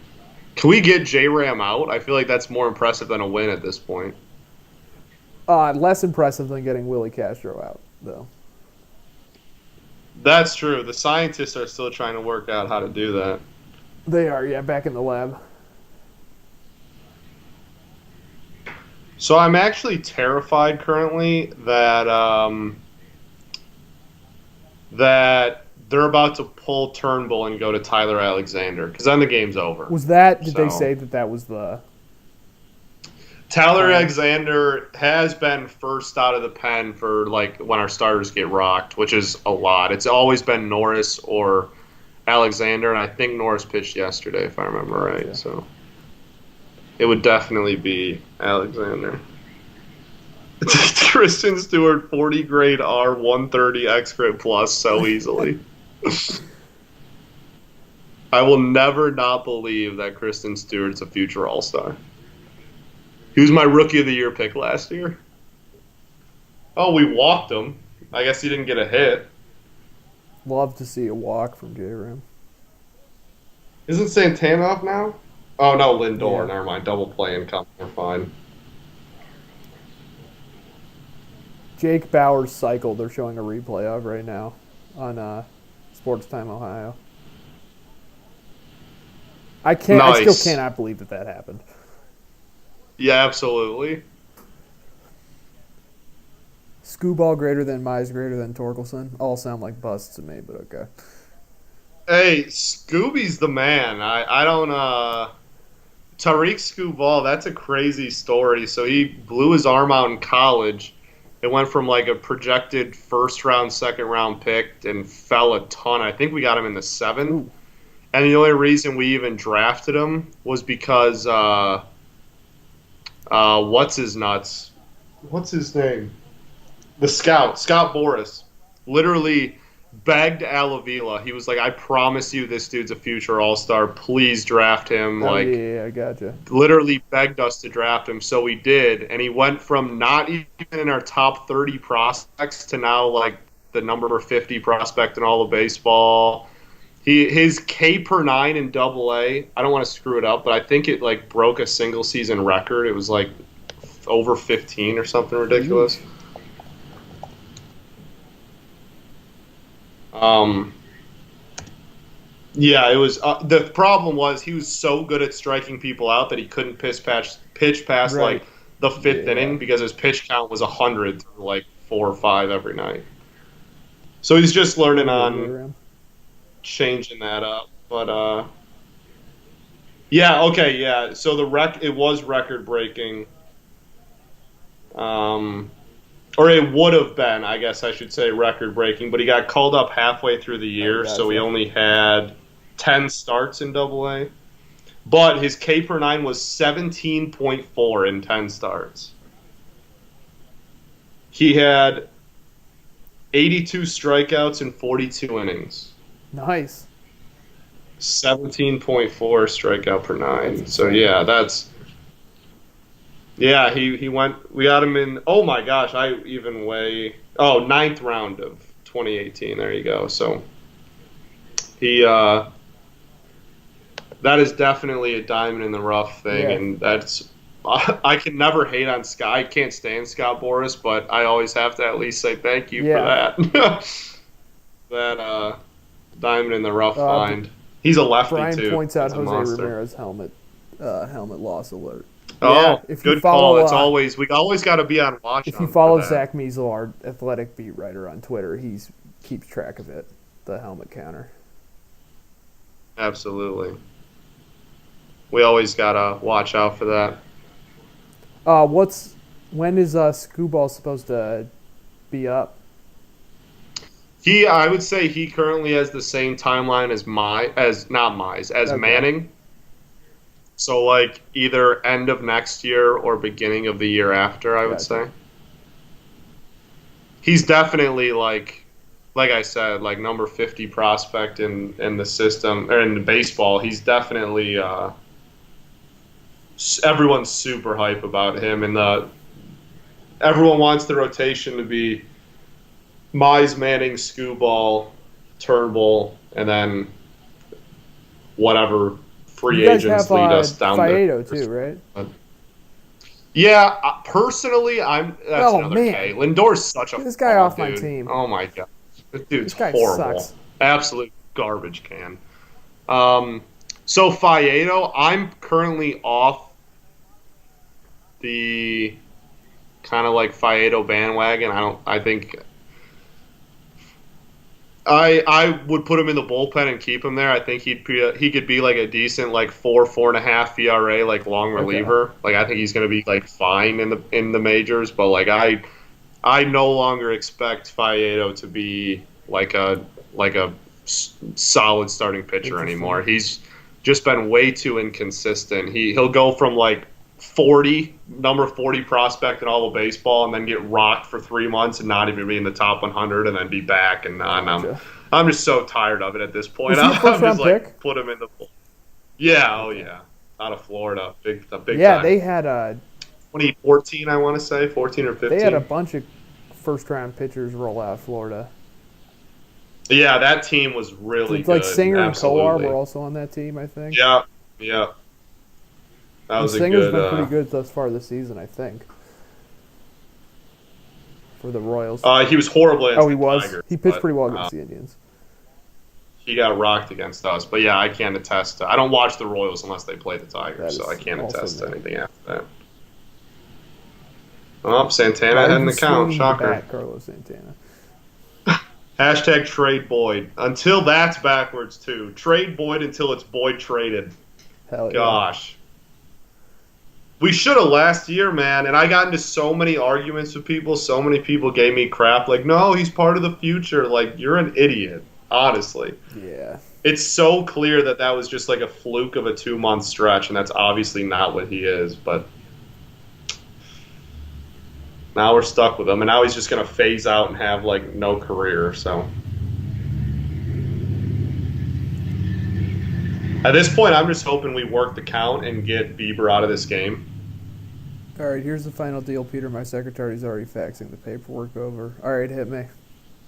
Can we get J-Ram out? I feel like that's more impressive than a win at this point. Less impressive than getting Willie Castro out, though. That's true. The scientists are still trying to work out how to do that. They are, yeah, back in the lab. So I'm actually terrified currently that they're about to pull Turnbull and go to Tyler Alexander because then the game's over. Was that? Did they say that was the? Tyler Alexander has been first out of the pen for like when our starters get rocked, which is a lot. It's always been Norris or Alexander, and I think Norris pitched yesterday if I remember right. Yeah. So it would definitely be Alexander. Kristen Stewart, 40 grade R, 130 X grade plus so easily. I will never not believe that Kristen Stewart's a future All-Star. He was my Rookie of the Year pick last year. Oh, we walked him. I guess he didn't get a hit. Love to see a walk from J-Ram. Isn't Santana off now? Oh, no, Lindor. Yeah. Never mind. Double play income. We're fine. Jake Bauer's cycle they're showing a replay of right now on Sports Time Ohio. I still cannot believe that happened. Yeah, absolutely. Skubal greater than Mize greater than Torkelson. All sound like busts to me, but okay. Hey, Scooby's the man. I don't Tariq Skubal, that's a crazy story. So he blew his arm out in college. It went from like a projected first round, second round pick and fell a ton. I think we got him in the 7th. Ooh. And the only reason we even drafted him was because what's his nuts? What's his name? The scout, Scott Boras, literally begged Al Avila. He was like, "I promise you, this dude's a future All-Star. Please draft him." Yeah, I gotcha. Literally begged us to draft him, so we did. And he went from not even in our top 30 prospects to now like the number 50 prospect in all of baseball. His K per 9 in Double-A, I don't want to screw it up, but I think it like broke a single season record. It was like over 15 or something ridiculous. Yeah, it was. The problem was he was so good at striking people out that he couldn't pitch past right. Like the 5th inning because his pitch count was 100 through like 4 or 5 every night. So he's just learning on changing that up, but yeah, okay, yeah. So it was record breaking, or it would have been, I guess I should say, record breaking. But he got called up halfway through the year, so he only had 10 starts in Double-A. But his K per 9 was 17.4 in 10 starts. He had 82 strikeouts in 42 innings. Nice. 17.4 strikeout per 9. So yeah, that's he went. We got him in. Oh my gosh, I even way. Oh, 9th round of 2018. There you go. So he that is definitely a diamond in the rough thing, and that's. I can never hate on Scott. I can't stand Scott Boras, but I always have to at least say thank you for that. That diamond in the rough find. He's a lefty Brian too. Brian points out Jose Ramirez helmet loss alert. Oh, if good call. It's always we always got to be on watch. If you follow Zach Measel, our athletic beat writer on Twitter, he keeps track of it. The helmet counter. Absolutely. We always gotta watch out for that. When is Skubal supposed to be up? I would say he currently has the same timeline as Manning. So like either end of next year or beginning of the year after, I would say. He's definitely like I said, like number 50 prospect in the system or in baseball. He's definitely everyone's super hype about him, and everyone wants the rotation to be Mize, Manning, Skubal, Turnbull, and then whatever You free guys have agents lead us down the. Faedo too, right? Yeah, personally, that's Oh another man, K. Lindor's such a get this guy off my dude. team. Oh my god, this dude's This guy horrible. sucks. Absolute garbage can. Um, so Faedo, I'm currently off the kind of like Faedo bandwagon. I think I would put him in the bullpen and keep him there. I think he could be like a decent like 4.5 ERA like long Okay. reliever. Like I think he's going to be like fine in the majors. But like I no longer expect Faedo to be like a solid starting pitcher Interesting. anymore. He's just been way too inconsistent. He'll go from like number 40 prospect in all of baseball, and then get rocked for 3 months and not even be in the top 100, and then be back. And Gotcha. I'm just so tired of it at this point. Was he a first I'm just round like pick? put him in the. Yeah, oh Okay. yeah, out of Florida, big Yeah, time. 2014, I want to say 14 or they had a 15. bunch of first round pitchers roll out of Florida. Yeah, that team was really It's like good. Singer and Kolar were Absolutely. also on that team, I think. Yeah, yeah. That And was a Singer's good. been pretty good thus far this season, I think, for the Royals. He was horrible against Oh, he the was. Tigers, He pitched but, pretty well against the Indians. he got rocked against us. But yeah, I can't attest. I don't watch the Royals unless they play the That Tigers, so I is can't also attest to me. anything after that. Oh, Santana Not heading even the count. swinging the Shocker. bat, Carlos Santana. Hashtag trade Boyd. Until that's backwards, too. Trade Boyd until it's Boyd traded. Hell yeah. Gosh. We should have last year, man. And I got into so many arguments with people. So many people gave me crap. Like, no, he's part of the future. Like, you're an idiot. Honestly. Yeah. It's so clear that was just like a fluke of a 2-month stretch. And that's obviously not what he is. But now we're stuck with him. And now he's just going to phase out and have, like, no career. So at this point, I'm just hoping we work the count and get Bieber out of this game. All right, here's the final deal, Peter. My secretary's already faxing the paperwork over. All right, hit me.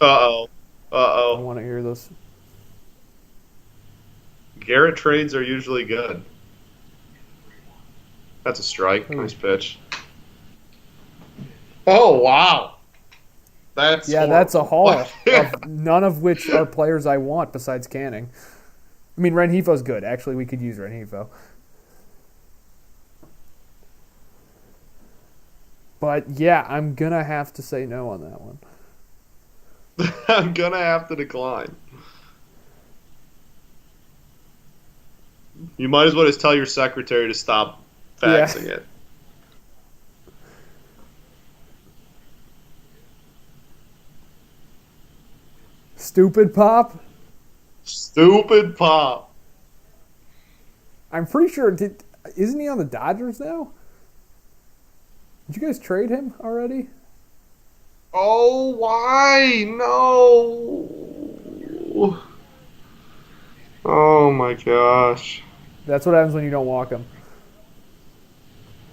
Uh-oh. I Uh-oh. want to hear this. Garrett trades are usually good. That's a strike. Ooh. Nice pitch. Oh, wow. That's That's a haul, horrible. of none of which are players I want besides Canning. I mean, Renjifo's good. Actually, we could use Renjifo. But, yeah, I'm going to have to say no on that one. I'm going to have to decline. You might as well just tell your secretary to stop faxing it. Stupid Pop? Stupid Pop. I'm pretty sure. Isn't he on the Dodgers now? Did you guys trade him already? Oh, why? No. Oh, my gosh. That's what happens when you don't walk him.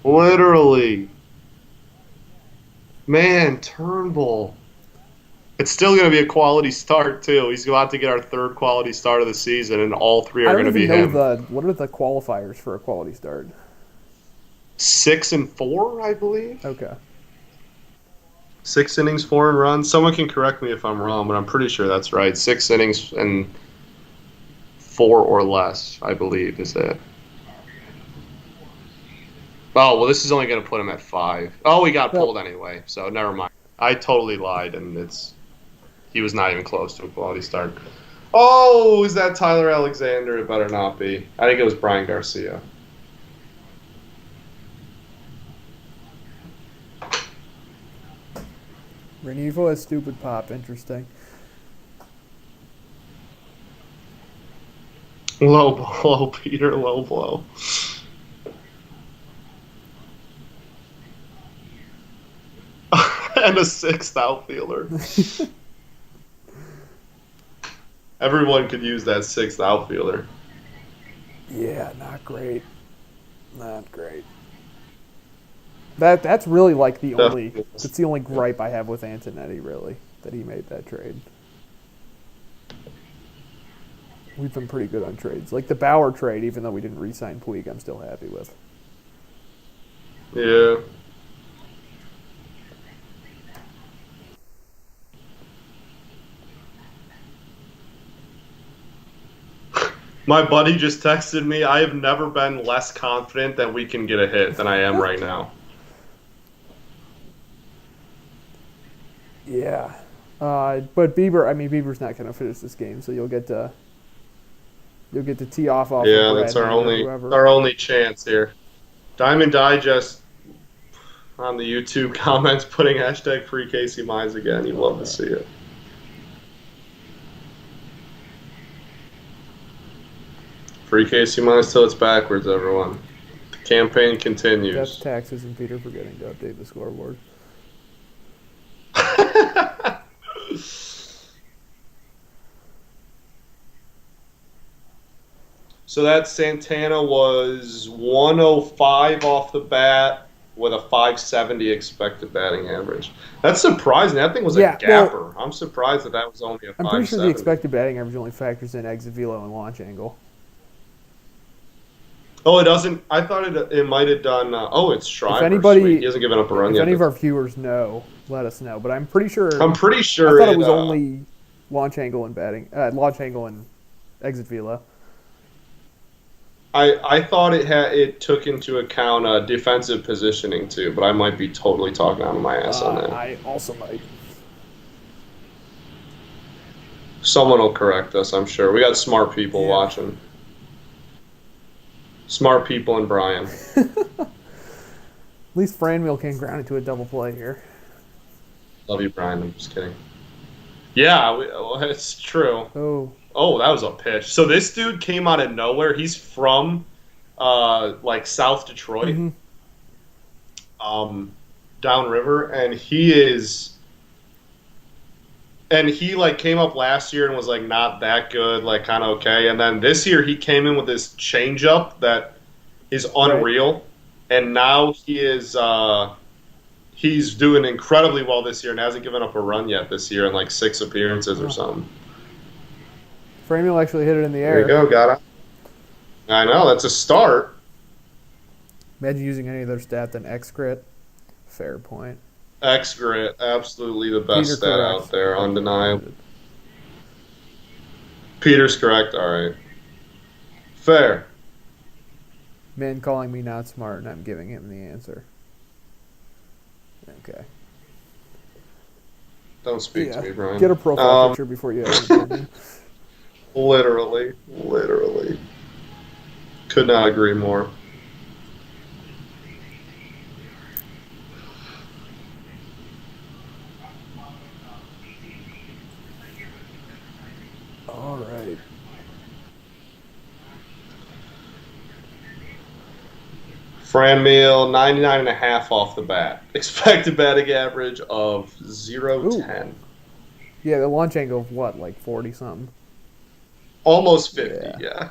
Literally. Man, Turnbull. It's still going to be a quality start, too. He's about to get our third quality start of the season, and all three are going to be him. What are the qualifiers for a quality start? 6 and 4, I believe. Okay. 6 innings, 4 runs. Someone can correct me if I'm wrong, but I'm pretty sure that's right. 6 innings and 4 or less, I believe, is it. Oh, well, this is only going to put him at 5. Oh, he got pulled anyway, so never mind. I totally lied, and he was not even close to a quality start. Oh, is that Tyler Alexander? It better not be. I think it was Brian Garcia. Renifo has Stupid Pop. Interesting. Low blow, Peter. Low blow. And a 6th outfielder. Everyone could use that 6th outfielder. Yeah, not great. Not great. That's really like the only gripe I have with Antonetti, really, that he made that trade. we've been pretty good on trades. Like the Bauer trade, even though we didn't re-sign Puig, I'm still happy with. Yeah. My buddy just texted me, I have never been less confident that we can get a hit than I am right now. Yeah. But Bieber's not going to finish this game, so you'll get to tee off Yeah, of that's Bradley our only chance here. Diamond Digest on the YouTube comments putting hashtag free Casey Mize again. You'd love to see it. Free Casey Mize till it's backwards, everyone. The campaign continues. Death, taxes, and Peter forgetting to update the scoreboard. So that Santana was 105 off the bat with a 570 expected batting average. That's surprising. That thing was a gapper. Well, I'm surprised that was only a 570. I'm pretty sure the expected batting average only factors in exit velo and launch angle. Oh, it doesn't. I thought it might have done. It's Shriver. If anybody, he hasn't given up a run yet. If any of our viewers know, let us know. But I'm pretty sure. I thought it was only launch angle and exit velo. I thought it took into account defensive positioning too, but I might be totally talking out of my ass on that. I also might. Someone will correct us, I'm sure. We got smart people watching. Smart people and Brian. At least Franmil can ground into a double play here. Love you, Brian. I'm just kidding. Yeah, it's true. Oh, that was a pitch. So this dude came out of nowhere. He's from, South Detroit, downriver, and he came up last year and was not that good, kind of okay. And then this year he came in with this changeup that is unreal, right. And now he's doing incredibly well this year and hasn't given up a run yet this year in 6 appearances or something. Franmil actually hit it in the air. There you go, got it. I know, that's a start. Imagine using any other stat than X-Grit. Fair point. X-Grit, absolutely the best stat out there, undeniable. Peter's correct, all right. Fair. Man calling me not smart, and I'm giving him the answer. Okay. Don't speak to me, Brian. Get a profile picture before you have an opinion. Literally. Could not agree more. All right. Franmil, 99.5 off the bat. Expected batting average of 0.10. Yeah, the launch angle of what, 40-something? Almost 50, yeah.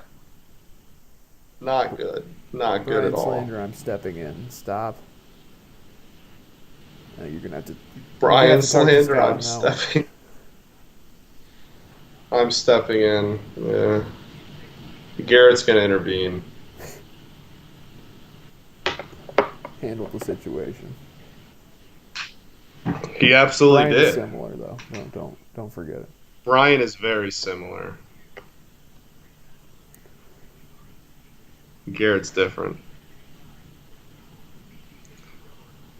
Not good. Not good at all. Brian Slander, I'm stepping in. Stop. No, you're going to have to... Brian Slander, I'm stepping... I'm stepping in. Yeah. Garrett's going to intervene. Handle the situation. He absolutely Brian did. Is similar, though. No, don't forget it. Brian is very similar. Garrett's different.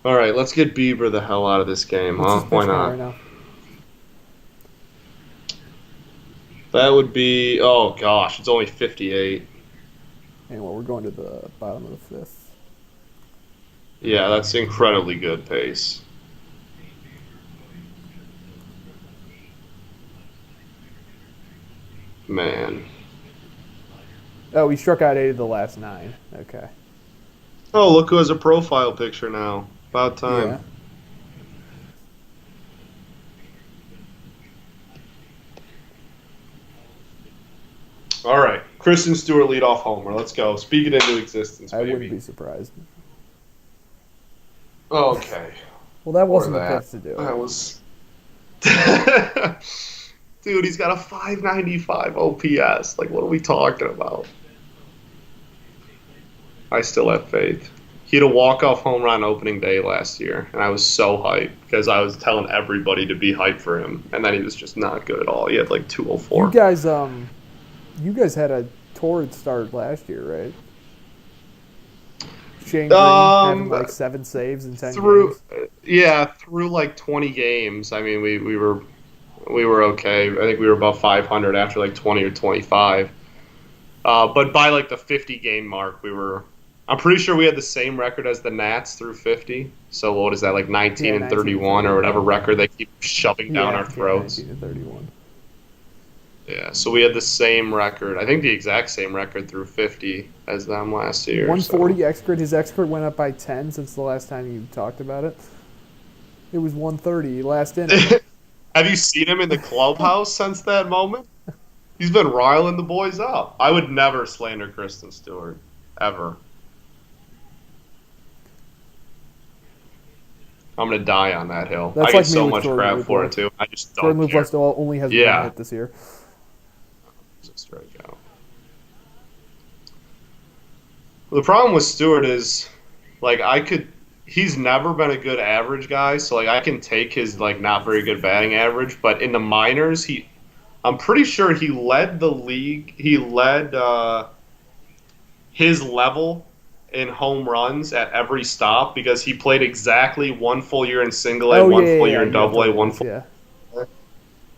All right, let's get Bieber the hell out of this game, huh? Why not? Right, that would be, oh gosh, it's only 58. And we're going to the bottom of the 5th. Yeah, that's incredibly good pace. Man. Oh, we struck out 8 of the last 9. Okay. Oh, look who has a profile picture now. About time. Yeah. All right. Kristen Stewart leadoff homer. Let's go. Speak it into existence, baby. I wouldn't be surprised. Okay. Well, that wasn't the pitch to do. That was... Dude, he's got a 595 OPS. Like, what are we talking about? I still have faith. He had a walk-off home run opening day last year, and I was so hyped because I was telling everybody to be hyped for him, and then he was just not good at all. He had like 204. You guys had a torrid start last year, right? Shane Green having like 7 saves in 10 games. Yeah, through like 20 games. I mean, we were okay. I think we were above 500 after like 20 or 25. But by like the 50 game mark, I'm pretty sure we had the same record as the Nats through 50. So what is that, like 19 and 31 or whatever record they keep shoving down our throats? 19 and 31. Yeah, so we had the same record. I think the exact same record through 50 as them last year. 140 xCrit. His xCrit went up by 10 since the last time you talked about it. It was 130 last inning. Have you seen him in the clubhouse since that moment? He's been riling the boys up. I would never slander Kristen Stewart, ever. I'm going to die on that hill. That's I like get so me much with crap for it, too. I just don't Jordan care. Lupus only has one hit this year. It's a strikeout. The problem with Stewart is, like, he's never been a good average guy, so, like, I can take his, like, not very good batting average, but in the minors, I'm pretty sure he led the league. He led his level in home runs at every stop because he played exactly one full year in single A, one full year in double A, one full year.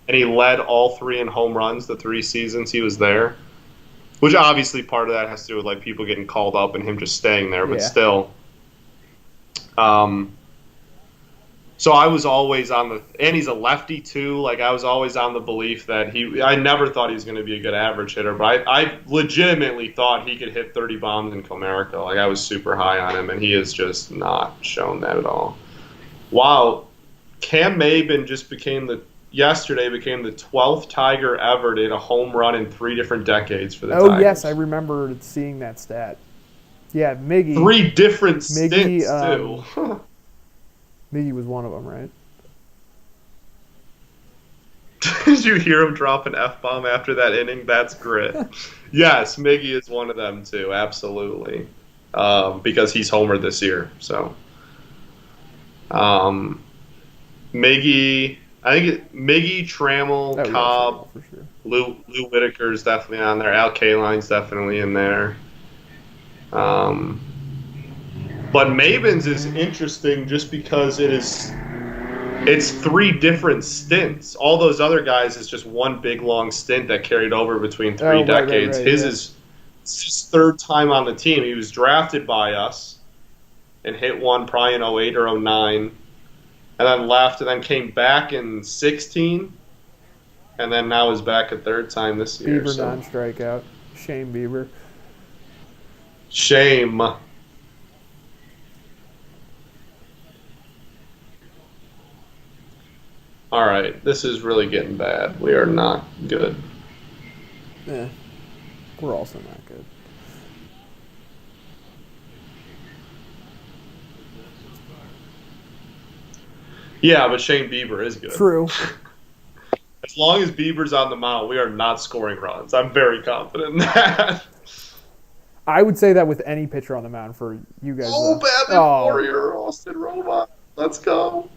And he led all 3 in home runs the 3 seasons he was there. Which obviously part of that has to do with like people getting called up and him just staying there, but still. So I was always and he's a lefty too. Like I was always on the belief that I never thought he was going to be a good average hitter, but I legitimately thought he could hit 30 bombs in Comerica. Like I was super high on him, and he has just not shown that at all. Wow, Cam Maben yesterday became the 12th Tiger ever to hit a home run in 3 different decades for the Tigers. Oh yes, I remember seeing that stat. Yeah, Miggy. 3 different stints too. Miggy was one of them, right? Did you hear him drop an F-bomb after that inning? That's grit. Yes, Miggy is one of them too, absolutely. Because he's homered this year. So, Miggy, Trammell, Cobb, for sure. Lou Whitaker's definitely on there. Al Kaline's definitely in there. But Maven's is interesting just because it's 3 different stints. All those other guys is just one big long stint that carried over between 3 decades. Right, his is his 3rd time on the team. He was drafted by us and hit one probably in 08 or 09, and then left and then came back in 16, and then now is back a 3rd time this year. Bieber non-strikeout. Shame Bieber. Shame. All right, this is really getting bad. We are not good. Yeah, we're also not good. Yeah, but Shane Bieber is good. True. As long as Bieber's on the mound, we are not scoring runs. I'm very confident in that. I would say that with any pitcher on the mound for you guys. Batman Warrior, Austin Roma. Let's go.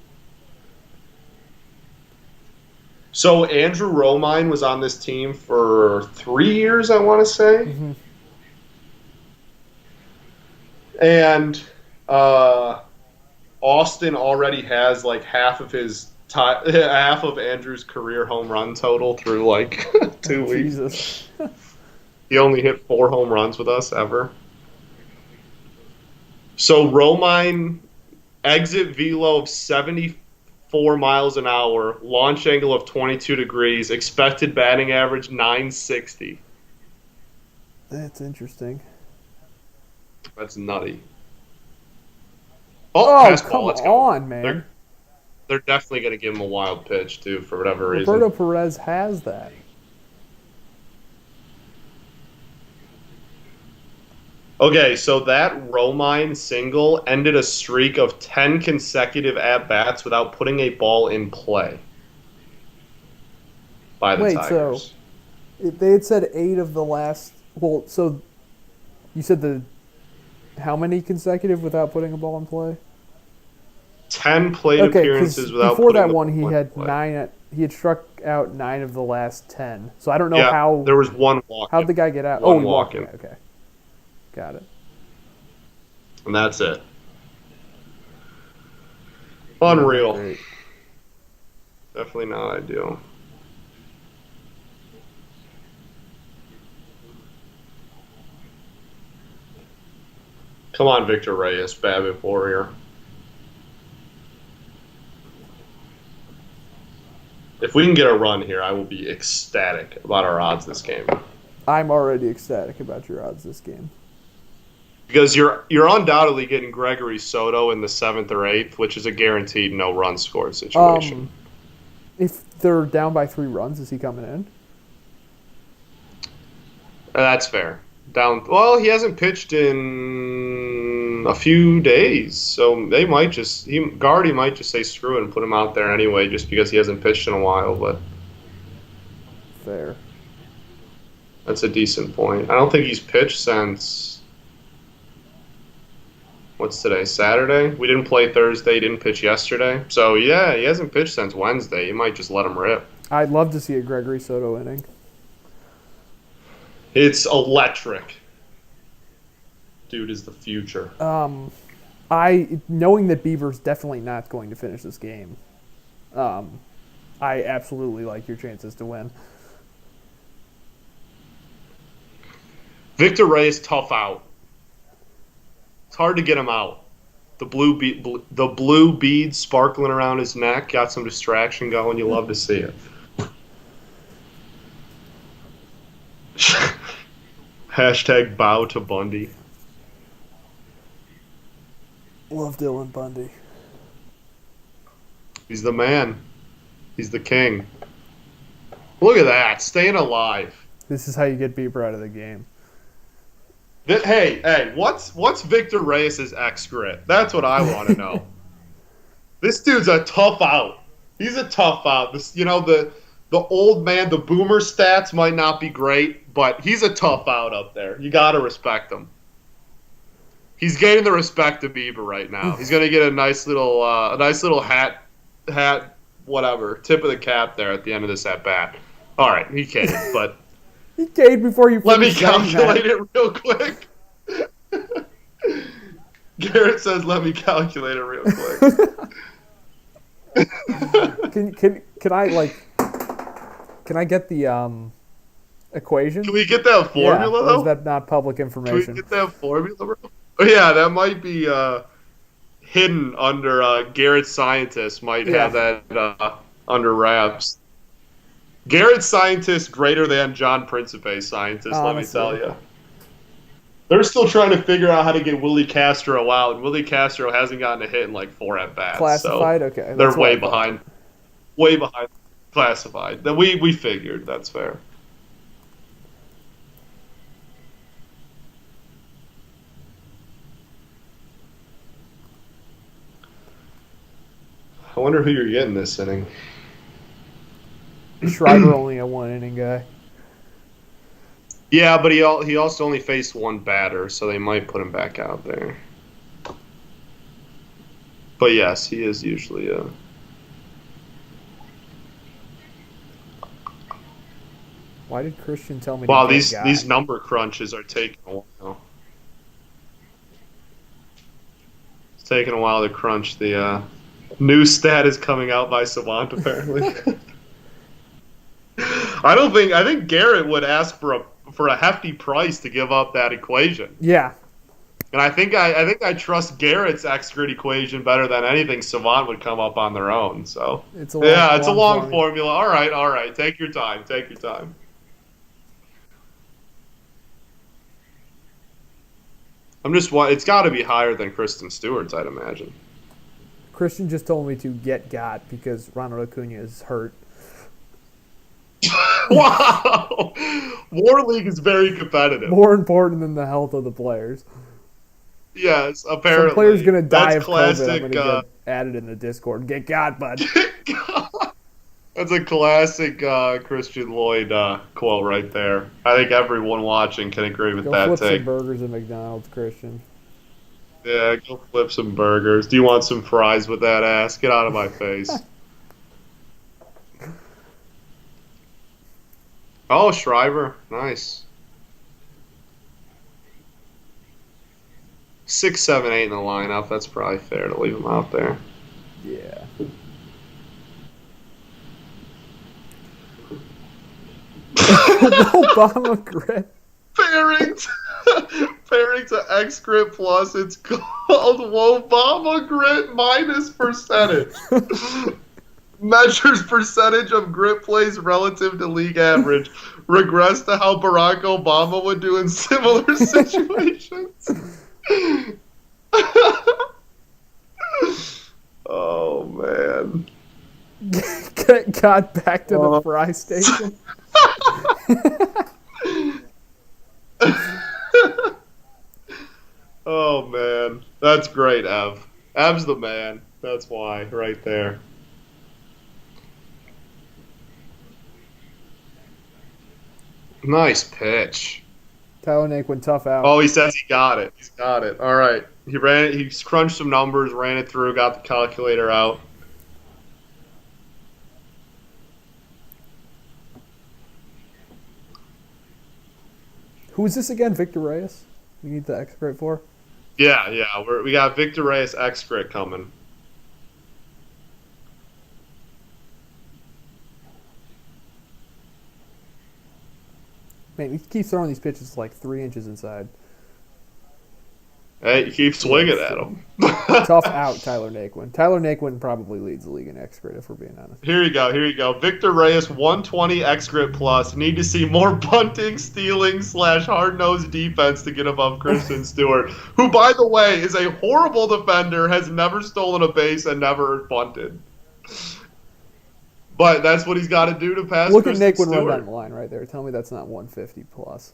So Andrew Romine was on this team for 3 years, I want to say. Mm-hmm. And Austin already has like half of Andrew's career home run total through like 2 weeks. Jesus. He only hit 4 home runs with us ever. So Romine exit velo of 74 miles an hour, launch angle of 22 degrees, expected batting average 960. That's interesting. That's nutty. Oh, come on, man. They're definitely going to give him a wild pitch, too, for whatever reason. Roberto Perez has that. Okay, so that Romine single ended a streak of 10 consecutive at-bats without putting a ball in play. by the Wait, Tigers. they had said 8 of the last. Well, so you said how many consecutive without putting a ball in play? 10 plate Okay, because appearances without before putting that the one, ball he in had play. 9. He had struck out 9 of the last 10. So I don't know Yeah, there was one walk. how'd the guy get out? One He walked walk-in. away. Okay, got it. And that's it. Unreal. Great. Definitely not ideal. Come on, Victor Reyes, Babbitt Warrior. If we can get a run here, I will be ecstatic about our odds this game. I'm already ecstatic about your odds this game. Because you're undoubtedly getting Gregory Soto in the 7th or 8th, which is a guaranteed no-run score situation. If they're down by 3 runs, is he coming in? That's fair. Well, he hasn't pitched in a few days, so they might Gardy might just say screw it and put him out there anyway, just because he hasn't pitched in a while. But fair. That's a decent point. I don't think he's pitched since what's today? Saturday. We didn't play Thursday. Didn't pitch yesterday. So yeah, he hasn't pitched since Wednesday. You might just let him rip. I'd love to see a Gregory Soto inning. It's electric. Dude is the future. Knowing that Bieber's definitely not going to finish this game, I absolutely like your chances to win. Victor Reyes, tough out. It's hard to get him out. The blue beads sparkling around his neck got some distraction going. You love to see it. Hashtag bow to Bundy. Love Dylan Bundy. He's the man. He's the king. Look at that. Staying alive. This is how you get Bieber out of the game. Hey, what's Victor Reyes' X grit? That's what I want to know. This dude's a tough out. He's a tough out. The old man, the boomer stats might not be great, but he's a tough out up there. You got to respect him. He's gaining the respect of Bieber right now. He's going to get a nice little hat, whatever, tip of the cap there at the end of this at bat. All right, he kidded, but he caved before you. Let me calculate it real quick. Garrett says, "Let me calculate it real quick." Can I get the equation? Can we get that formula though? Or is that not public information? Can we get that formula, bro? Oh, yeah, that might be hidden under Garrett's scientist. Might have that under wraps. Garrett's scientist greater than John Principe's scientist. Honestly. Let me tell you. They're still trying to figure out how to get Willie Castro out, and Willie Castro hasn't gotten a hit in like 4 at bats. Classified, so okay. They're way behind. Way behind. Classified. That we figured. That's fair. I wonder who you're getting this inning. Schreiber only a 1-inning guy. Yeah, but he also only faced 1 batter, so they might put him back out there. But yes, he is usually a. Why did Christian tell me? Wow, these number crunches are taking a while. It's taking a while to crunch the new stat is coming out by Savant apparently. I think Garrett would ask for a hefty price to give up that equation. Yeah. And I think I trust Garrett's X grid equation better than anything Savant would come up on their own. So it's a long formula. All right. Take your time. It's got to be higher than Kristen Stewart's, I'd imagine. Christian just told me to get got because Ronald Acuna is hurt. Wow! War League is very competitive. More important than the health of the players. Yes, apparently. Some player's going to die of classic, COVID. I'm going to get added in the Discord. Get got, bud. That's a classic Christian Lloyd quote right there. I think everyone watching can agree with Go that flip take. some burgers at McDonald's, Christian. Yeah, go flip some burgers. Do you want some fries with that ass? Get out of my face. Oh, Shriver. Nice. 6, 7, 8 in the lineup. That's probably fair to leave him out there. Yeah. Obama grit. Pairing to X Grit Plus, it's called Wobama Grit minus percentage. Measures percentage of grit plays relative to league average. Regress to how Barack Obama would do in similar situations. Oh, man. Got back to the fry station. Oh, man. That's great, Ev. Ev's the man. That's why, right there. Nice pitch. Tyler Naquin, tough out. Oh, he says he got it. He's got it. All right. He crunched some numbers, ran it through, got the calculator out. Who is this again? Victor Reyes? You need the X Grit for? Yeah. We got Victor Reyes X Grit coming. Man, he keeps throwing these pitches like 3 inches inside. Hey, you keep swinging at him. Tough out, Tyler Naquin. Tyler Naquin probably leads the league in X Grit, if we're being honest. Here you go. Victor Reyes, 120 X Grit plus. Need to see more bunting, stealing, / hard-nosed defense to get above Kristen Stewart, who, by the way, is a horrible defender, has never stolen a base, and never bunted. But that's what he's got to do to pass Look Kristen at Naquin Stewart. run down the line right there. Tell me that's not 150 plus.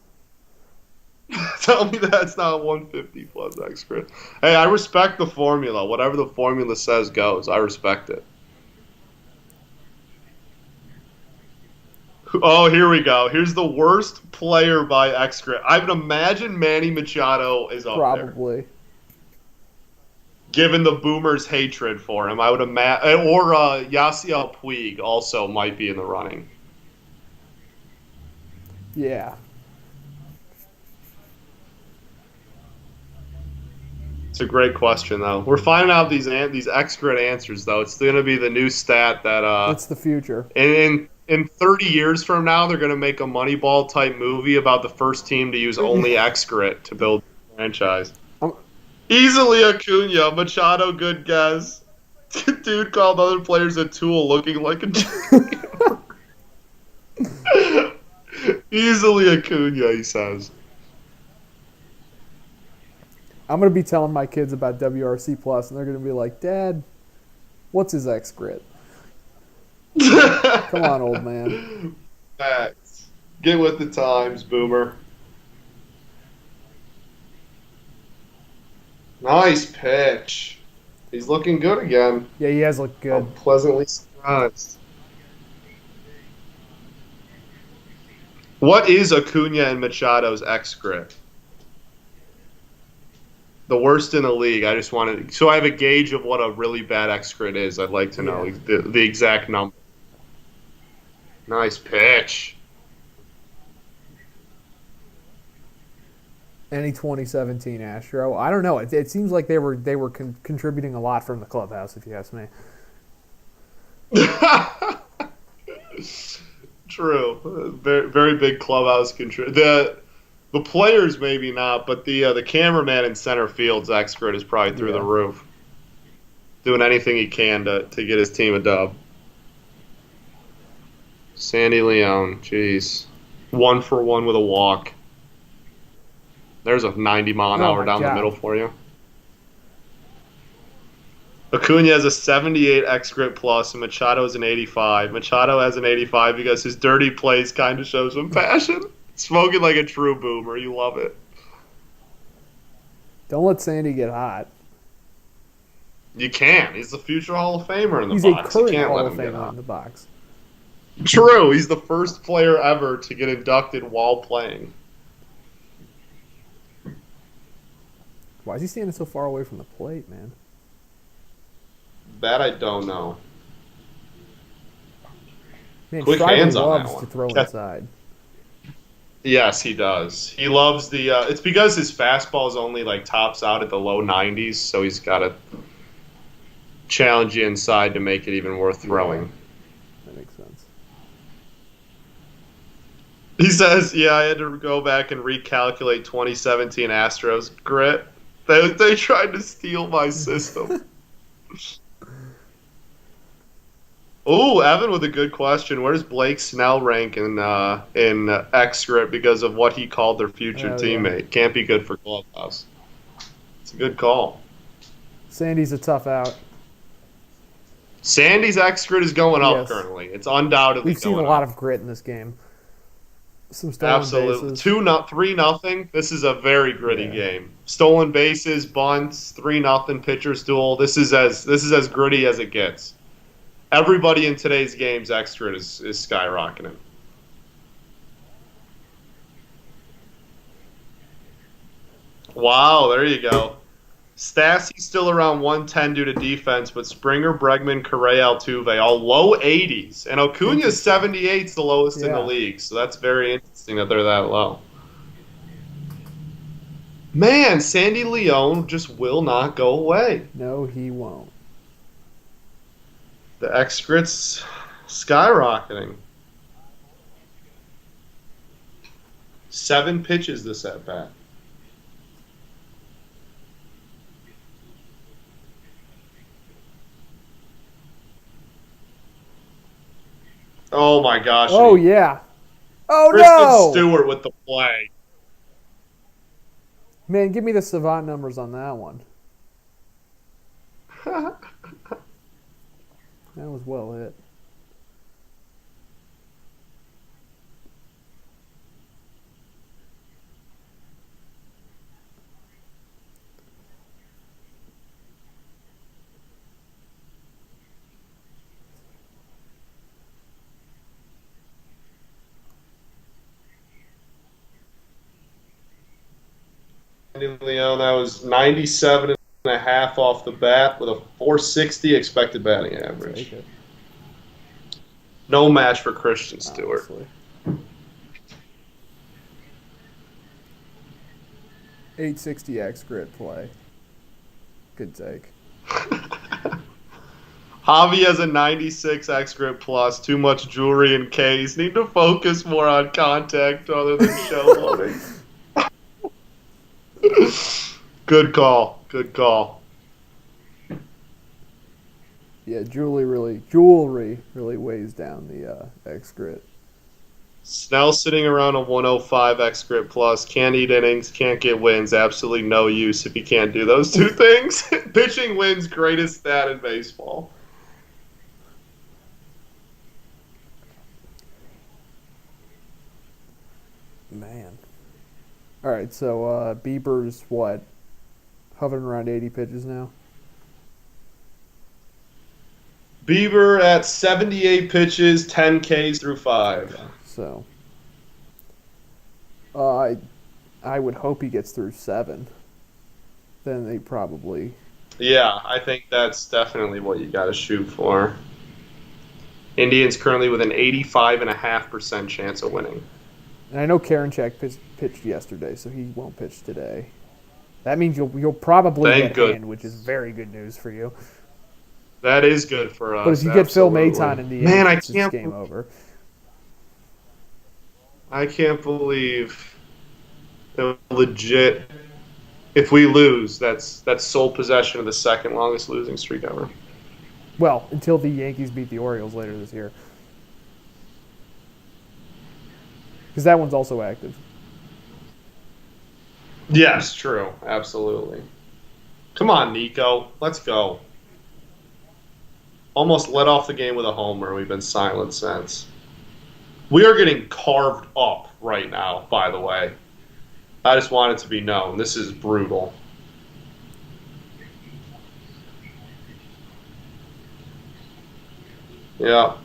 Tell me that's not 150 plus X Grit. Hey, I respect the formula. Whatever the formula says goes. I respect it. Oh, here we go. Here's the worst player by X Grit. I would imagine Manny Machado is up there. Probably. Given the Boomers' hatred for him, I would imagine. Or Yasiel Puig also might be in the running. Yeah. It's a great question, though. We're finding out these X Grit answers, though. It's going to be the new stat that It's the future. in 30 years from now, they're going to make a Moneyball type movie about the first team to use only X Grit to build a franchise. Easily Acuna, Machado, good guess. Dude called other players a tool, looking like a junior. Easily Acuna, he says. I'm going to be telling my kids about WRC Plus, and they're going to be like, Dad, what's his X Grit? Come on, old man. Facts. Get with the times, Boomer. Nice pitch. He's looking good again. Yeah, he has looked good. I'm pleasantly surprised. What is Acuna and Machado's X Grit? The worst in the league. I just wanted, so I have a gauge of what a really bad X Grit is. I'd like to know the exact number. Nice pitch. Any 2017 Astro? I don't know. It seems like they were contributing a lot from the clubhouse, if you ask me. True. Very, very big clubhouse contribute. The players maybe not, but the cameraman in center field's X Grit is probably through the roof. Doing anything he can to get his team a dub. Sandy Leone, jeez. 1 for 1 with a walk. There's a 90 mile an hour down the middle for you. Acuna has a 78 X Grit plus, and Machado has an 85. Machado has an 85 because his dirty plays kind of show some passion. Smoking like a true Boomer. You love it. Don't let Sandy get hot. You can't. He's the future Hall of Famer in the He's box. He's a current you can't Hall let of him get Famer hot. in the box. True, he's the first player ever to get inducted while playing. Why is he standing so far away from the plate, man? That I don't know. Man, Quick Schreiber hands on that loves to one. throw inside. Yes, he does. He loves the. It's because his fastball is only like tops out at the low 90s, so he's got to challenge you inside to make it even worth throwing. Yeah, that makes sense. He says, "Yeah, I had to go back and recalculate 2017 Astros grit. They tried to steal my system." Oh, Evan with a good question. Where does Blake Snell rank in X script because of what he called their future Oh, yeah. teammate? Can't be good for clubhouse. It's a good call. Sandy's a tough out. Sandy's X grid is going up Yes. currently. It's undoubtedly We've seen a going lot up. of grit in this game. Some stolen Absolutely. bases. 3-0. This is a very gritty Yeah. game. Stolen bases, bunts, 3-0 pitcher's duel. This is as gritty as it gets. Everybody in today's game's X grid is skyrocketing. Wow, there you go. Stassi's still around 110 due to defense, but Springer, Bregman, Correa, Altuve, all low 80s. And Acuna's 78 is the lowest in the Yeah. league, so that's very interesting that they're that low. Man, Sandy Leone just will not go away. No, he won't. The X grid's skyrocketing. 7 pitches this at bat. Oh my gosh. Oh, yeah. Oh, Kristen no! Stewart with the play. Man, give me the savant numbers on that one. That was well hit. Sandy Leone, that was 97.5 off the bat with a 460 expected batting average. Take it, No match for Christian Stewart. honestly. 860 X grid play. Good take. Javi has a 96 X grip plus, too much jewelry and K's. Need to focus more on contact other than show loading. Good call. Good call. Yeah, jewelry really weighs down the X grid. Snell sitting around a 105 X grip plus, can't eat innings, can't get wins, absolutely no use if he can't do those two things. Pitching wins, greatest stat in baseball. Man. All right, so Bieber's what? Hovering around 80 pitches now. Bieber at 78 pitches, 10 Ks through 5. Okay, so I would hope he gets through 7. Then they probably. Yeah, I think that's definitely what you got to shoot for. Indians currently with an 85.5% chance of winning. And I know Karinchak pitched yesterday, so he won't pitch today. That means you'll probably Thank get good. Hand, which is very good news for you. That is good for us. But if you get Phil absolutely. Maton in the Man, end, I it's can't. game over. I can't believe legit. If we lose, that's sole possession of the second longest losing streak ever. Well, until the Yankees beat the Orioles later this year. Because that one's also active. Yes, true. Absolutely. Come on, Nico. Let's go. Almost led off the game with a homer. We've been silent since. We are getting carved up right now, by the way. I just want it to be known. This is brutal. Yeah.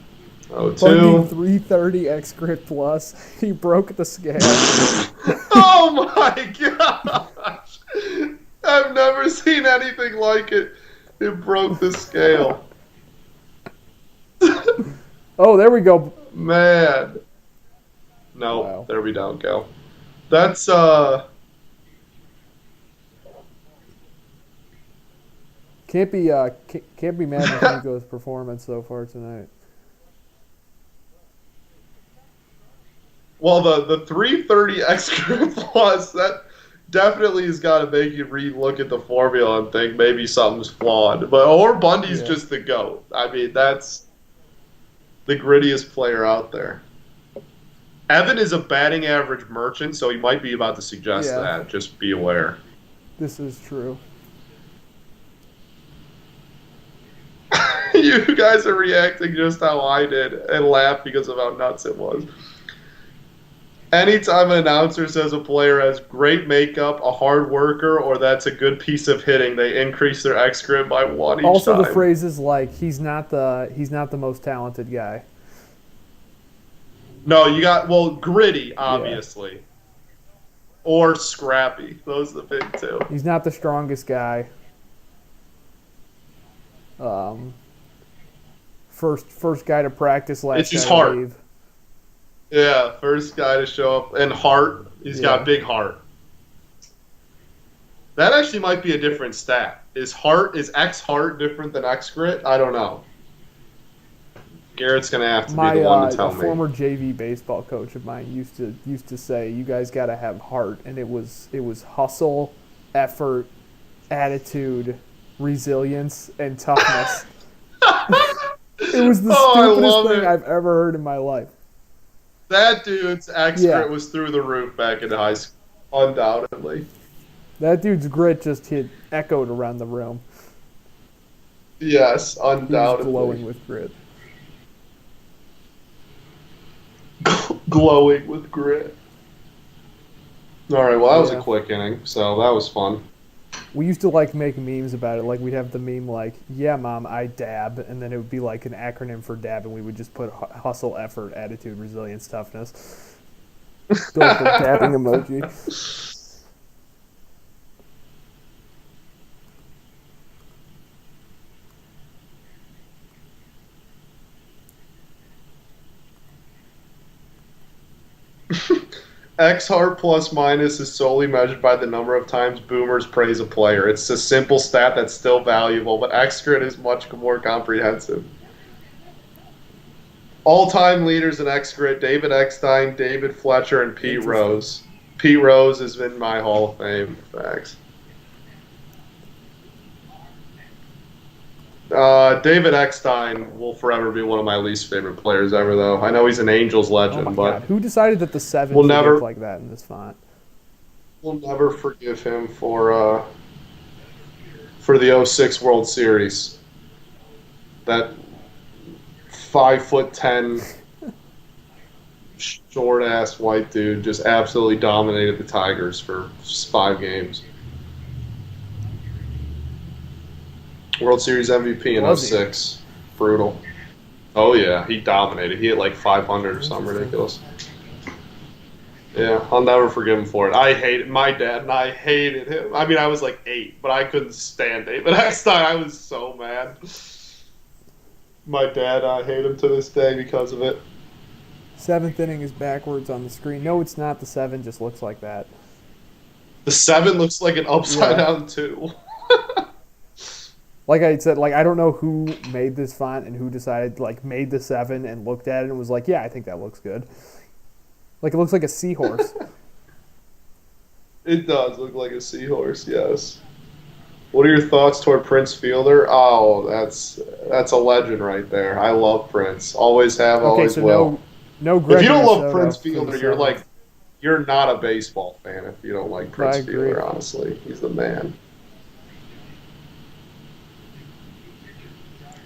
Bundy 0-2. 330 X grid plus. He broke the scale. Oh my gosh! I've never seen anything like it. It broke the scale. Oh, there we go. Man. No, Wow. there we don't go. That's Can't be mad with Nico's performance so far tonight. well, the 330 extra plus, that definitely has got to make you re-look at the formula and think maybe something's flawed. Or Bundy's just the GOAT. I mean, that's the grittiest player out there. Evan is a batting average merchant, so he might be about to suggest that. Just be aware. This is true. You guys are reacting just how I did and laugh because of how nuts it was. Anytime an announcer says a player has great makeup, a hard worker, or that's a good piece of hitting, they increase their X grid by 1 each Also, time. the phrase is like he's not the most talented guy. No, you got gritty, obviously, or scrappy. Those are the big two. He's not the strongest guy. First guy to practice last. It's his heart. Yeah, first guy to show up. And heart, he's got big heart. That actually might be a different stat. Is X heart different than X grit? I don't know. Garrett's gonna have to be the one to tell me. My former JV baseball coach of mine used to say, "You guys got to have heart," and it was hustle, effort, attitude, resilience, and toughness. It was the stupidest thing I've ever heard in my life. That dude's X grit was through the roof back in high school, undoubtedly. That dude's grit just echoed around the room. Yes, undoubtedly. He was glowing with grit. Glowing with grit. All right, well, that was a quick inning, so that was fun. We used to make memes about it. Like we'd have the meme like, "Yeah, mom, I dab," and then it would be like an acronym for dab, and we would just put hustle, effort, attitude, resilience, toughness. The dabbing emoji. X heart plus minus is solely measured by the number of times boomers praise a player. It's a simple stat that's still valuable, but X grit is much more comprehensive. All-time leaders in X grit: David Eckstein, David Fletcher, and Pete Rose. Pete Rose has been my Hall of Fame. Facts. David Eckstein will forever be one of my least favorite players ever, though. I know he's an Angels legend, but who decided that the 7 should look like that in this font? We'll never forgive him for the 06 World Series. That 5'10" short ass white dude just absolutely dominated the Tigers for 5 games. World Series MVP in 06. Brutal. Oh, yeah. He dominated. He hit like 500 or something ridiculous. Yeah, I'll never forgive him for it. I hated my dad, and I hated him. I mean, I was like 8, but I couldn't stand David Eckstein. I was so mad. My dad, I hate him to this day because of it. 7th inning is backwards on the screen. No, it's not. The 7 just looks like that. The 7 looks like an upside down 2. Like I said, I don't know who made this font and who decided, made the 7 and looked at it and was like, yeah, I think that looks good. It looks like a seahorse. It does look like a seahorse, yes. What are your thoughts toward Prince Fielder? Oh, that's a legend right there. I love Prince. Always have, always will. No. If you don't love Prince Fielder, you're not a baseball fan if you don't like Prince Fielder, honestly. He's the man.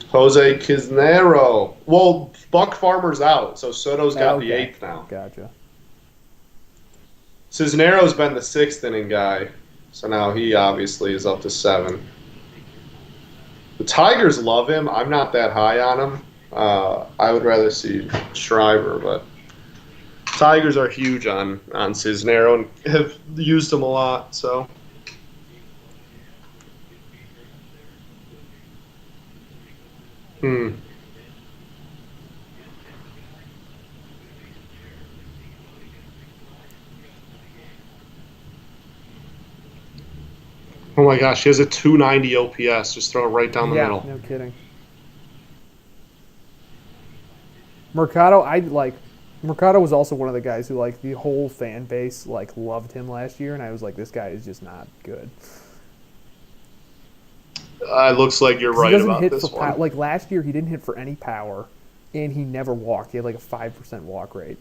Jose Cisnero. Well, Buck Farmer's out, so Soto's got the 8th now. Gotcha. Cisnero's been the 6th inning guy, so now he obviously is up to 7. The Tigers love him. I'm not that high on him. I would rather see Schreiber, but Tigers are huge on Cisnero and have used him a lot. So, hmm. Oh my gosh, he has a 290 OPS. Just throw it right down the Yeah, middle. no kidding. Mercado, I like. Mercado was also one of the guys who like the whole fan base like loved him last year, and I was like, this guy is just not good. Looks like you're 'Cause he right doesn't about hit this for power. one. Like last year, he didn't hit for any power, and he never walked. He had like a 5% walk rate.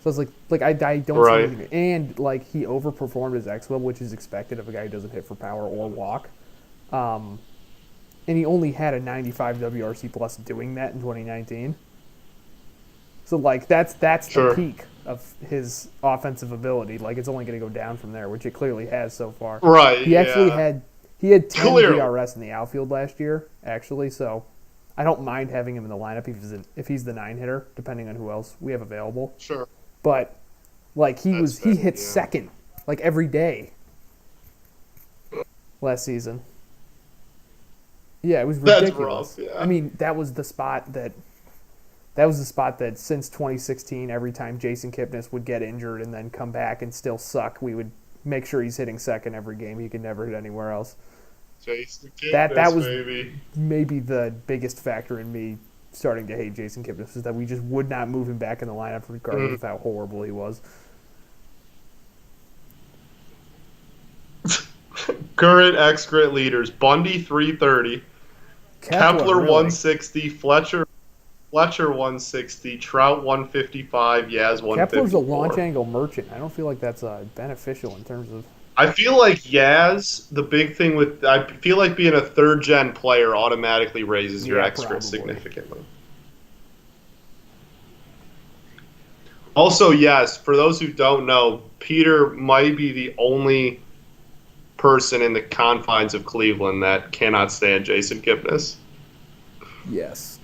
So it's like I don't see Right. anything. And like he overperformed his xFIP, which is expected of a guy who doesn't hit for power or walk. Um, and he only had a 95 WRC plus doing that in 2019. So like that's the Sure. peak of his offensive ability. Like it's only going to go down from there, which it clearly has so far. Right. He actually Yeah. had 10 Clearly. DRS in the outfield last year, actually. So I don't mind having him in the lineup if he's the 9 hitter, depending on who else we have available. Sure. But like he That's he fair, hit yeah. second like every day last season. Yeah, it was That's ridiculous. rough, yeah. I mean, that was the spot that since 2016, every time Jason Kipnis would get injured and then come back and still suck, we would make sure he's hitting second every game. He could never hit anywhere else. Jason That Kipnis, was baby. maybe the biggest factor in me starting to hate Jason Kipnis is that we just would not move him back in the lineup regardless of how horrible he was. Current X-Grit leaders: Bundy 330, Kepler really. 160, Fletcher 160, Trout 155, Yaz 154. Kepler's a launch angle merchant. I don't feel like that's beneficial in terms of. I feel like Yaz, the big thing with I feel like being a third gen player automatically raises your Yeah, X-Grit probably. significantly. Also, yes, for those who don't know, Peter might be the only person in the confines of Cleveland that cannot stand Jason Kipnis. Yes.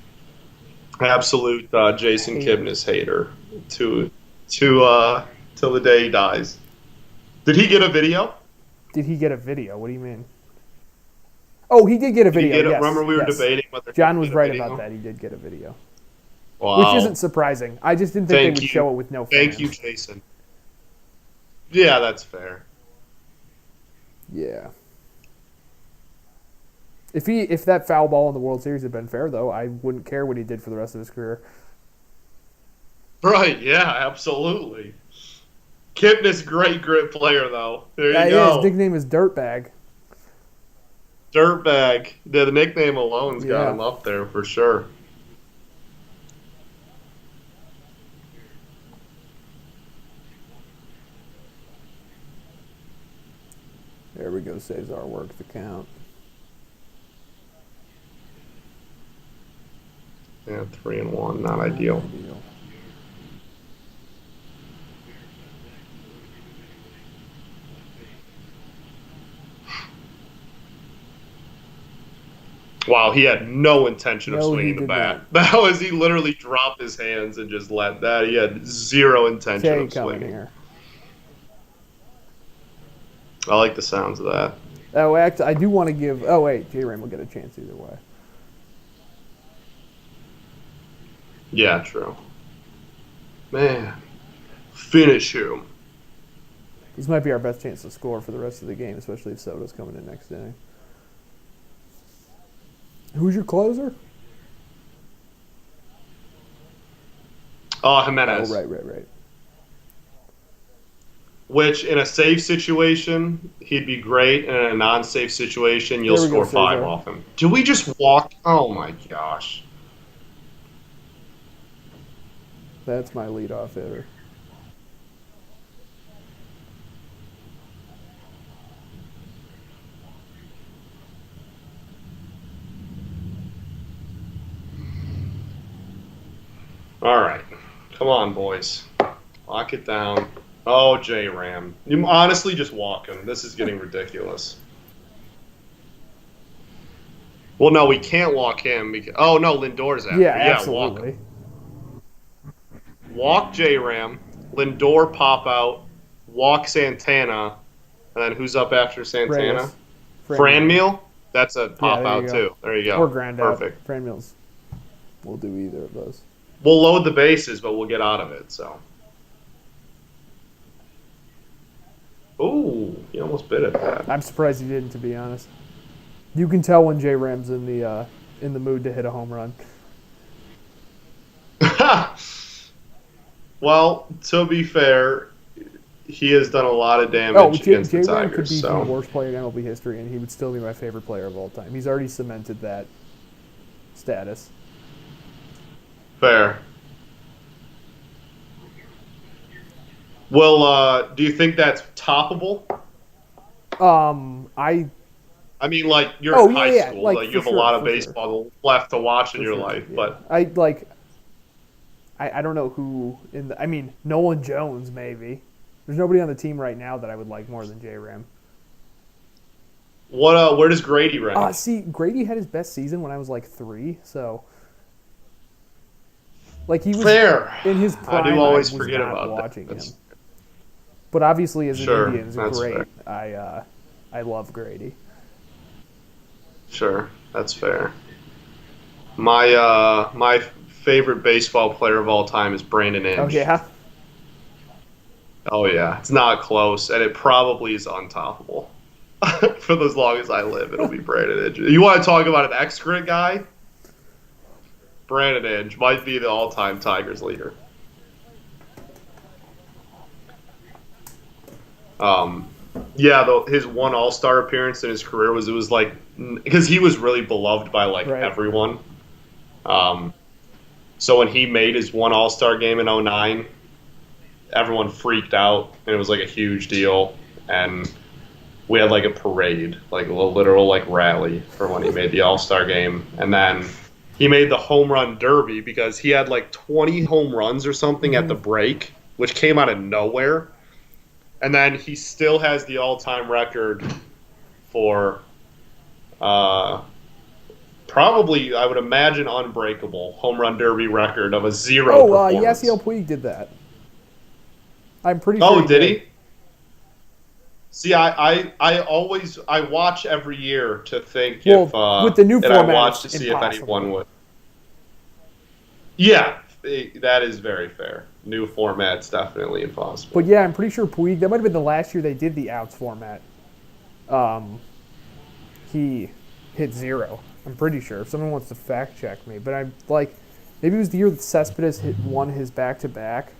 Absolute Jason Hater. Kipnis hater to till the day he dies. Did he get a video? Did he get a video? What do you mean? Oh, he did get a Did he video. get Yes. Remember we were yes. debating whether John he was get a right video? about that. He did get a video, Wow. which isn't surprising. I just didn't think Thank they would you. show it with no fans. Thank you, Jason. Yeah, that's fair. Yeah. If that foul ball in the World Series had been fair, though, I wouldn't care what he did for the rest of his career. Right, yeah, absolutely. Kipnis, great grit player, though. There you Yeah, go. his nickname is Dirtbag. Dirtbag. The nickname alone's got Yeah. him up there for sure. There we go. Saves our work to count. Yeah, 3-1, not ideal. Wow, he had no intention of No, he swinging the did bat. That was, he literally dropped his hands and just let that. He had zero intention Jay of coming swinging. here. I like the sounds of that. Oh, actually, I do want to give. Oh wait, J-Ram will get a chance either way. Yeah, true. Man, finish him. This might be our best chance to score for the rest of the game, especially if Soto's coming in next inning. Who's your closer? Oh, Jimenez. Oh, right. Which, in a safe situation, he'd be great. And in a non-safe situation, you'll There we go, score 5 Cesar. off him. Did we just walk? Oh, my gosh. That's my leadoff hitter. All right. Come on, boys. Lock it down. Oh, J-Ram. You honestly just walk him. This is getting ridiculous. Well, no, we can't walk him. Oh, no, Lindor's after. Yeah, Yeah, walk absolutely. him. Walk J-Ram, Lindor pop out, walk Santana, and then who's up after Santana? Reyes, Franmil. Franmil? That's a Yeah, pop there you out, go. too. There you Or go. ground out. Perfect. Franmil's will do either of those. We'll load the bases, but we'll get out of it, so. Ooh, he almost bit at that. I'm surprised he didn't, to be honest. You can tell when J Ram's in the mood to hit a home run. Well, to be fair, he has done a lot of damage against the J Ram Tigers. could be So. the worst player in MLB history, and he would still be my favorite player of all time. He's already cemented that status. Fair. Well, do you think that's toppable? I mean, like you're in high school, like you have a lot of baseball left to watch in your life, yeah. but I don't know who in the. I mean, Nolan Jones maybe. There's nobody on the team right now that I would like more than J Ram. what? Where does Grady rank? See, Grady had his best season when I was like 3, so. Like he was Fair. in his prime. I do always was forget not about watching that. him. But obviously, as an Sure, Indians, that's great. I love Grady. Sure, that's fair. My favorite baseball player of all time is Brandon Inge. Oh yeah. Oh yeah, it's not close, and it probably is untoppable. For as long as I live, it'll be Brandon Inge. You want to talk about an excrement guy? Brandon Inge might be the all-time Tigers leader. Yeah, his one All-Star appearance in his career was like because he was really beloved by everyone. So when he made his one All-Star game in 2009, everyone freaked out, and it was like a huge deal. And we had like a parade, like a literal like rally for when he made the All-Star game, and then he made the home run derby because he had like 20 home runs or something at the break, which came out of nowhere. And then he still has the all-time record for probably, I would imagine, unbreakable home run derby record of a 0 performance. Yasiel Puig did that. I'm pretty sure. Oh, did he? See, I watch every year to think if with the new format, I watch to see if anyone would. Yeah, that is very fair. New format's definitely impossible. But yeah, I'm pretty sure Puig. That might have been the last year they did the outs format. He hit 0. I'm pretty sure. If someone wants to fact check me, but I'm like, maybe it was the year that Cespedes won his back-to-back.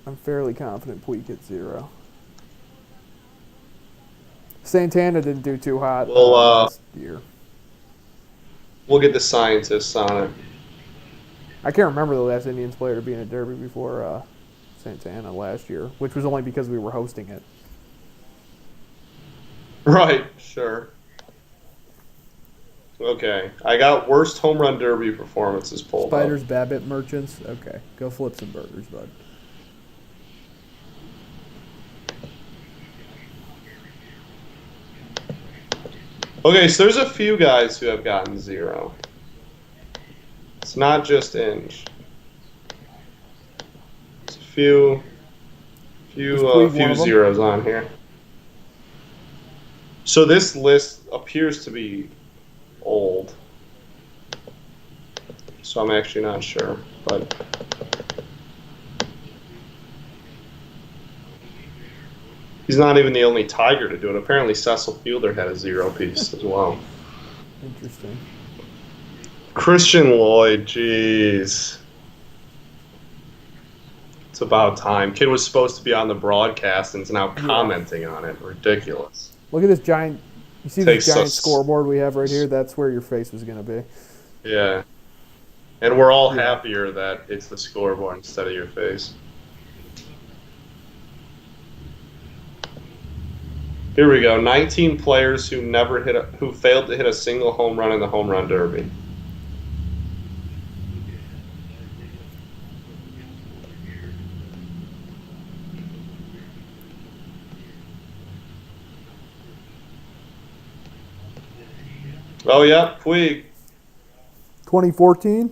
I'm fairly confident Puig hit 0. Santana didn't do too hot last year. We'll get the scientists on it. I can't remember the last Indians player to be in a derby before Santana last year, which was only because we were hosting it. Right, sure. Okay, I got worst home run derby performances pulled Spiders, up. Babbitt, Merchants. Okay, go flip some burgers, bud. Okay, so there's a few guys who have gotten 0. It's not just Inge. There's a few zeros on here. So this list appears to be old. So I'm actually not sure, but he's not even the only Tiger to do it. Apparently Cecil Fielder had a 0 piece as well. Interesting. Christian Lloyd, jeez. It's about time. Kid was supposed to be on the broadcast and is now commenting on it. Ridiculous. Look at this giant. You see this giant scoreboard we have right here? That's where your face was going to be. Yeah. And we're all happier that it's the scoreboard instead of your face. Here we go. 19 players who who failed to hit a single home run in the home run derby. Oh, yeah, Puig. 2014.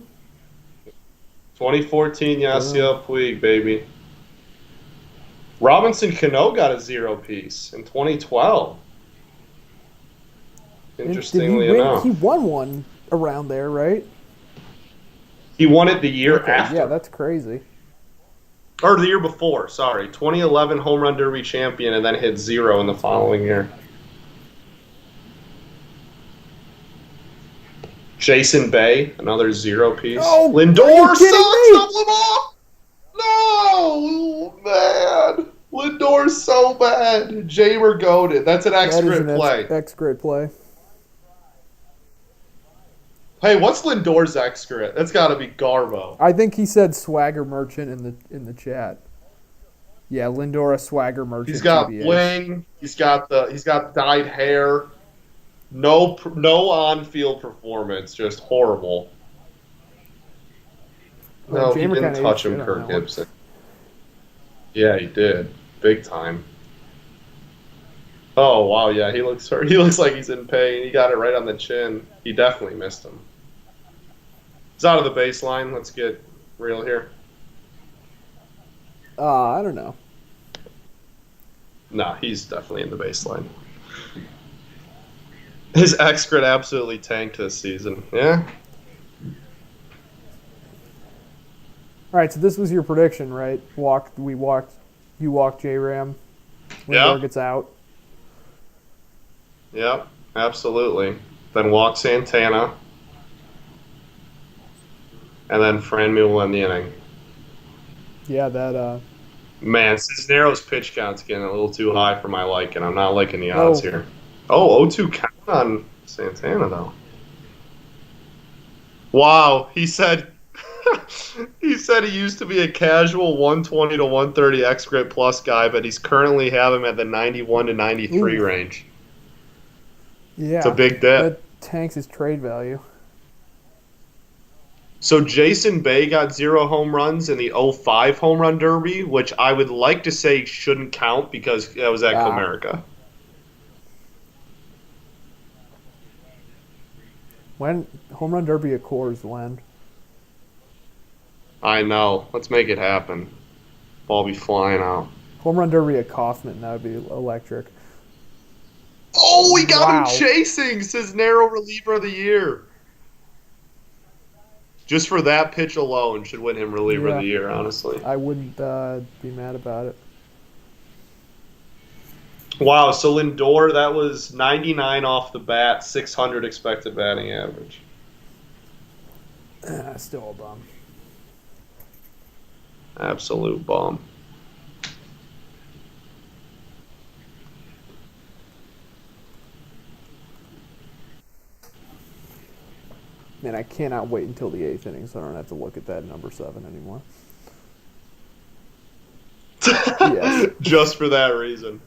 2014, Boom. Yasiel Puig, baby. Robinson Cano got a 0-piece in 2012. And did he Interestingly win? He enough. won one around there, right? He won it the year Okay, yeah, after. that's crazy. Or the year before, sorry. 2011 Home Run Derby champion and then hit 0 in the following year. Jason Bay, another 0-piece. Oh, are you Lindor kidding sucks! me? Double them off! No! Man! Lindor's so bad. Jamer goaded. That's an That is X-grid an play. X grid play. Hey, what's Lindor's X-grid? That's got to be Garbo. I think he said swagger merchant in the chat. Yeah, Lindor a swagger merchant. He's got TBH. bling. He's got dyed hair. No on-field performance, just horrible. No, he Jamer didn't kinda ate touch shit him, on Kirk that one. Gibson. Yeah, he did, big time. Oh wow, yeah, he looks hurt. He looks like he's in pain. He got it right on the chin. He definitely missed him. He's out of the baseline. Let's get real here. I don't know. Nah, he's definitely in the baseline. His X grid absolutely tanked this season. Yeah. All right, so this was your prediction, right? You walked J Ram. Lindor Yep. gets out. Yep. Absolutely. Then walk Santana. And then Franmil will end the inning. Yeah, that. Man, Cisneros' pitch count's getting a little too high for my liking. I'm not liking the odds here. Oh, 0-2 count on Santana, though. Wow, he said he used to be a casual 120 to 130 X-Grid plus guy, but he's currently have him at the 91 to 93 range. Yeah, it's a big dip. That tanks his trade value. So Jason Bay got 0 home runs in the 05 Home Run Derby, which I would like to say shouldn't count because that was at Comerica. When Home Run Derby at Coors, when? I know. Let's make it happen. Ball be flying out. Home Run Derby at Kaufman, that would be electric. Oh, we got him chasing Cisnero reliever of the year. Just for that pitch alone should win him reliever of the year, honestly. I wouldn't be mad about it. Wow, so Lindor, that was 99 off the bat, 600 expected batting average. Still a bum. Absolute bum. Man, I cannot wait until the 8th inning so I don't have to look at that number 7 anymore. Yes. Just for that reason.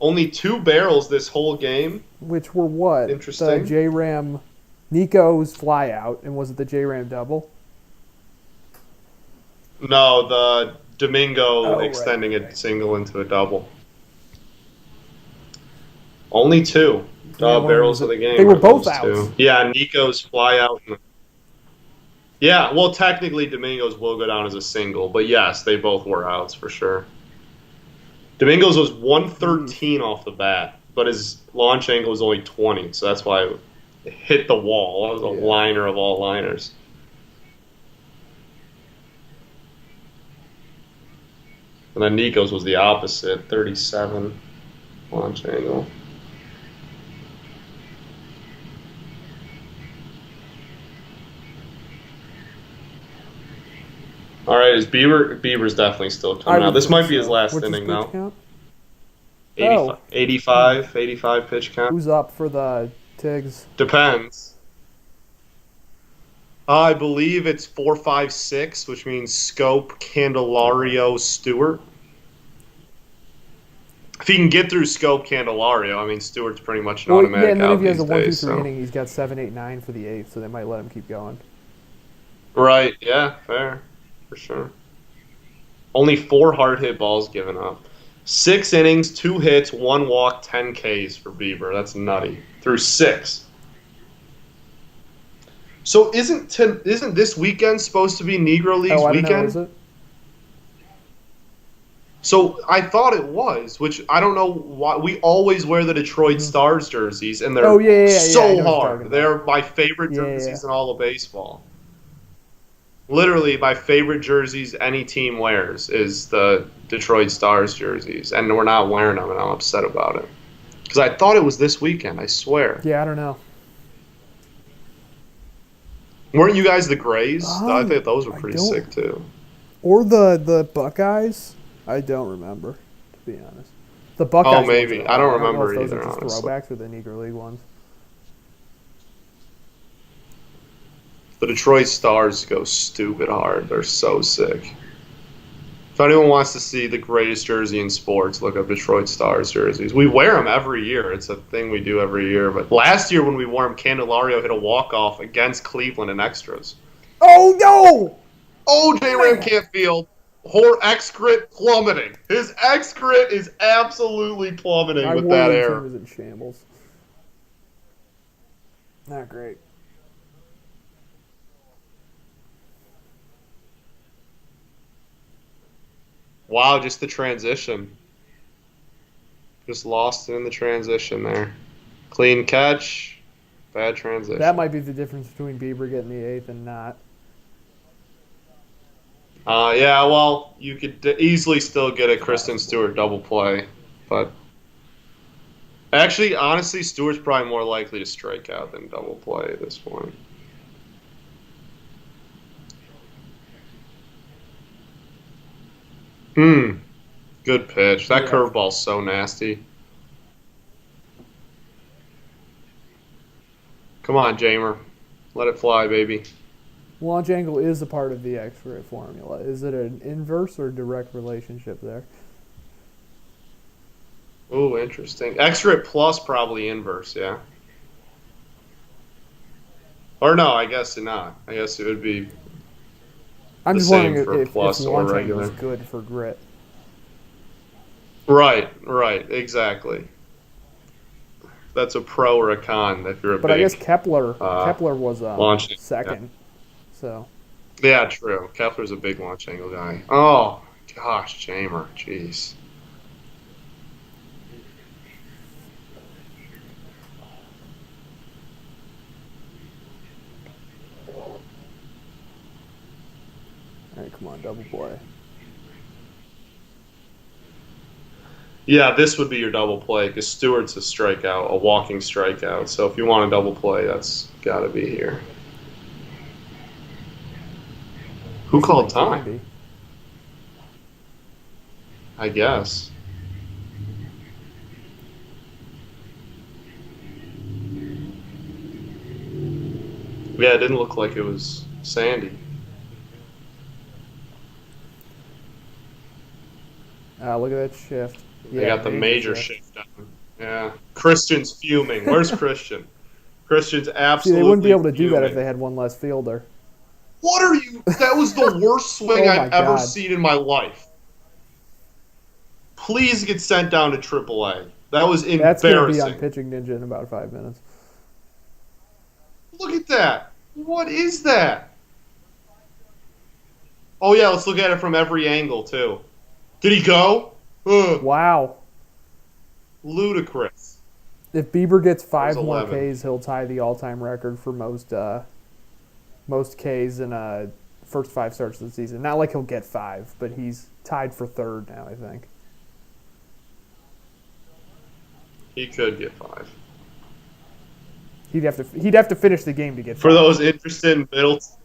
Only 2 barrels this whole game. Which were what? Interesting. The J-Ram, Nico's fly out, and was it the J-Ram double? No, the Domingo extending right. a single into a double. Only 2 barrels of the game. They were both outs. 2. Yeah, Nico's fly out. Yeah, well, technically Domingo's will go down as a single, but yes, they both were outs for sure. Domingo's was 113 off the bat, but his launch angle was only 20, so that's why it hit the wall. That was a liner of all liners. And then Nico's was the opposite, 37 launch angle. All right, is Bieber's definitely still coming out. This might be his last inning now. Count? 85 pitch count. Who's up for the Tigs? Depends. I believe it's 4, 5, 6, which means Scope, Candelario, Stewart. If he can get through Scope, Candelario, I mean, Stewart's pretty much an automatic and then out if he has a 1, 2, 3 so. inning, he's got 7, 8, 9 for the 8th, so they might let him keep going. Right, yeah, fair. For sure. Only 4 hard hit balls given up. 6 innings, 2 hits, 1 walk, 10 Ks for Bieber. That's nutty. Through 6. So isn't this weekend supposed to be Negro Leagues Oh, I don't know. Is weekend? it? So I thought it was, which I don't know why. We always wear the Detroit Mhm. Stars jerseys, and Oh they're yeah, yeah, yeah, yeah. I so know what you're talking hard. about. They're my favorite Yeah, yeah, yeah. jerseys in all of baseball. Literally, my favorite jerseys any team wears is the Detroit Stars jerseys, and we're not wearing them, and I'm upset about it. Because I thought it was this weekend, I swear. Yeah, I don't know. Weren't you guys the Grays? I think those were I pretty don't. sick, too. Or the Buckeyes. I don't remember, to be honest. The Oh, Buckeyes ones are maybe. I hard. don't I don't know if remember those are either, just honestly. throwbacks or the Negro League ones. The Detroit Stars go stupid hard. They're so sick. If anyone wants to see the greatest jersey in sports, look up Detroit Stars jerseys. We wear them every year. It's a thing we do every year. But last year when we wore them, Candelario hit a walk-off against Cleveland in extras. Oh no! Oh, J-Ram Man, can't field. Hor excrete plummeting. His excrete is absolutely plummeting my with that Warrior team air. is in shambles. Not great. Wow, just the transition. Just lost in the transition there. Clean catch, bad That transition. might be the difference between Bieber getting the eighth and not. Yeah, well, you could easily still get a It's Kristen possible. Stewart double play, but actually, honestly, Stewart's probably more likely to strike out than double play at this point. Good pitch. That Yeah. curveball's so nasty. Come on, Jamer, let it fly, baby. Launch angle is a part of the X-ray formula. Is it an inverse or direct relationship there? Ooh, interesting. Extra plus probably inverse, yeah. Or no, I guess not. I guess it would be I'm the just wondering same for if plus or launch angle is regular. good for grit. Right, exactly. That's a pro or a con if you're a But I guess big Kepler was launch. Yeah. second. So Yeah, true. Kepler's a big launch angle guy. Oh gosh, Jamer, jeez. all right, come on, double play. Yeah, this would be your double play because Stewart's a strikeout, a walking strikeout. So if you want a double play, that's got to be here. Who Guess called it can time? be. I guess. Yeah, it didn't look like it was Sandy. Look at that shift. They Yeah, got the major shift. shift down. Yeah. Christian's fuming. Where's Christian? Christian's See, they wouldn't be absolutely able to do that if fuming. they had one less fielder. What are you? That was the worst swing Oh my I've ever God, seen in my life. Please get sent down to AAA. That was that's gonna be on embarrassing. Pitching Ninja in about 5 minutes. Look at that. What is that? Oh, yeah, let's look at it from every angle, too. Did he go? Ugh, Wow. ludicrous. If Bieber gets That was 5 more 11. Ks, he'll tie the all-time record for most Ks in first 5 starts of the season. Not like he'll get 5, but he's tied for third now, I think. He could get 5. He'd have to finish the game to get For 5. those interested in Middleton.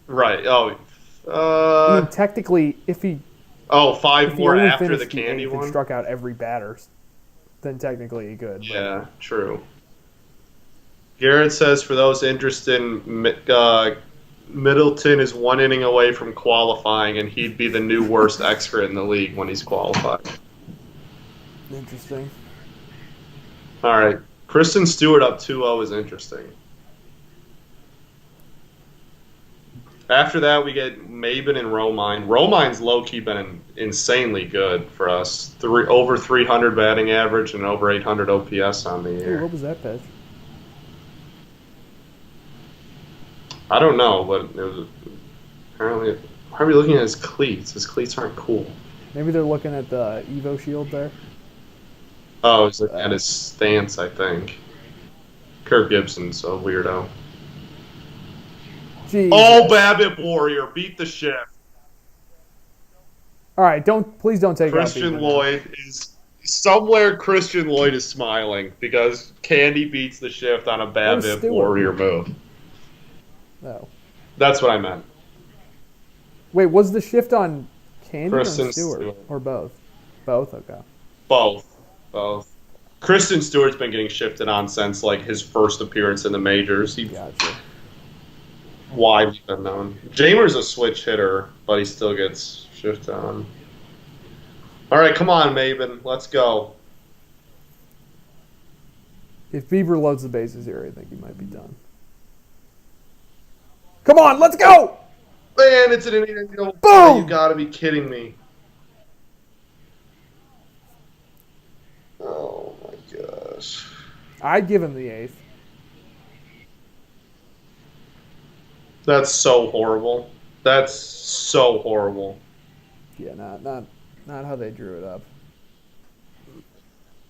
Right. I mean, technically, if he 5 more only after the finished the candy eighth and one? struck out every batter, then technically he could. But Yeah, true. Garrett says for those interested in Middleton is 1 inning away from qualifying, and he'd be the new worst expert in the league when he's qualified. interesting. All right. Kristen Stewart up 2-0 is interesting. After that, we get Maben and Romine. Romine's low-key been insanely good for us. Over 300 batting average and over 800 OPS on the Ooh, year. what was that pitch? I don't know, but it was apparently. Why are we looking at his cleats? His cleats aren't cool. Maybe they're looking at the Evo Shield there. Oh, he's looking at his stance, I think. Kirk Gibson's a weirdo. Jesus. Oh, Babbitt Warrior, beat the shift. All right, please don't take Christian out Lloyd is somewhere. Christian Lloyd is smiling because Candy beats the shift on a Babbitt Warrior move. Oh, that's what I meant. Wait, was the shift on Candy Kristen or Stewart or both? Both, okay. Both. Kristen Stewart's been getting shifted on since like his first appearance in the majors. Gotcha. Widely been known. Jamer's a switch hitter, but he still gets shifted on. All right, come on, Maven. Let's go. If Bieber loads the bases here, I think he might be done. Come on, let's go! Man, it's an Indian. Boom! You gotta be kidding me. Oh my gosh. I'd give him the 8th. That's so horrible. That's so horrible. Yeah, not how they drew it up.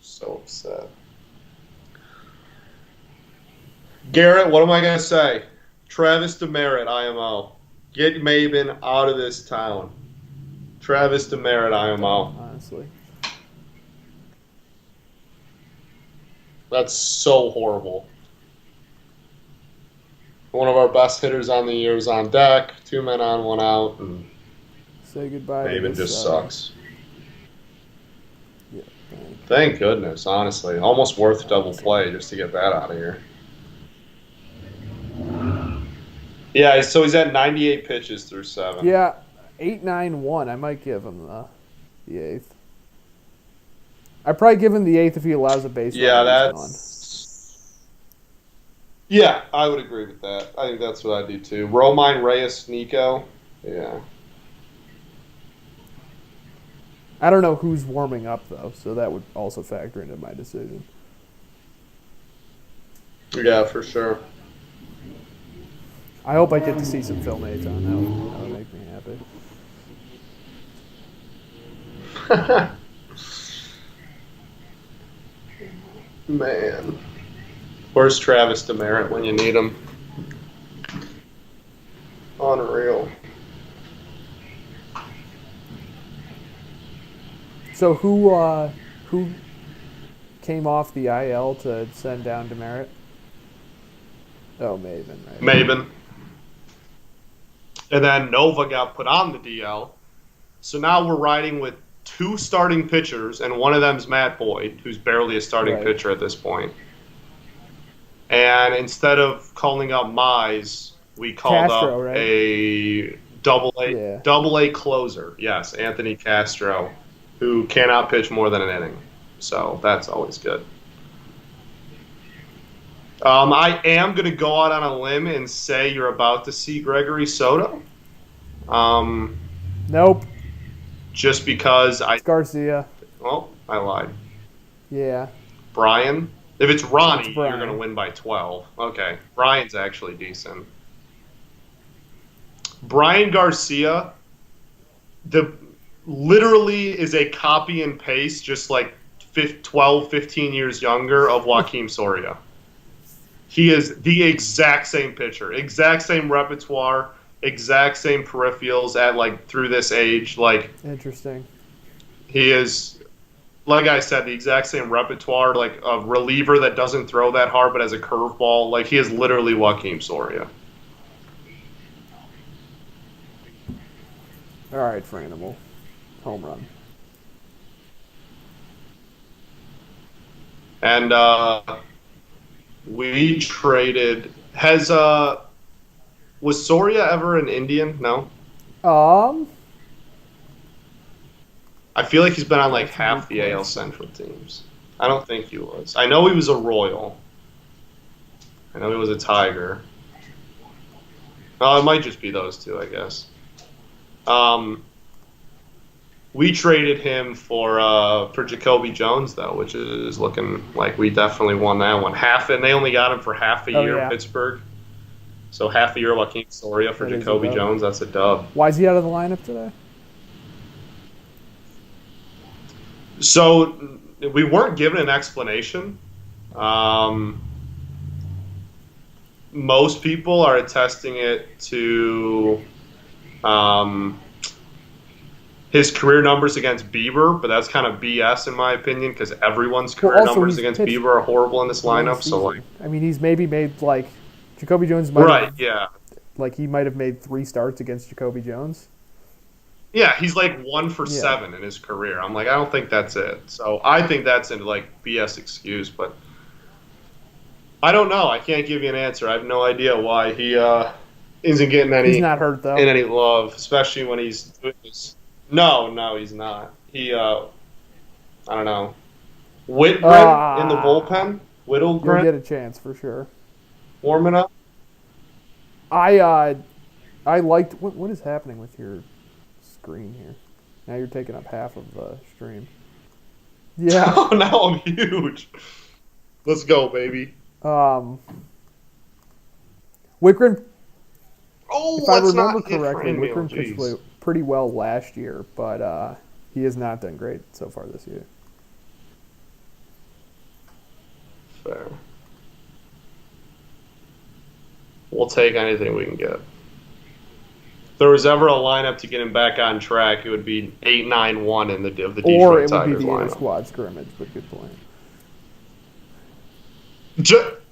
So upset. Garrett, what am I gonna say? Travis Demerit, IMO. Get Maven out of this town. Travis Demerit, IMO. Honestly. That's so horrible. One of our best hitters on the year is on deck. 2 men on, 1 out. And say goodbye. Maven just sucks. Yeah, thank goodness, honestly. Almost worth double play just to get that out of here. Yeah, so he's at 98 pitches through 7. Yeah, 8-9-1. I might give him the 8th. I'd probably give him the 8th if he allows a base. Yeah, that's. Yeah, I would agree with that. I think that's what I do too. Romine Reyes, Nico. Yeah. I don't know who's warming up though, so that would also factor into my decision. Yeah, for sure. I hope I get to see some Phil Nates on. That would make me happy. Man. Where's Travis Demerit when you need him? Unreal. So who came off the IL to send down Demerit? Oh, Maven, right? Maven. And then Nova got put on the DL. So now we're riding with 2 starting pitchers, and one of them's Matt Boyd, who's barely a starting pitcher at this point. And instead of calling up Mize, we called Castro, up a double A closer. Yes, Anthony Castro, who cannot pitch more than an inning. So that's always good. I am going to go out on a limb and say you're about to see Gregory Soto. Nope. Just because it's Garcia. Well, I lied. Yeah. Brian? If it's Ronnie, you're going to win by 12. Okay. Brian's actually decent. Brian Garcia literally is a copy and paste, just like 12, 15 years younger, of Joaquim Soria. He is the exact same pitcher, exact same repertoire, exact same peripherals at like through this age. Like, interesting. He is, like I said, the exact same repertoire, like a reliever that doesn't throw that hard but has a curveball. Like, he is literally Joaquim Soria. All right, for Animal. Home run. And we traded. Was Soria ever an Indian? No. I feel like he's been on like half the AL Central teams. I don't think he was. I know he was a Royal. I know he was a Tiger. Oh, it might just be those two, I guess. We traded him for Jacoby Jones, though, which is looking like we definitely won that one. And they only got him for half a year in Pittsburgh. So half a year Joaquin Soria for That is a Jacoby dub. Jones. That's a dub. Why is he out of the lineup today? So we weren't given an explanation. Um, most people are attesting it to um, his career numbers against Bieber, but that's kind of BS in my opinion because everyone's career numbers against pitched Bieber are horrible in this one lineup. So season. like, I mean, he's maybe made like Jacoby Jones might right, have yeah, he might have made 3 starts against Jacoby Jones. yeah, he's like 1 for Yeah. 7 in his career. I'm like, I don't think that's it. So I think that's a like BS excuse, but I don't know. I can't give you an answer. I have no idea why he isn't getting He's not hurt though. any love, especially when he's doing this. No, he's not. He I don't know. Whitgren in the bullpen. You'll Whittlegren get a chance for sure. warming up. I liked what is happening with your screen here. Now you're taking up half of the stream. Yeah. Oh, now I'm huge. Let's go, baby. Wickren, Oh, if I let's remember not hit correctly, frame Wickren mail, pitched pretty well last year, but he has not done great so far this year. Fair. We'll take anything we can get. If there was ever a lineup to get him back on track, it would be 8-9-1 in the Detroit Tigers lineup. Or it would be the inter-squad scrimmage, but good point.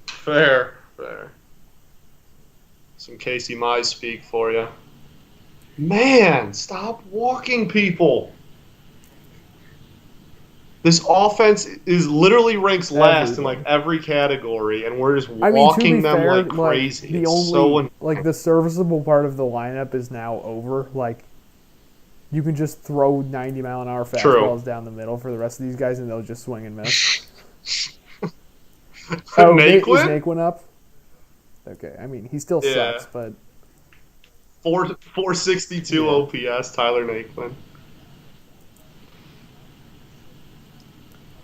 Fair. Some Casey Mize speak for you. Man, stop walking people. This offense is literally ranks last in like every category, and we're just walking them like crazy. The only the serviceable part of the lineup is now over. Like, you can just throw 90-mile-an-hour fastballs down the middle for the rest of these guys, and they'll just swing and miss. Is Naquin up? Okay, I mean he still sucks, but 462 OPS, Tyler Naquin.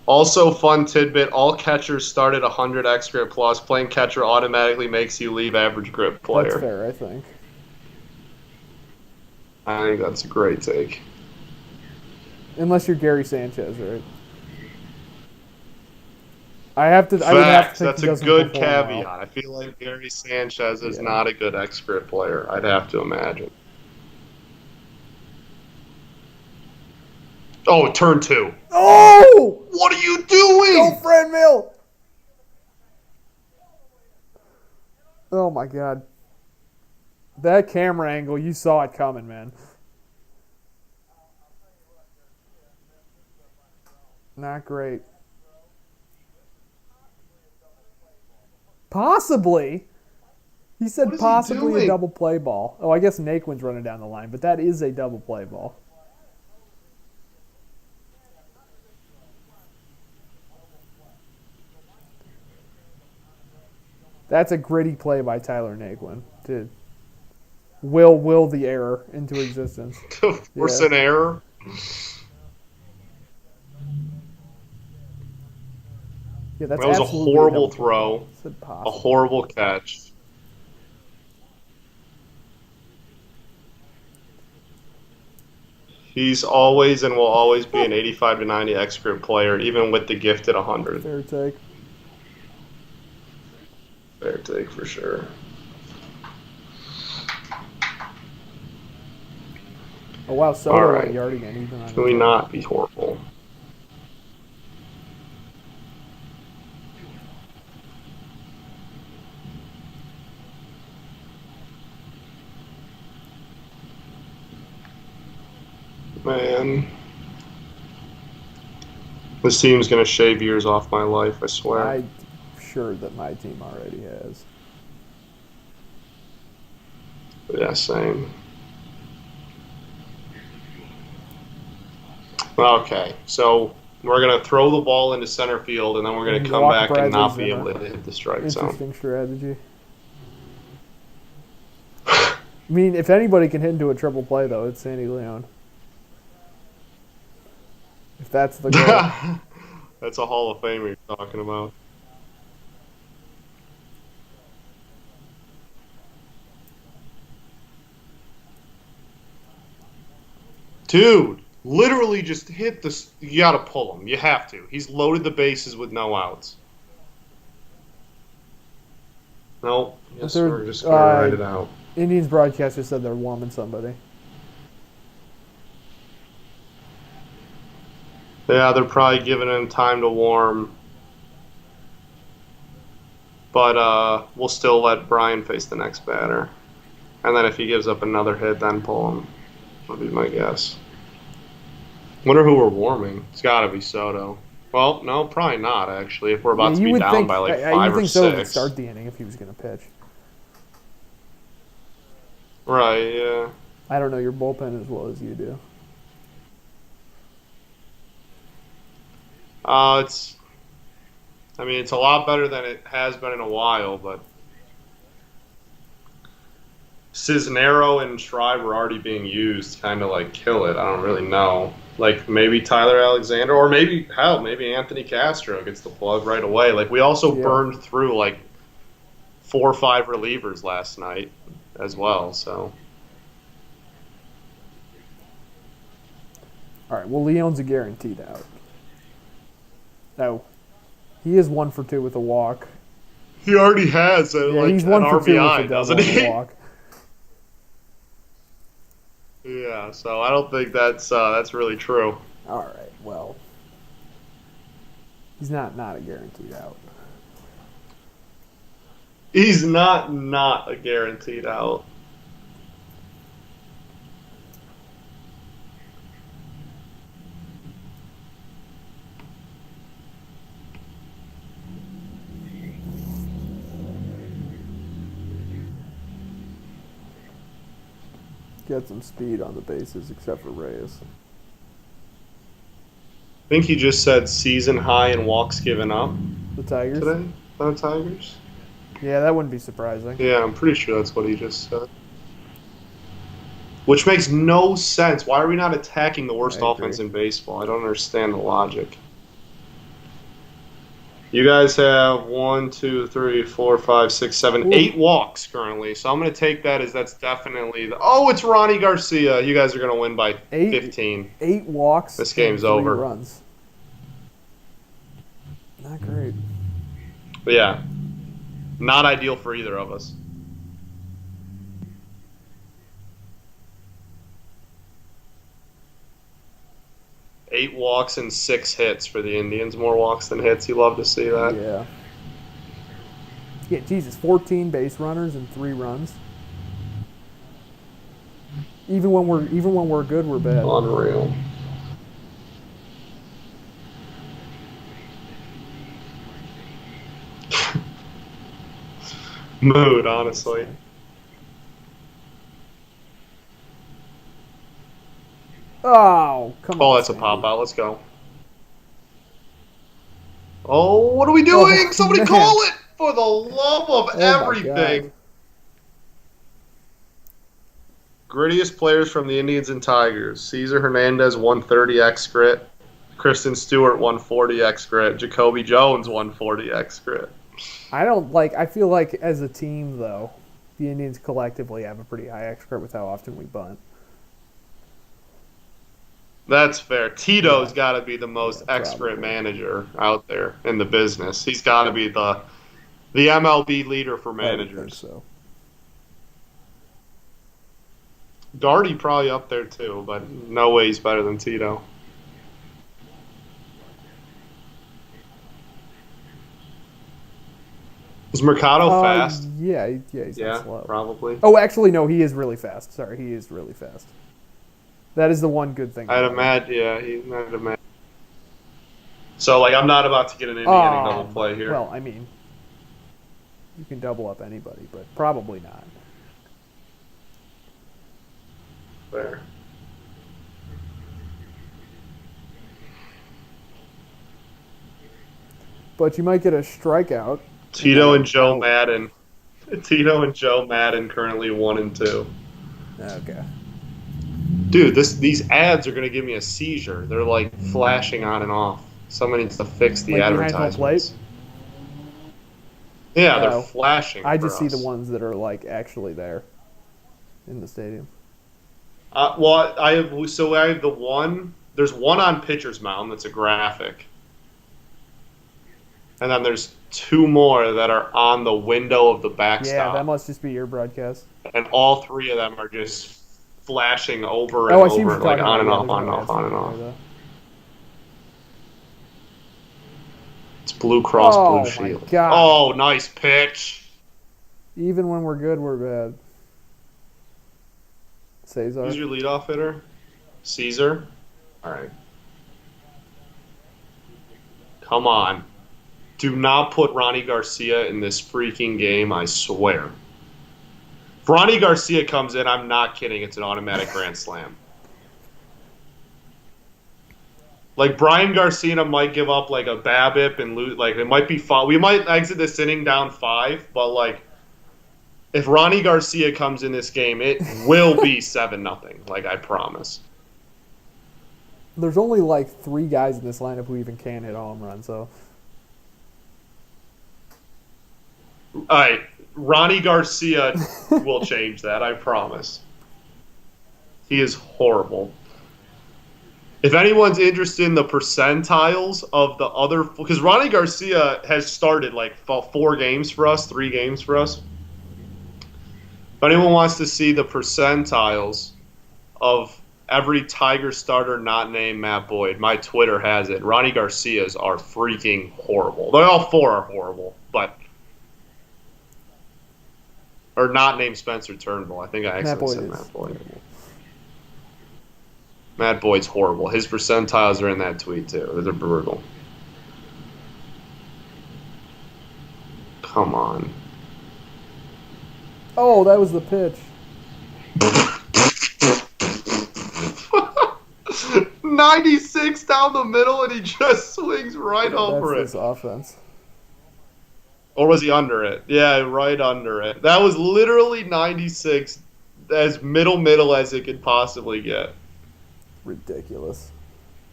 Also, fun tidbit: all catchers start at 100 xGrip plus. Playing catcher automatically makes you leave average grip player. That's fair, I think. I think that's a great take. Unless you're Gary Sanchez, right? I would have to think that's a good caveat. Well. I feel like Gary Sanchez is not a good xGrip player. I'd have to imagine. Oh, turn 2. Oh! What are you doing? Go, Fred Mill! Oh, my God. That camera angle, you saw it coming, man. Not great. Possibly. He said possibly a double play ball. Oh, I guess Naquin's running down the line, but that is a double play ball. That's a gritty play by Tyler Naquin to will the error into existence. Force an error. Yeah, that was a horrible throw. A horrible catch. He's always and will always be an 85 to 90 xGrip player, even with the gifted 100. Fair take. Fair take for sure. Oh wow, Soto went yard again. Even on Can we not be horrible? Man, this team's gonna shave years off my life, I swear. I'm sure that my team already has. Yeah, same. Okay, so we're gonna throw the ball into center field, and then we're gonna come back and not be able to hit the strike zone. Interesting strategy. I mean, if anybody can hit into a triple play, though, it's Sandy Leon. If that's the goal. That's a Hall of Famer you're talking about. Dude, literally just hit this. You got to pull him. You have to. He's loaded the bases with no outs. No, yes, we're just going to write it out. Indians broadcaster said they're warming somebody. Yeah, they're probably giving him time to warm. But we'll still let Brian face the next batter. And then if he gives up another hit, then pull him. Would be my guess. Wonder who we're warming. It's got to be Soto. Well, no, probably not, actually, if we're about to be down by like 5 or 6. You think Soto would start the inning if he was going to pitch. Right, yeah. I don't know your bullpen as well as you do. It's a lot better than it has been in a while, but Cisnero and Schreiber are already being used, kind of like kill it. I don't really know. Like maybe Tyler Alexander, or maybe Anthony Castro gets the plug right away. Like we also burned through like 4 or 5 relievers last night as well. So. All right. Well, Leon's a guaranteed out. No, he is 1 for 2 with a walk. He already has he's 1 for 2 with a double and a walk. Yeah, so I don't think that's really true. All right, well, he's not a guaranteed out. He's not a guaranteed out. Get some speed on the bases, except for Reyes. I think he just said season high in walks given up. The Tigers? Today? The Tigers? Yeah, that wouldn't be surprising. Yeah, I'm pretty sure that's what he just said. Which makes no sense. Why are we not attacking the worst offense in baseball? I don't understand the logic. You guys have 1, 2, 3, 4, 5, 6, 7, 8 walks currently. So I'm going to take that as that's definitely it's Ronnie Garcia. You guys are going to win by 15. 8 walks. This game's over. Runs. Not great. But yeah, not ideal for either of us. Eight walks and 6 hits for the Indians. More walks than hits. You love to see that. Yeah. Yeah, Jesus, 14 base runners and 3 runs. Even when we're good, we're bad. Unreal. Mood, honestly. Oh, come on. Oh, that's a pop out. Let's go. Oh, what are we doing? Somebody man. call it! For the love of everything. Grittiest players from the Indians and Tigers. Cesar Hernandez, 130x grit. Kristen Stewart, 140x grit. Jacoby Jones, 140x grit. I feel like as a team, though, the Indians collectively have a pretty high X grit with how often we bunt. That's fair. Tito's got to be the most expert manager out there in the business. He's got to be the MLB leader for managers. I think so. Darty probably up there too, but no way he's better than Tito. Is Mercado fast? Yeah, he's not slow. Probably. Oh, actually, no, he is really fast. Sorry, he is really fast. That is the one good thing. I'd imagine. So, I'm not about to get an Indian double play here. Well, you can double up anybody, but probably not. Fair. But you might get a strikeout. Tito and Joe Madden. Tito and Joe Madden currently 1 and 2. Okay. Dude, these ads are going to give me a seizure. They're flashing on and off. Someone needs to fix the advertisements. Yeah, they're flashing. I just see the ones that are actually there in the stadium. Well, I have the one. There's one on pitcher's mound that's a graphic, and then there's two more that are on the window of the Yeah, that backstop, must just be your broadcast. and all three of them are just flashing over and Oh, I see what over, you're like talking on about. and Yeah, off, there's on and no off, ads on and there, off. though. It's Blue Cross Blue Oh my Shield. God! Oh, nice pitch. Even when we're good, we're bad. Who's Cesar. your leadoff hitter? Caesar. All right. Come on. Do not put Ronnie Garcia in this freaking game, I swear. If Ronnie Garcia comes in, I'm not kidding. It's an automatic grand slam. Like Brian Garcia might give up like a BABIP and lose. Like it might be fun. We might exit this inning down 5, but like if Ronnie Garcia comes in this game, it will be 7-0. Like I promise. There's only like 3 guys in this lineup who even can hit a home run. So All right, Ronnie Garcia will change that. I promise. He is horrible. If anyone's interested in the percentiles of the other, because Ronnie Garcia has started like 4 games for us, 3 games for us. If anyone wants to see the percentiles of every Tiger starter not named Matt Boyd, my Twitter has it. Ronnie Garcia's are freaking horrible. They're all 4 are horrible, but or not named Spencer Turnbull. I think I accidentally said Matt Boyd. Matt Boyd's horrible. His percentiles are in that tweet, too. They're brutal. Come on. oh, that was the pitch. 96 down the middle, and he just swings right over That's it. this offense. Or was he under it? Yeah, right under it. That was literally 96, as middle as it could possibly get. Ridiculous.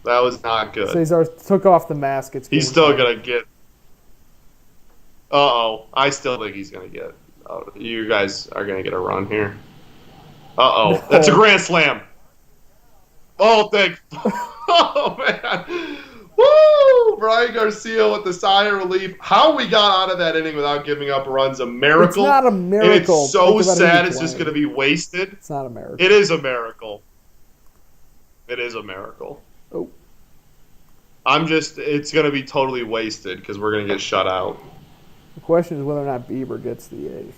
That was not good. Cesar took off the mask. It's He's still going to get... Uh-oh. I still think he's going to get... Oh, you guys are going to get a run here. Uh-oh. No. That's a grand slam. Oh, thank... Oh, man. Woo! Brian Garcia with the sigh of relief. How we got out of that inning without giving up runs, a miracle. It's not a miracle. And it's so sad it's playing. just going to be wasted. It's not a miracle. It is a miracle. It is a miracle. Oh. It's going to be totally wasted because we're going to get shut out. The question is whether or not Bieber gets the 8th.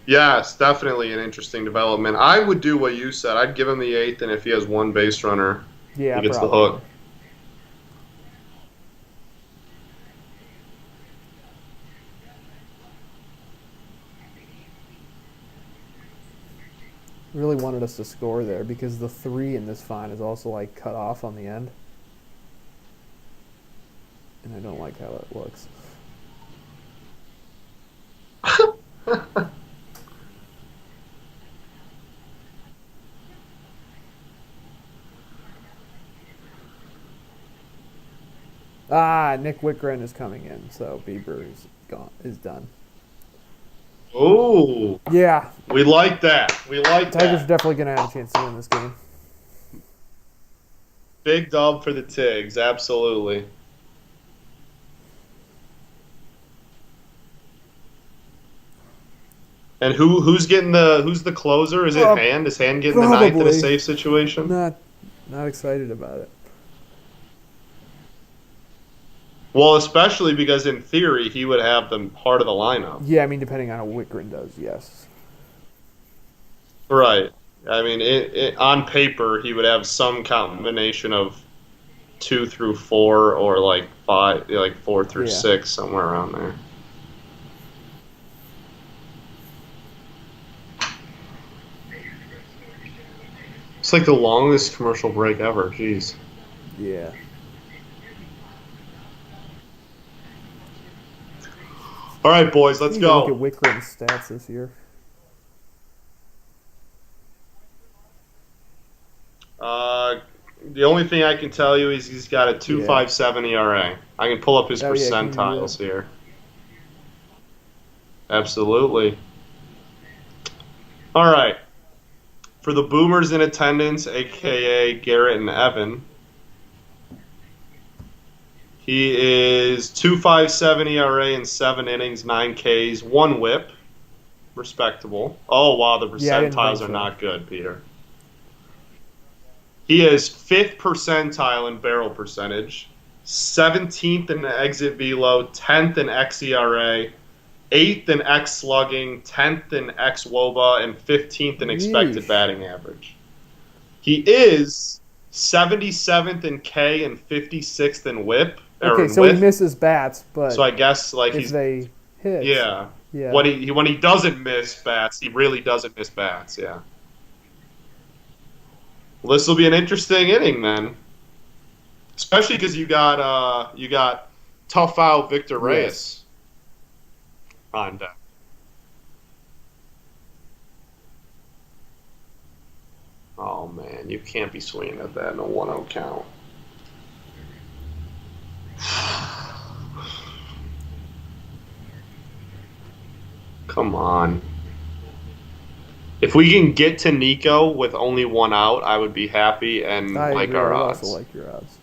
Yes, definitely an interesting development. I would do what you said. I'd give him the 8th, and if he has one base runner, yeah, he gets probably. the hook. Really wanted us to score there because the 3 in this fine is also like cut off on the end. And I don't like how that looks. Nick Whitgren is coming in, so Bieber is done. Oh, Yeah, we like that. We like Tigers are that. definitely going to have a chance to win this game. Big dub for the Tigs, absolutely. And who's the closer? Is it Hand? Is Hand getting the 9th in a probably. safe situation? Not excited about it. Well, especially because in theory he would have them part of the lineup. Yeah, I mean, depending on how Whitgren does, yes. Right. I mean, on paper he would have some combination of 2 through 4 or like 5, like 4 through 6, somewhere around there. It's like the longest commercial break ever. Jeez. Yeah. All right, boys, let's go. Look at Whitgren's stats this year. The only thing I can tell you is he's got a 2.57 ERA. I can pull up his percentiles here. Absolutely. All right. For the boomers in attendance, aka Garrett and Evan, he is 2.57 ERA in 7 innings, 9 Ks, 1 WHIP. Respectable. Oh, wow, the Yeah, I didn't think percentiles are so. not good, Peter. He is 5th percentile in barrel percentage, 17th in exit velo, 10th in xERA, 8th in X slugging, 10th in X WOBA, and 15th in expected Yeesh. batting average. He is 77th in K and 56th in WHIP or Okay, in so he WHIP. misses bats, So but I guess like if he's they hit, yeah. yeah. When he doesn't miss bats, he really doesn't miss bats. Yeah. Well, this will be an interesting inning then, especially because you got tough out Victor Yes. Reyes on deck. Oh man, you can't be swinging at that in a 1-0 count. Come on. If we can get to Nico with only 1 out, I would be happy and I like agree. I our would also odds. like your odds.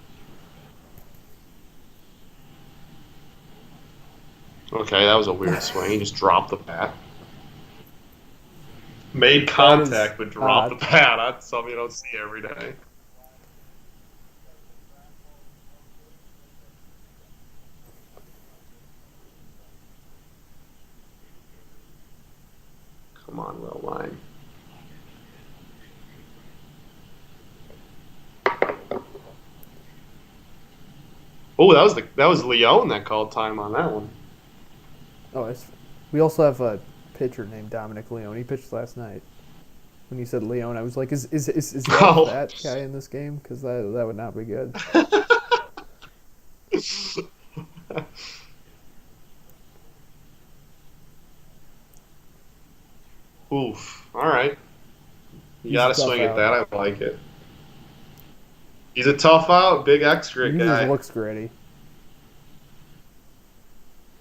Okay, that was a weird swing. He just dropped the bat. Made That is contact but dropped the odd. bat. That's something you don't see every day. Come on, low line. Oh, that was Leone that called time on that one. Oh, we also have a pitcher named Dominic Leone. He pitched last night. When you said Leone, I was like, is Oh. that guy in this game? Because that would not be good. Oof. All right. You He's got a to tough swing at out. that. I like it. He's a tough out, big X grit He just guy. looks gritty.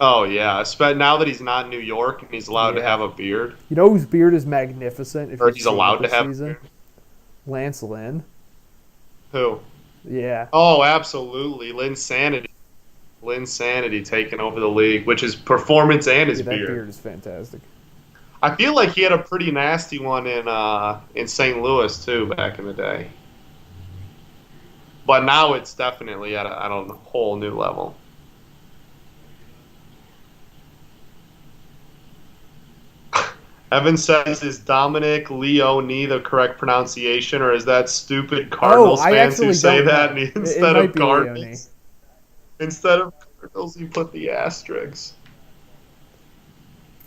Oh yeah, now that he's not in New York and he's allowed to Yeah. have a beard, You know whose beard is magnificent if or you've he's seen it allowed to this have a season? beard. Lance Lynn. Who? Yeah. Oh, absolutely, Lynn Sanity. Lynn Sanity taking over the league, which is performance and his Yeah, that beard. beard is fantastic. I feel like he had a pretty nasty one in St. Louis too back in the day, but now it's definitely at a whole new level. Evan says, "Is Dominic Leone the correct pronunciation, or is that stupid Oh, Cardinals I fans who actually say don't that know. and It instead might of be Leone. Cardinals, instead of Cardinals, you put the asterisks?"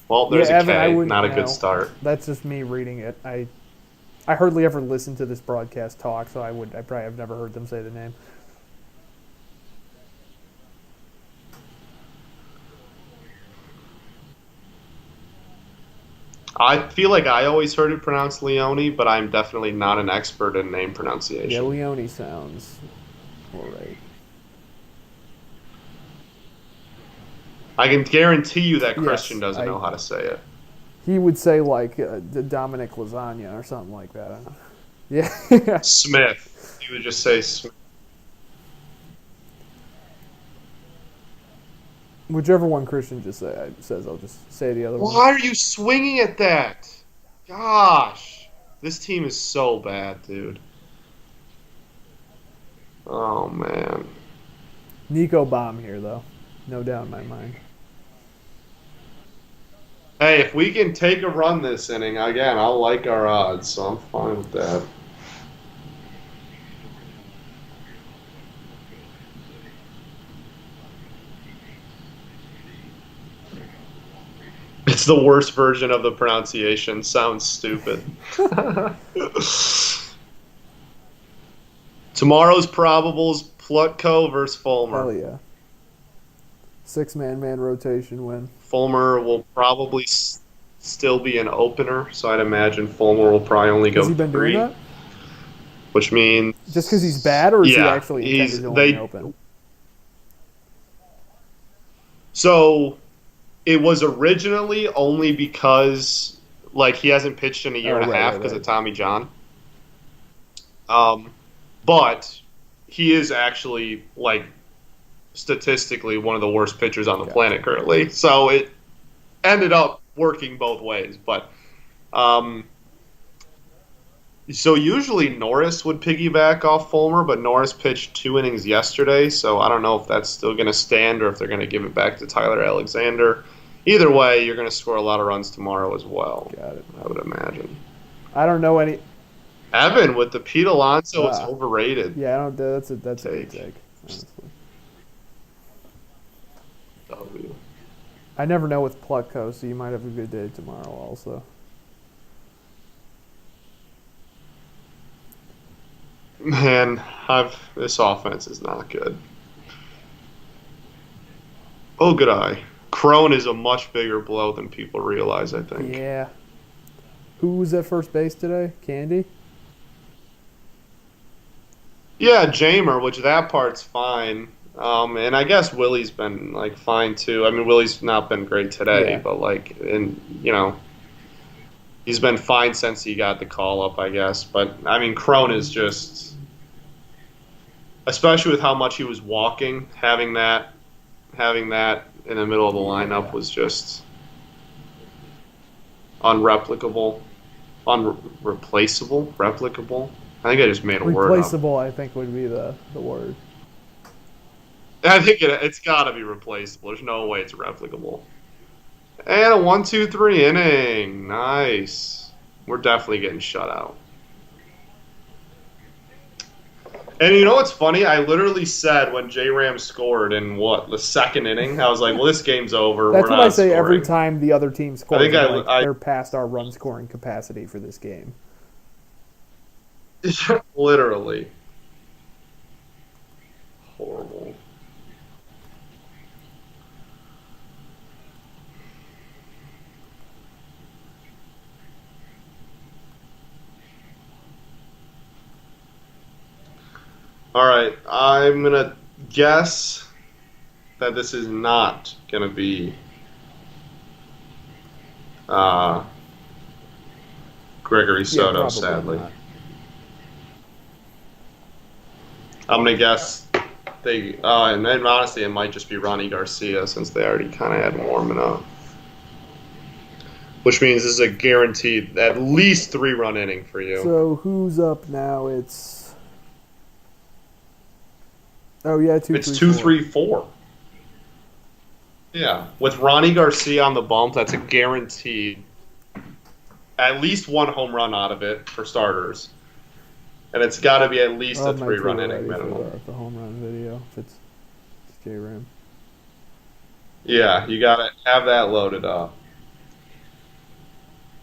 Well, Yeah, there's a Evan, I K. wouldn't Not a good know. start. That's just me reading it. I hardly ever listen to this broadcast talk, so I probably have never heard them say the name. I feel like I always heard it pronounced Leone, but I'm definitely not an expert in name Yeah, pronunciation. Leone sounds all right. I can guarantee you that Christian Yes, doesn't I. know how to say it. He would say like the Dominic Lasagna or something like that. I don't know. Yeah. Smith. He would just say Smith. Whichever one Christian says, I'll just say the other one. Why are you swinging at that? Gosh. This team is so bad, dude. Oh, man. Nico bomb here though, no doubt in my mind. Hey, if we can take a run this inning, again, I'll like our odds, so I'm fine with that. It's the worst version of the pronunciation. Sounds stupid. Tomorrow's probables: Plutko versus Hell Fulmer. yeah. 6-man rotation win. Fulmer will probably still be an opener, so I'd imagine Fulmer will probably only Has go he been doing 3, that? which means Just because he's bad, or is he yeah, actually intended he's to only they. open? So it was originally only because Like, he hasn't pitched in a year Oh, and a right, half right, because right. of Tommy John. But he is actually, like, statistically one of the worst pitchers on the Gotcha. planet currently. So it ended up working both ways. But um, so usually Norris would piggyback off Fulmer, but Norris pitched 2 innings yesterday, so I don't know if that's still going to stand or if they're going to give it back to Tyler Alexander. Either way, you're going to score a lot of runs tomorrow as well, Got it. I would imagine. I don't know any. Evan with the Pete Alonso is Uh, overrated yeah, I don't. That's a good take. take, honestly. W. I never know with Plutko, so you might have a good day tomorrow also. Man, this offense is not good. Oh, good eye. Crone is a much bigger blow than people realize, I think. Yeah. Who was at first base today? Candy? Yeah, Jamer, which that part's fine. And I guess Willie's been like fine too. I mean, Willie's not been great today, Yeah. but like, and he's been fine since he got the call up, I guess. But I mean, Crone is just, especially with how much he was walking, having that in the middle of the lineup Yeah. was just unreplicable, unreplaceable, replicable. I think I just made a word up. Replaceable, I think, would be the word. I think it's got to be replaceable. There's no way it's replicable. And a 1-2-3 inning. Nice. We're definitely getting shut out. And you know what's funny? I literally said when J-Ram scored in the second inning, I was like, well, this game's over. That's We're what not I say scoring. every time the other team scores. I think I'm like, they're past our run scoring capacity for this game. Literally. Horrible. All right, I'm going to guess that this is not going to be Gregory Soto, yeah, sadly. Not. I'm going to guess and then honestly, it might just be Ronnie Garcia since they already kind of had him warming up. Which means this is a guaranteed at least 3-run inning for you. So who's up now? It's 2-3-4. It's 2-3-4. Yeah, with Ronnie Garcia on the bump, that's a guaranteed at least one home run out of it for starters. And it's got to be at least a 3-run inning minimum. The home run video, if it's J-Ram. Yeah, you got to have that loaded up.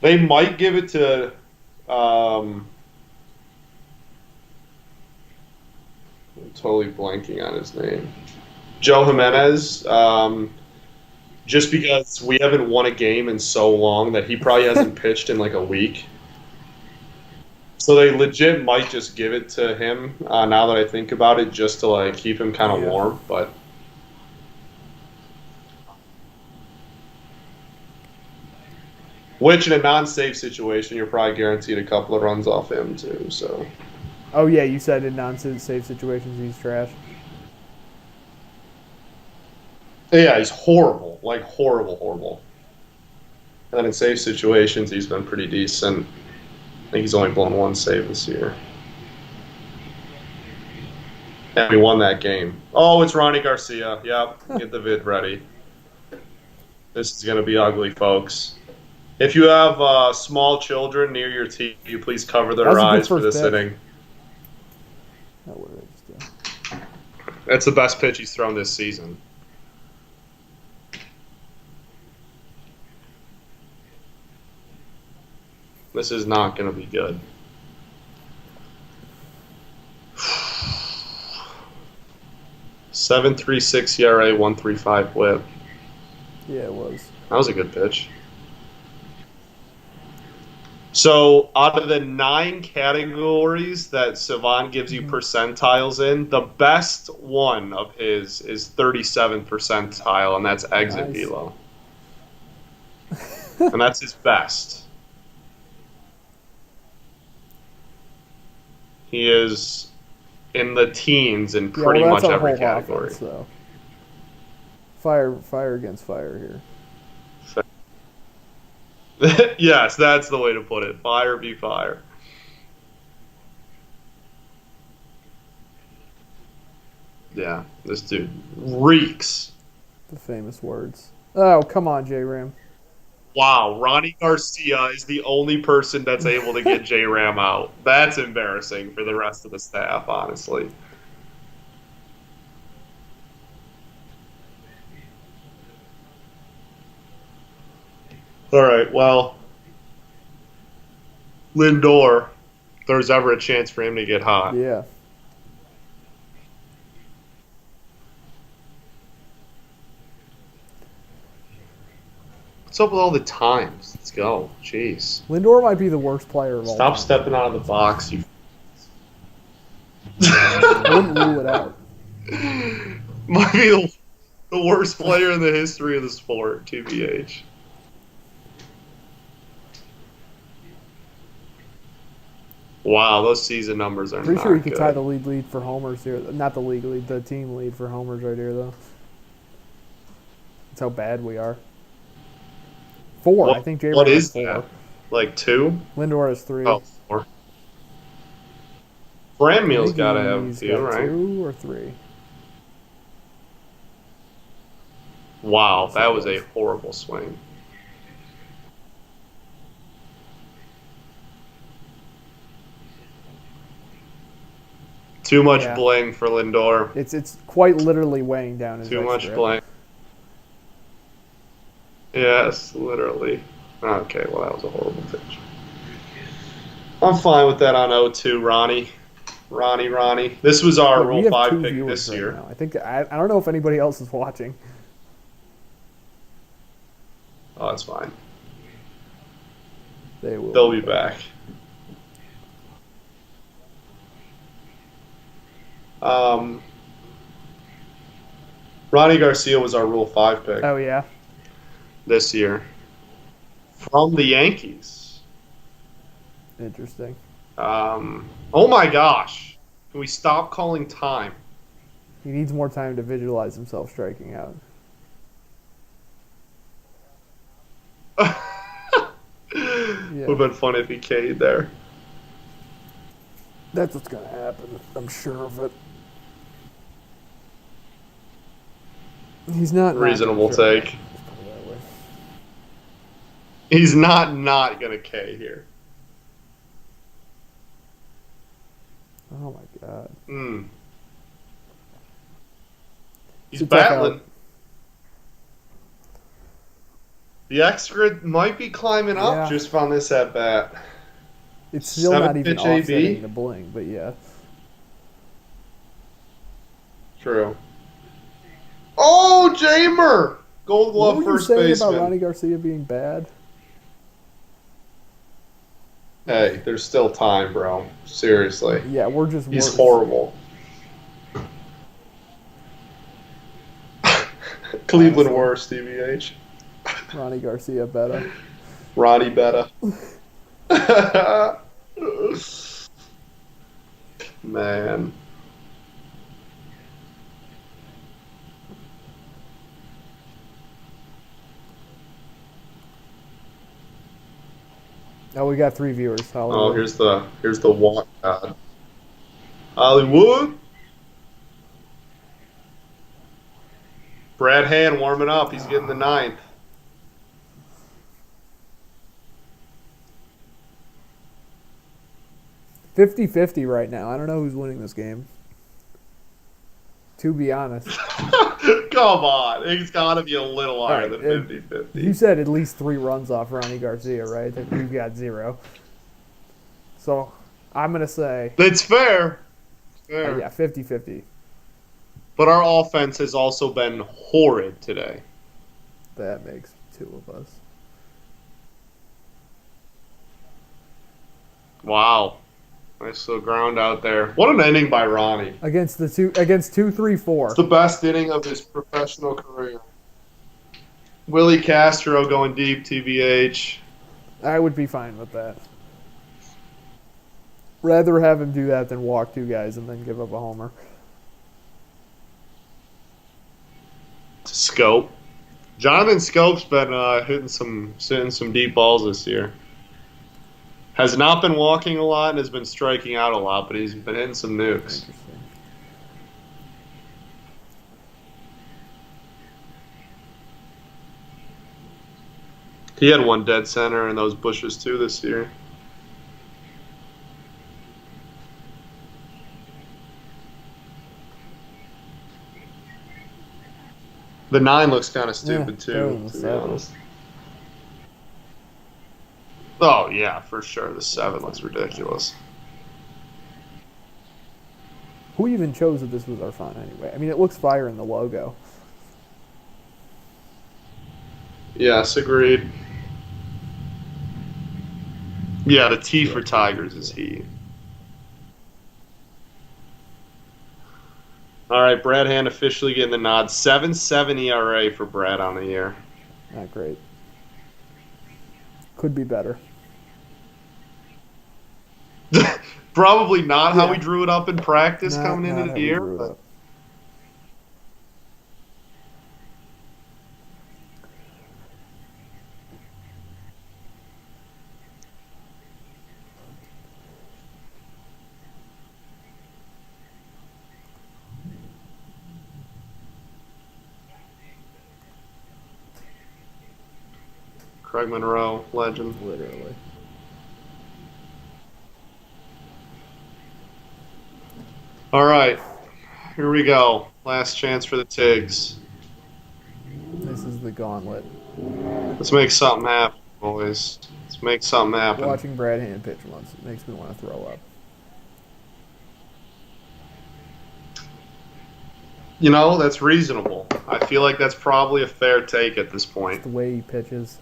They might give it to I'm totally blanking on his name. Joe Jimenez, just because we haven't won a game in so long that he probably hasn't pitched in like a week. So they legit might just give it to him now that I think about it, just to like keep him kind of warm. But which in a non-save situation, you're probably guaranteed a couple of runs off him too. So. Oh yeah, you said in non-save situations he's trash. Yeah, he's horrible, like horrible. And then in save situations, he's been pretty decent. I think he's only blown one save this year. And we won that game. Oh, it's Ronnie Garcia. Yep, get the vid ready. This is going to be ugly, folks. If you have small children near your TV, please cover their eyes for this inning. Oh, what did I just do? That's the best pitch he's thrown this season. This is not going to be good. .736 ERA, 1.35 WHIP. Yeah, it was. That was a good pitch. So, out of the 9 categories that Savant gives you percentiles in, the best one of his is 37th percentile, and that's exit velo. And that's his best. He is in the teens in Yeah, pretty well, that's much our every whole category. offense, though. Fire against fire here. Yes, that's the way to put it. Fire be fire. Yeah, this dude reeks. The famous words. Oh, come on, J-Ram. Wow, Ronnie Garcia is the only person that's able to get J Ram out. That's embarrassing for the rest of the staff, honestly. All right, well, Lindor, if there's ever a chance for him to get hot. Yeah. What's up with all the times? Let's go. Jeez. Lindor might be the worst player of all Stop time. stepping out of the box, you. I wouldn't rule it out. Might be the worst player in the history of the sport, TBH. Wow, those season numbers are Pretty not sure he could good. tie the lead for homers here. Not the league lead, the team lead for homers right here, though. That's how bad we are. 4. I think J-Ram What has is 4. that? Like 2? Lindor has 3. Oh, 4. Franmil's got to have He's 2, got right? 2 or 3. Wow, that was a horrible swing. Too much bling for Lindor. It's quite literally weighing down his Too next much grip. bling. Yes, literally. Okay, well, that was a horrible pitch. I'm fine with that on 0-2, Ronnie. Ronnie. This was our Look, Rule 5 pick this right year. now. I don't know if anybody else is watching. Oh, that's fine. They'll be back. Ronnie Garcia was our Rule 5 pick Oh, yeah? this year. From the Yankees. Interesting. Oh my gosh. Can we stop calling time? He needs more time to visualize himself striking out. Would have been fun if he K'd there. That's what's going to happen. I'm sure of it. He's not Reasonable take. He's not going to K here. Oh my god. He's battling. The extra might be climbing up just on this at bat. It's still not even offsetting AB. the bling, but yeah. True. Oh, Jamer! Gold Glove first baseman. What were you saying about Ronnie Garcia being bad? Hey, there's still time, bro. Seriously. Yeah, we're just He's worse. horrible. Cleveland worse, TBH. Ronnie Garcia better. Ronnie better. Man. Oh, we got 3 viewers. Oh, here's the walk god. Hollywood. Brad Hand warming up. He's getting the 9th. $50-50 right now. I don't know who's winning this game. To be honest. Come on. It's got to be a little higher than 50-50. You said at least 3 runs off Ronnie Garcia, right? That we've got 0. So I'm going to say. That's fair. Fair. Yeah, 50-50. But our offense has also been horrid today. That makes 2 of us. Wow. Nice little ground out there. What an inning by Ronnie. Against 2-3-4. It's the best inning of his professional career. Willie Castro going deep, TBH. I would be fine with that. Rather have him do that than walk two guys and then give up a homer. Scope. Jonathan Scope's been hitting some deep balls this year. Has not been walking a lot and has been striking out a lot, but he's been hitting some nukes. Interesting. He had one dead center in those bushes too this year. The 9 looks kind of stupid too, to be honest. Oh yeah, for sure. The 7 looks ridiculous. Who even chose that this was our font anyway? I mean, it looks fire in the logo. Yes, agreed. Yeah, the T for Tigers is heat. All right, Brad Hand officially getting the nod. 7.7 ERA for Brad on the year. Not great. Could be better. Probably not how we drew it up in practice coming into the year. But... Craig Monroe, legend. Literally. All right, here we go. Last chance for the Tigs. This is the gauntlet. Let's make something happen, boys. Let's make something happen. Watching Brad Hand pitch once, it makes me want to throw up. You know, that's reasonable. I feel like that's probably a fair take at this point. The way he pitches.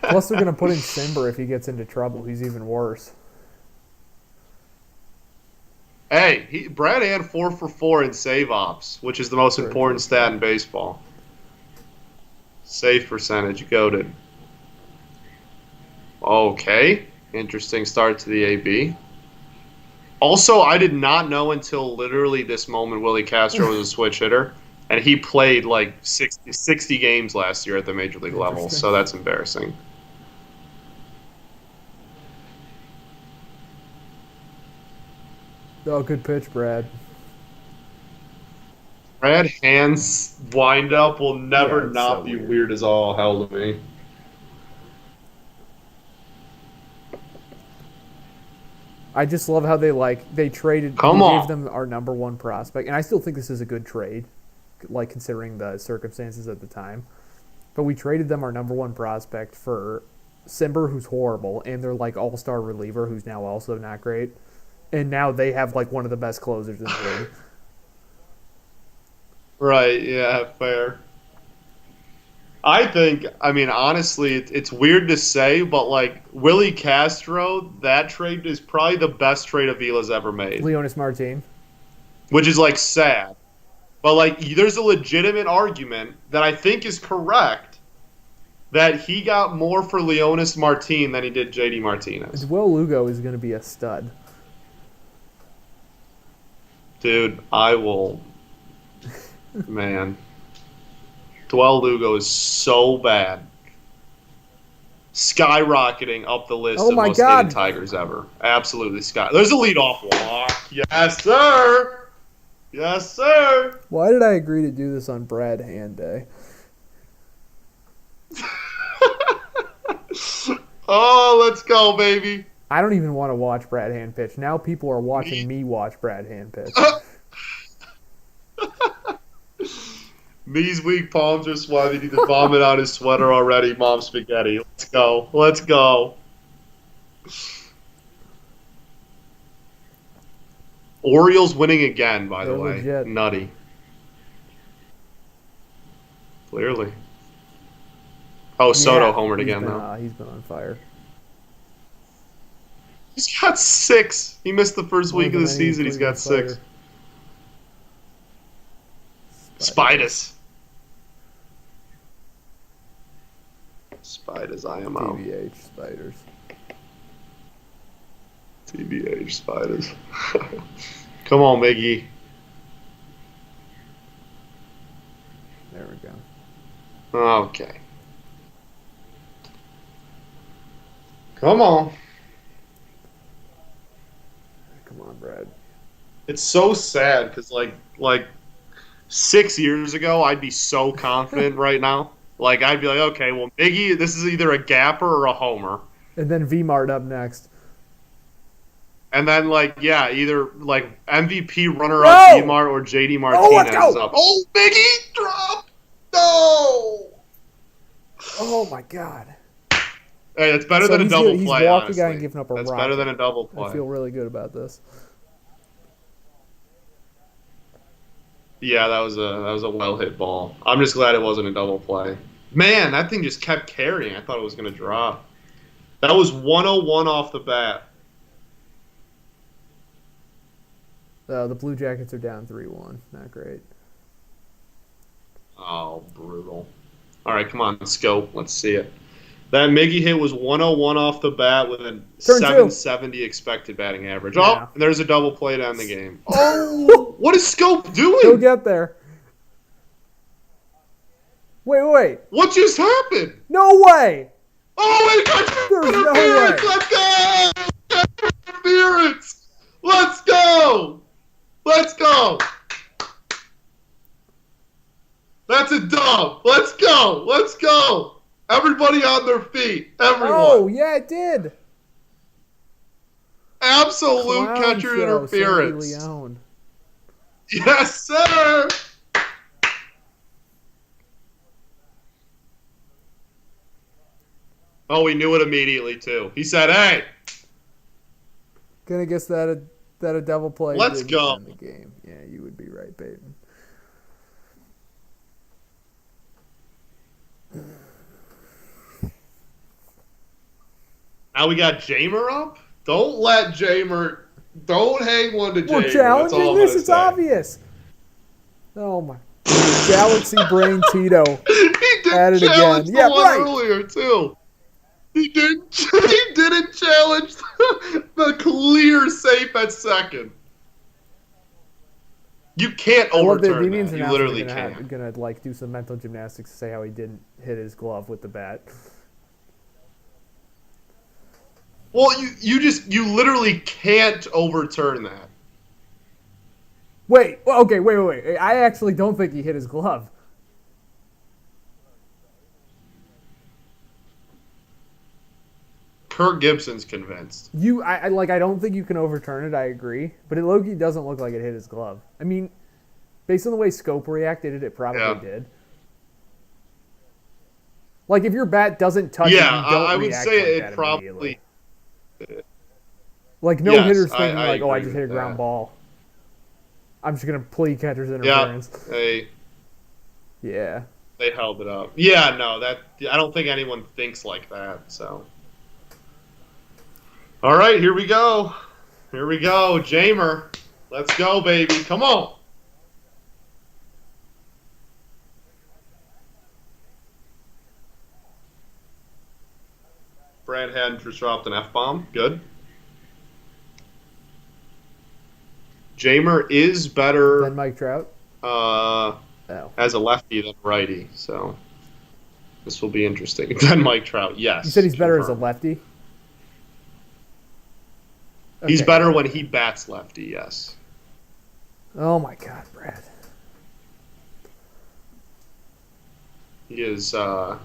Plus, they're going to put in Simber if he gets into trouble. He's even worse. Hey, Brad Hand 4 for 4 in save ops, which is the most important stat in baseball. Save percentage, goated. Okay, interesting start to the AB. Also, I did not know until literally this moment Willie Castro was a switch hitter, and he played like 60 games last year at the major league level, so that's embarrassing. Oh, good pitch, Brad. Brad Hand's wind-up will never not be weird as all hell to me. I just love how they traded. Gave them our number one prospect, and I still think this is a good trade, like considering the circumstances at the time. But we traded them our number one prospect for Simber, who's horrible, and their like all-star reliever, who's now also not great. And now they have like one of the best closers in the league. Right? Yeah, fair. I mean, honestly, it's weird to say, but, like, Willie Castro, that trade is probably the best trade Avila's ever made. Leonis Martin. Which is, like, sad. But, like, there's a legitimate argument that I think is correct that he got more for Leonis Martin than he did J.D. Martinez. Will Lugo is going to be a stud. Dude, I will... Man... Dwell Lugo is so bad. Skyrocketing up the list of most hated Tigers ever. Absolutely There's a leadoff walk. Yes, sir. Yes, sir. Why did I agree to do this on Brad Hand Day? Oh, let's go, baby. I don't even want to watch Brad Hand pitch. Now people are watching me watch Brad Hand pitch. Knees weak, palms are sweaty. Need to vomit on his sweater already. Mom spaghetti. Let's go. Let's go. Orioles winning again, by the way. Legit. Nutty. Clearly. Oh, Soto homered again, though. He's been on fire. He's got 6. He missed the first week of the season. He's got 6. Spidus. Spiders, I am out. TBH Spiders. TBH Spiders. Come on, Miggy. There we go. Okay. Come on. Come on, Brad. It's so sad because, like 6 years ago, I'd be so confident right now. Like, I'd be like, okay, well, Miggy, this is either a gapper or a homer. And then V-Mart up next. And then, either, MVP runner-up V-Mart or JD Martinez is up. Oh, Miggy, drop! No! Oh, my God. Hey, it's better than a double he's play, walking honestly. guy and giving up a That's rocket. better than a double play. I feel really good about this. Yeah, that was a well-hit ball. I'm just glad it wasn't a double play. Man, that thing just kept carrying. I thought it was going to drop. That was 101 off the bat. The Blue Jackets are down 3-1. Not great. Oh, brutal. All right, come on, scope. Let's see it. That Miggy hit was 101 off the bat with a 770 expected batting average. Yeah. Oh, and there's a double play to end the game. Oh, what is Scope doing? He'll get there. Wait. What just happened? No way. Oh, my God. There's no way. Let's go. Interference. Let's go. Let's go. That's a dub. Let's go. Let's go. Everybody on their feet. Everyone. Oh, yeah, it did. Absolute Clown catcher show, interference. Sandy Leone. Yes, sir. Oh, he knew it immediately, too. He said, hey. Gonna guess that a double play. Let's didn't go. end the game. Yeah, you would be right, Peyton. Now we got Jamer up? Don't let Jamer... Don't hang one to Jamer. We're challenging this. It's obvious. Oh, my... Galaxy Brain Tito. He didn't at it challenge again. the one earlier, too. He didn't challenge the clear safe at second. You can't overturn that. You literally can't. Gonna do some mental gymnastics to say how he didn't hit his glove with the bat. Well, you literally can't overturn that. Wait. I actually don't think he hit his glove. Kirk Gibson's convinced. I don't think you can overturn it. I agree, but it low-key doesn't look like it hit his glove. I mean, based on the way Scope reacted, it probably did. Like, if your bat doesn't touch it, you don't I would react say like it probably. Like, no hitter's thinking, I I just hit a ground ball. I'm just going to play catcher's interference. Yeah, they held it up. Yeah, no, I don't think anyone thinks like that, so. All right, here we go. Jamer. Let's go, baby. Come on. Brad had just dropped an F-bomb. Good. Jamer is better than Mike Trout as a lefty than righty, so this will be interesting. Than Mike Trout, yes. You said he's better as a lefty? He's better when he bats lefty, yes. Oh, my God, Brad. He is, I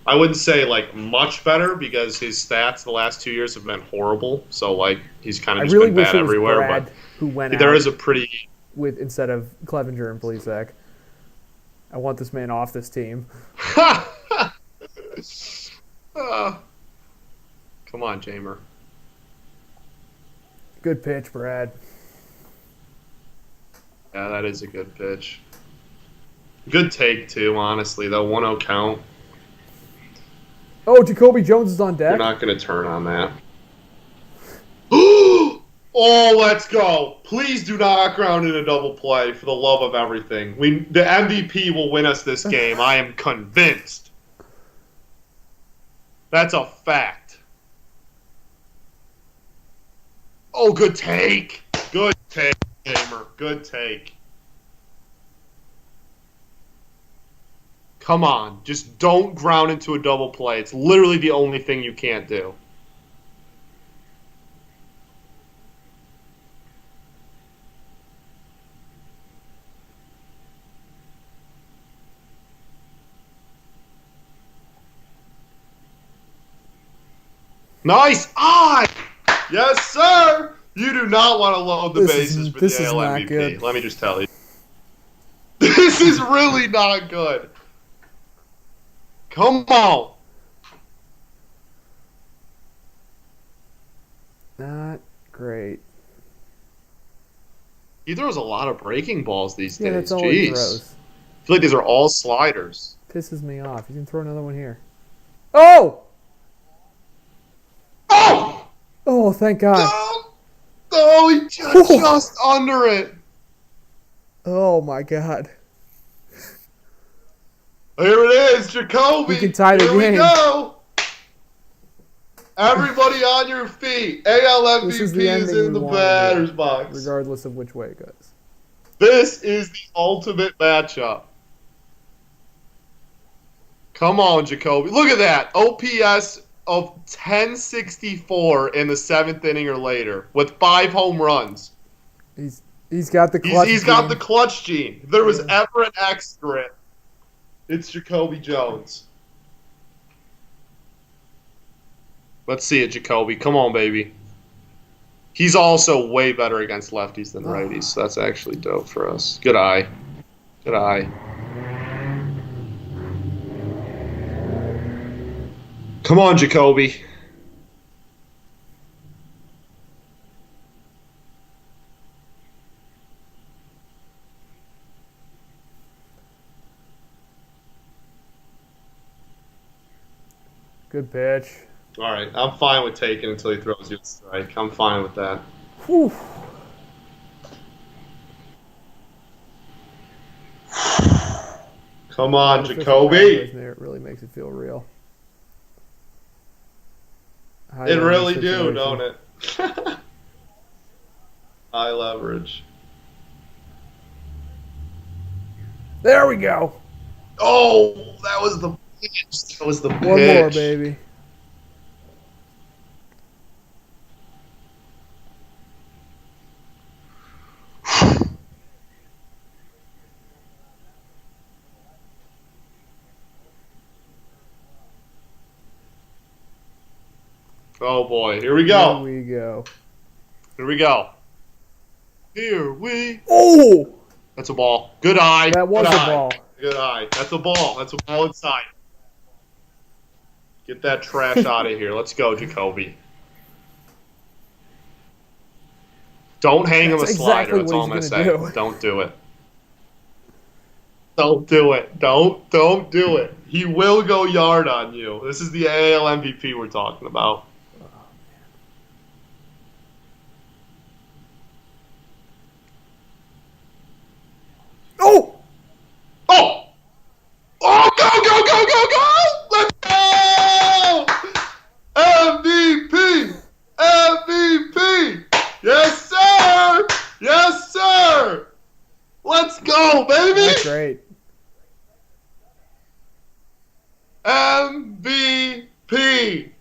wouldn't say, much better because his stats the last 2 years have been horrible. So, he's kind of just been bad everywhere. Brad but who went there out is a pretty... instead of Clevenger and Plesac. I want this man off this team. Come on, Jamer. Good pitch, Brad. Yeah, that is a good pitch. Good take, too, honestly. That 1-0 count. Oh, Jacoby Jones is on deck. You're not going to turn on that. Oh, let's go. Please do not ground in a double play for the love of everything. The MVP will win us this game. I am convinced. That's a fact. Oh, good take. Good take, Gamer. Good take. Come on. Just don't ground into a double play. It's literally the only thing you can't do. Nice eye! Yes, sir! You do not want to load the bases for the AL MVP. Good. Let me just tell you. This is really not good. Come on. Not great. He throws a lot of breaking balls these days. Yeah, that's all he throws. I feel like these are all sliders. Pisses me off. You can throw another one here. Oh! Oh! Oh, thank God. Oh, he just under it. Oh, my God. Here it is, Jacoby. We can tie the game. Here we go. Everybody on your feet. AL MVP is in the batter's box. Regardless of which way it goes. This is the ultimate matchup. Come on, Jacoby. Look at that. OPS of 1064 in the 7th inning or later with 5 home runs. He's got the clutch He's got the clutch gene. If there was ever an extra, it's Jacoby Jones. Let's see it, Jacoby. Come on, baby. He's also way better against lefties than righties, so that's actually dope for us. Good eye. Good eye. Come on, Jacoby. Good pitch. All right, I'm fine with taking until he throws you a strike. I'm fine with that. Whew. Come on, Jacoby. It really makes it feel real. It really do, don't it? High leverage. There we go. Oh, that was the pitch. That was the pitch. One more, baby. Oh boy, here we go. Here we go. Here we go. Here we. Oh! That's a ball. Good eye. That was a ball. Good eye. That's a ball. That's a ball inside. Get that trash out of here. Let's go, Jacoby. Don't hang him a slider. That's all I'm going to say. Don't do it. Don't do it. Don't do it. He will go yard on you. This is the AL MVP we're talking about. Oh! Oh! Oh, go, go, go, go, go! Let's go! MVP! MVP! Yes, sir! Yes, sir! Let's go, baby! That's great. MVP!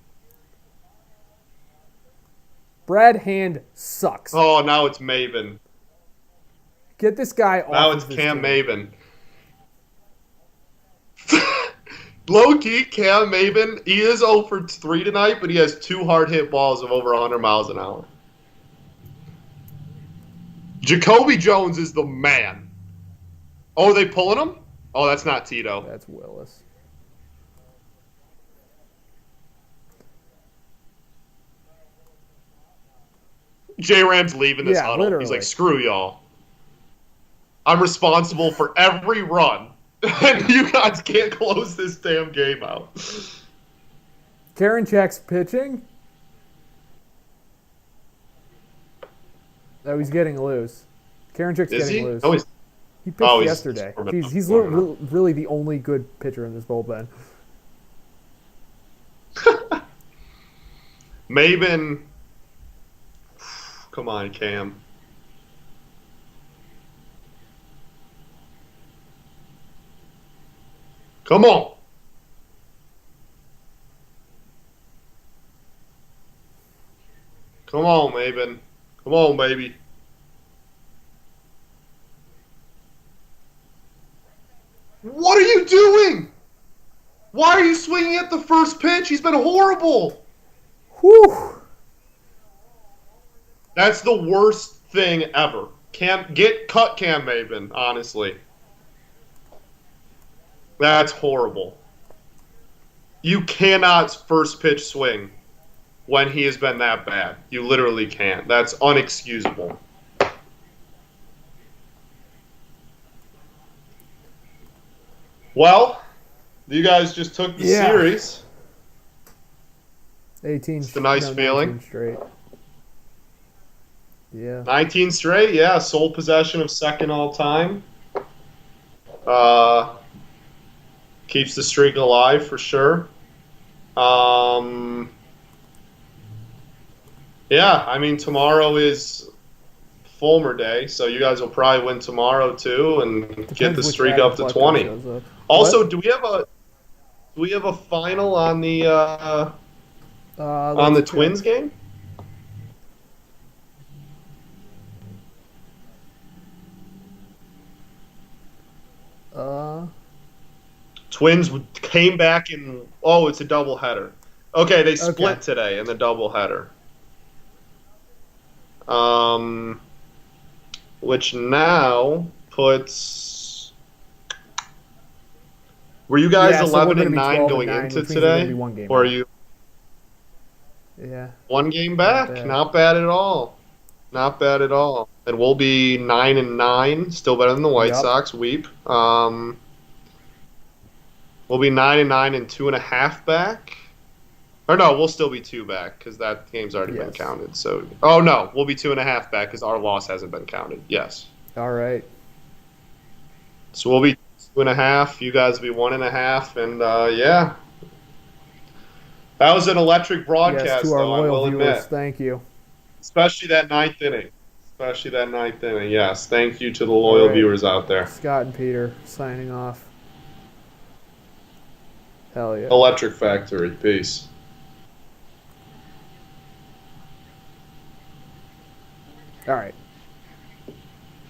Brad Hand sucks. Oh, now it's Maven. Get this guy off. Now it's Cam Maven. Low-key, Cam Maven, he is 0 for 3 tonight, but he has 2 hard-hit balls of over 100 miles an hour. Jacoby Jones is the man. Oh, are they pulling him? Oh, that's not Tito. That's Willis. J-Ram's leaving this huddle. Literally. He's like, screw y'all. I'm responsible for every run. And you guys can't close this damn game out. Karinchak's pitching. Oh, he's getting loose. Karinchak's getting loose. Oh, he pitched yesterday. He's really the only good pitcher in this bullpen. Maben. Come on, Cam. Come on. Come on, Maben. Come on, baby. What are you doing? Why are you swinging at the first pitch? He's been horrible. Whew. That's the worst thing ever. Cut Cam Maben, honestly. That's horrible. You cannot first pitch swing when he has been that bad. You literally can't. That's unexcusable. Well, you guys just took the series. 18. It's a nice feeling. 19 straight. Yeah. 19 straight, yeah. Sole possession of second all time. Keeps the streak alive for sure. Yeah, I mean, tomorrow is Fulmer Day, so you guys will probably win tomorrow too and get the streak up to 20. Also, do we have a final on the Twins game? Twins came back in. Oh, it's a doubleheader. Okay, they split today in the doubleheader. Which now puts. Were you guys 11-9 going into today, or are you? Yeah. One game back. Not bad at all. Not bad at all. And we'll be 9-9, still better than the White Sox. Weep. We'll be 9-9 and 2.5 back. Or no, we'll still be 2 back because that game's already been counted. So, oh no, we'll be 2.5 back because our loss hasn't been counted. Yes. All right. So we'll be 2.5. You guys will be 1.5, and yeah. That was an electric broadcast, yes, to our though. I will admit. Thank you. Especially that ninth inning. Yes, thank you to the loyal viewers out there. Scott and Peter signing off. Hell yeah. Electric Factory. Peace. All right.